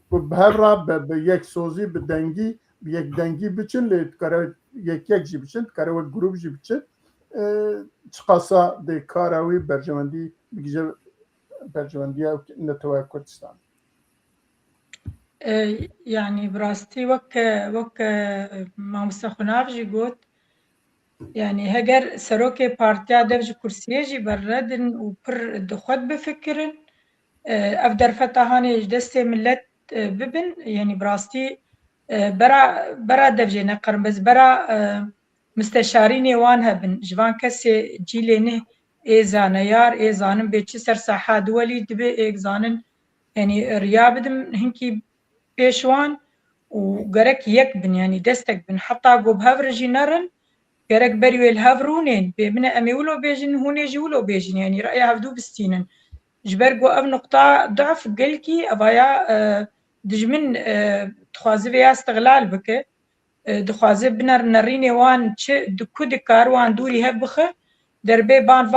ku bi hevra bi yek sozî bi dengî bi yek dengî biçin lê dikare yek jî biçin dikare wek grûp jî biçin çi qasa dê kara wî berjewendî bigîje berjewendiya Netewaya Kurdistan يعني براستي وك ماموستا خناف جي قوت يعني هجر سروكي بارتيا دفج كرسيه جي بردن وبر دخود بفكرن افدر فتاهاني دستي ملت ببن يعني براستي برا دفجي نقرن بس برا مستشارين وان هبن جوان كسي جيلينه ايزانه يار ايزانن بيتشي سر ساحة دولي دبي ايزانن يعني ريابدم هنكي بيشوان وقرك يك بن يعني دستك بن حتى قو بهفرجي نرن قرك بريو الهفرونين بمنا أمي ولو بيجن هوني جي ولو بيجن يعني رأي هفدو بستينن جبرقو أب نقطة ضعف قلكي أبايا دجمن تخوازي بيا استغلال بك دخوازي بنر نريني وان دكو دكار وان دوري هبخه دربي بان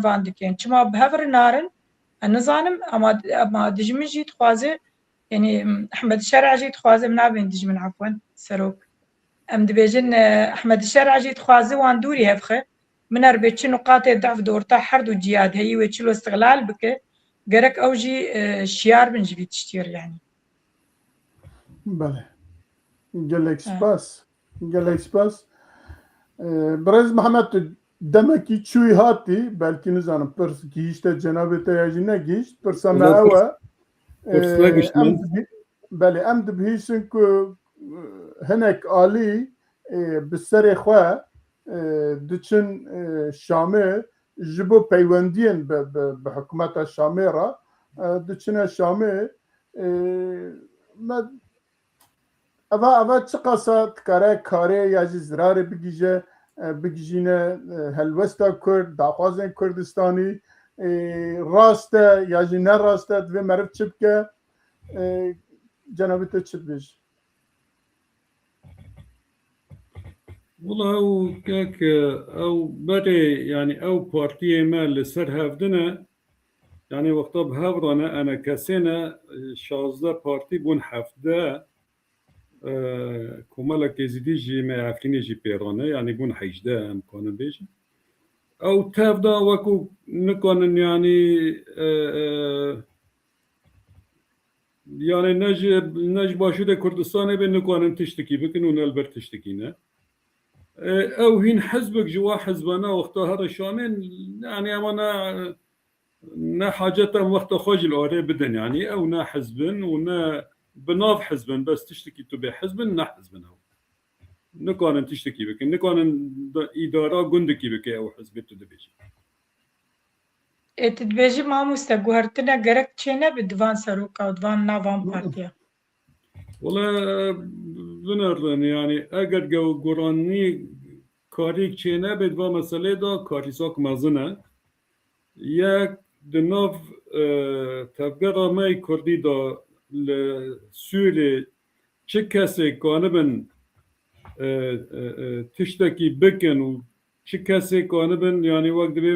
فاندك يعني چما بهفر نارن النظام أما دجمن جي تخوازي يعني أحمد الشرع جيت خوازي منابين دجمن عفوا سروك أم دبيجن أحمد الشرع جيت خوازي وان دوري هفخه من أربيتش نقاط ضعف دورتا حرد وجياد هي ويتشلو استغلال بك قرك أوجي شيار بن جبي تشتير يعني بله gelek spas Brez Mehmet demekî çûyî hatî belkî nizanim pirs gihîşte cenabê te ya jî negihîşt pirsa me ew e belê em dibihîşin ku hinek alî bi serê xwe diçin Şamê ji bo peywendiyên bi hikûmeta Şamê re diçine Şamê eva çi qasa dikare karê ya jî zirarê bigîjîne helwesta Kurd daxwazên Kurdistanî rast e ya jî nerast e divê meriv çi bike cenabê te çi dibêje والله او كاك او بري يعني او بارتيه ما لسر هفدنا يعني وقتا بهفرنا انا كسينا شازده بارتي بون حفده كمالك يزيدي جي ما عفريني جي بيرانه يعني بون حيجده امكان بيجي او تافدا وكو نكون يعني يعني نج باشوده كردستان بين نكون تشتكي بكن ونالبر تشتكينا او هين حزبك جوا حزبنا وقتا هذا شامين يعني امانا نا حاجتهم وقتا خوج الأوري بدن يعني او نا حزبن ونا بناف حزبن بس تشتكي تبع حزبن نا حزبن او نكون تشتكي بك نكون إدارة قندكي بك او حزب تدبيجي تدبيجي ما مستقوهرتنا قرك تشينا بدوان سروكا ودوان نافان بارتيا والله بنردن يعني اگر قراني کاری چه نبید و مسئله دا کاری ساک مزنه یک دناف تبگر آمای کردی دا لسوری چه کسی کانبن تشتکی بکن و چه کسی کانبن یعنی وقت بی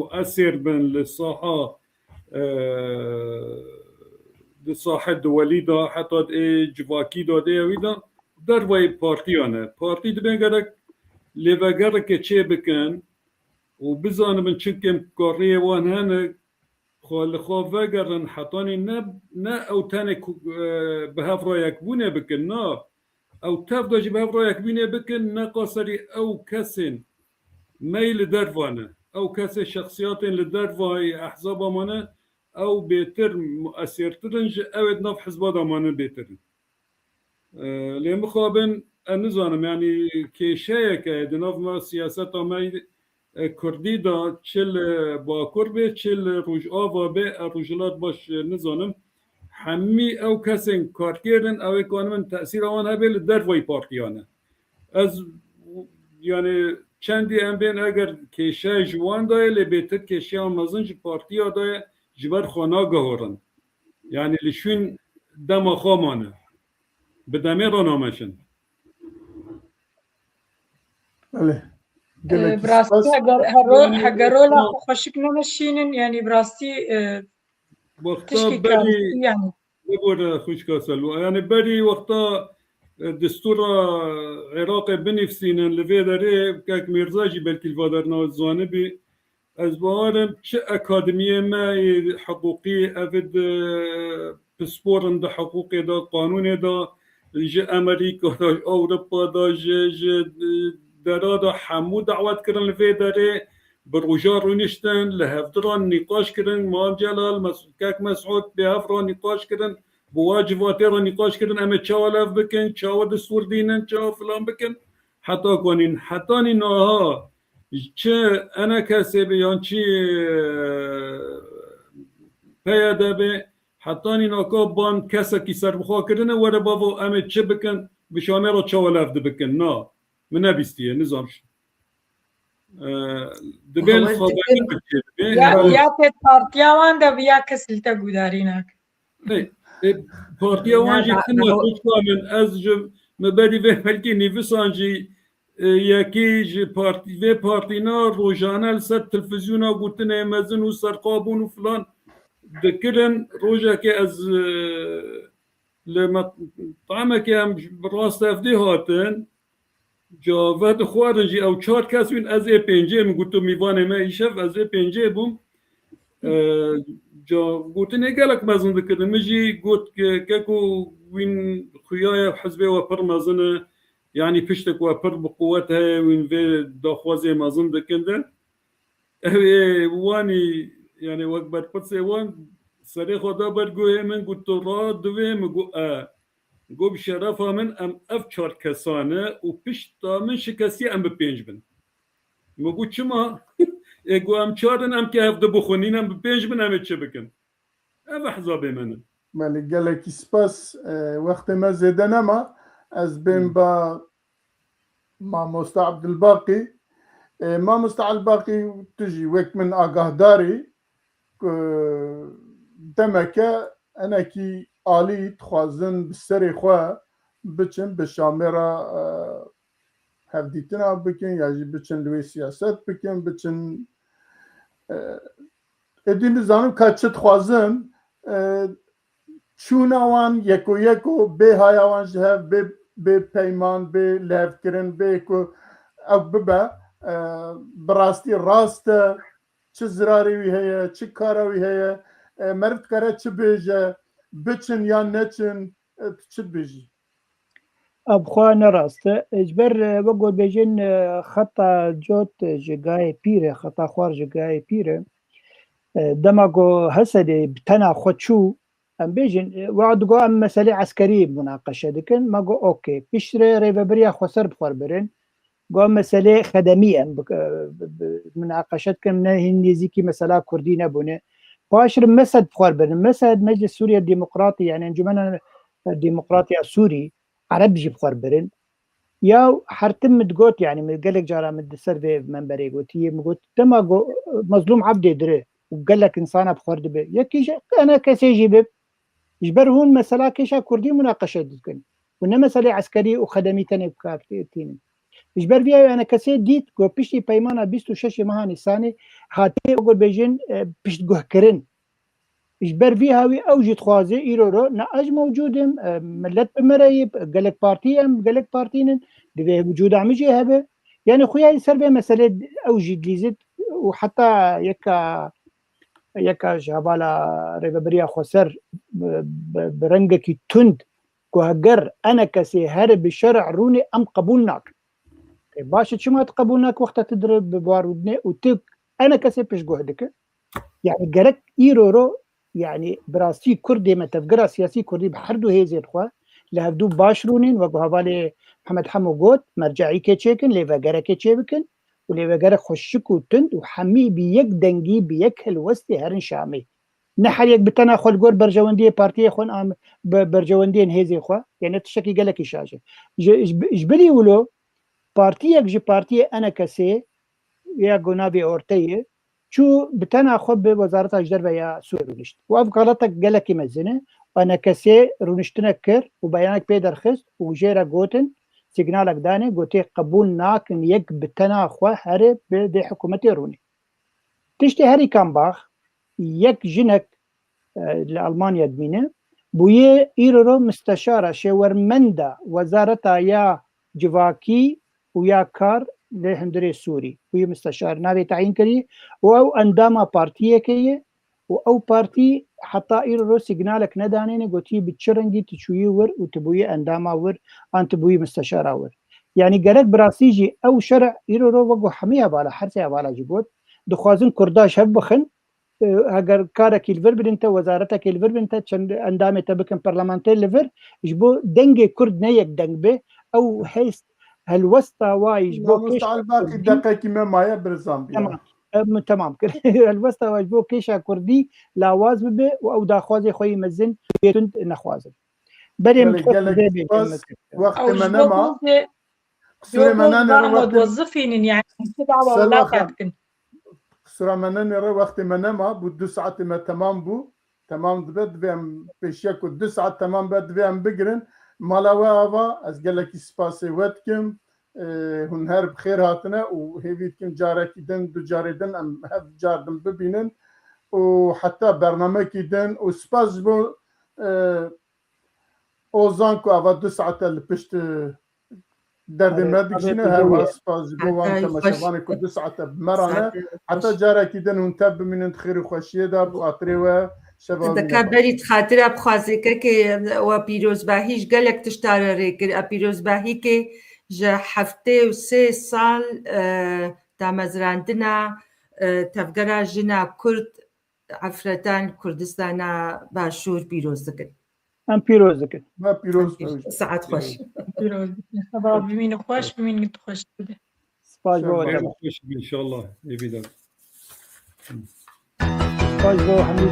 مؤثر بن لصاحة لصاحة دولی دا حتی جواکی دا دیویدا در وی پارتیانه پارتی دبین گرک لیوگر که چه بکن و بزانم من چکم کاری وان هنه خال خواه وگرن حتانی نه او تنه به هف را یک بونه بکن نه او تف داشی به هف را یک بونه بکن نه قاصری او کسین میل دروانه او کسی شخصیات لدروای احزاب امانه او بهتر مؤثرترنج اوید ناف حزبات امانه بهترن لیم خوابن نزانم یعنی که شیعه که دناف ما سیاست آمای کردی دا چل باکر به چل روش آوا به روشلات باش نزانم همی او کسین کار کردن او کانمن تأثیر آن هبه در وی پارتیانه از یعنی چندی ام بین اگر کشه جوان دای لبیتر کشه هم مزنج پارتی ها دای جبر خانه گهارن یعنی لشون دم خامانه به دمه را نامشن بله براستی هگرولا خوشک نمشینن یعنی براستی وقتا بری یعنی بگوره خوش کاسلو یعنی بری وقتا دستور عراق بنفسینن لوی داره که میرزاجی بلکی الوادر نازانه بی از بارم چه اکادمیه ما حقوقی افد پسپورن دا حقوقی دا قانون دا جه امریکا دا اوروپا دا جه درادا حمو دعوت کرن لوی داره بروجار رونشتن لهفدران نقاش کرن مام جلال کاک مسعود به هفران نقاش کرن بواجباتی را نقاش کردن اما چاولاف بکن چاو دستور دینن چاو فلان بکن حتی کنین حتی اینها چه انا کسی بیان چی پیاده به حتی اینها بان کسی که سر بخواه کردن وره بابا اما چه بکن بشامه را چاولاف ده بکن نه من نبیستیه نظامش دبین خوابه یا تید پارتیاوان ده بیا کسی تا گودارینک پارتی وانجی خدمت میکنن از مبادی به ملکی نیوسانجی یکی ج پارتینا روزانه سر تلویزیونا گوتنه مزن و سرقابون و فلان دکرن روزا که از لما طعمه که هم راست افدی هاتن جا وقت خوارنجی او چهار کسوین از پنجه میگوتو میوانه ما ایشف از پنجه بوم جا گوتنه گلک مزن دکرن مجی گوت که وین خویای حزبه و پر مزنه يعني پشتك وپر بقوتها وين في داخوازي مازن دكنده واني يعني وقت برقصي وان سري خدا برگوه من قلت را دوه مگو گو بشرفه من ام افچار کسانه و پشتا من شکسی ام بپینج بن مگو چما گو ام چارن ام که هفته بخونین ام بپینج بن ام چه بکن ام احزابه منه مالی گلکی سپاس وقت ما زیده نما از بین با مامۆستا عەبدولباقی مامۆستا عەبدولباقی تژی وەک من ئاگاهداری دەمەکە ئەنێکی ئالی دخوازن بسەرێ خوا بچن بە شامێرە هەفدیتنا بکەن یاژی بچن لێ سیاست بکەن بچن ئێدی نزانم کا چ دخوازن چووناوان یەک و یەک و بێ هایاوان ji hev bê peyman bê levkirin bê ku ew bibe bi rastî rast e çi zirarê wî heye çi kara wî heye meriv dikare çi bêje biçin yan neçin çi dibêjî ابخوا نراسته اجبر بقول بيجين خطا جوت جگای پیره خطا خوار جگای پیره دماغو هسدي بتنا خوتشو ام بيجن وعد ام مسألة عسكرية مناقشة لكن ما قو اوكي بيشتري ريفابريا خسر بخور برين قو مسألة خدمية مناقشة كم هنديزيكي مسألة كردية بونه باشر مسد بخور برين مسد مجلس سوريا الديمقراطي يعني انجمن الديمقراطية السوري عرب جي بخور برين یا حرتم متقوت يعني متقلق جارا مد سيرفي منبري قلت هي مقوت تما مظلوم عبدي دري وقال لك انسان بخورد به يكيش انا كسيجي بب يجبرهون مسألة كيشا كردي مناقشة دكن وإنما مسألة عسكري وخدمي تاني بكارتين يجبر فيها أنا كسي ديت قو بيشتي بيمانا 26 ماه نيساني هاتي أقول بيجين بيشت قوه كرن يجبر فيها وي أوجد خوازي إيرورو ناج موجودم ملت بمرايب قالك بارتيهم قالك بارتينن دي وجود عمجي هبه يعني خويا يسر بيه مسألة أوجد ليزد وحتى يكا جهبالا ريبابريا خسر برنجكي تند كوهجر أنا كسي هرب الشرع روني أم قبولناك باشا شو ما تقبلناك وقتها تضرب ببارودني وتك أنا كسي بيش جهدك يعني جرك إيرورو يعني براسي كردي ما تفكر سياسي كردي بحردو هي زي الخوا لهفدو باشرونين وقهبالي محمد حمو قوت مرجعي كيتشيكن ليفا كيتشيكن وليفا جرك خشكو تند وحمي بيك دنجي بيك هالوستي هرن شامي نحر يك بتنا خل جور برجواندية بارتية خون ام برجواندين هيزي خوا يعني تشكي قالك إشاجة جبلي ولو بارتيك جي بارتية أنا كسي يا جنابي أورتية شو بتنا خب بوزارة أجدر بيا سوء رونشت وأفقالتك قالك مزنة وأنا كسي رونشتنا كر وبيانك بيدر خست وجيرا جوتن سيجنالك داني قوتي قبول ناك يك بتنا خوا هرب بدي حكومتي روني تشتي هاري كان باخ يك جنك لألمانيا دمينة بويه إيرورو مستشارة شورمندا وزارة يا جواكي ويا كار لهندري سوري ويا مستشار نابي تعيين كري أو أنداما بارتيه كي أو بارتي حتى إيرورو سيجنالك ندانين قوتي بتشرنجي تشوي ور وتبوي أنداما ور أنت بوي مستشارة ور يعني قالك براسيجي أو شرع إيرورو وقو حميها بالا حرسها بالا جبوت دخوازن كرداش هبخن اگر کارك الفر بدنت وزارتك الفر بدنت چند اندام تبكن برلمانتي الفر يجبو دنگ كرد نيك دنگ به او حيث الوسطى وايجبو كيش باقي دقيقة ما مايا برزامبيا تمام الوسطى وايجبو كيشا كردي لاواز به او داخوازي خوي مزن يتند نخوازن بريم وقت ما نما سليمان انا موظفين يعني تبع اولادك سورة منن رو وقت منما بود 2 ساعت ما تمام بو تمام دبد بهم پیشک 2 ساعت تمام بد بهم بگرن مالاوا آوا از گلکی سپاسی ودکم هون هر بخیر هاتنه و هیوید کم جارکی دن دو جاری دن ام هف جاردن ببینن و حتی برنامه کی دن و سپاس بو اوزان کو آوا 2 ساعت لپشت درد مدكشنا هر واسباز بوان تماشواني كل 2 ساعات بمرانه حتى جارك دن ونتب من خير خوشيه دا بخاطروا شباب دكابري خاطر بخوازي كي وبيروز باهيش قالك تشتار ريك بيروز باهي كي جا حفتي و 3 سال تا مزراندنا تفقرا جنا كرد عفرتان كردستانا باشور بيروز دكن ام بيروز دكن ما بيروز ساعات خوش بيروز شباب بمين خوش بمين قد خوش بده سباش بو ان شاء الله يبيدك سباش بو حميد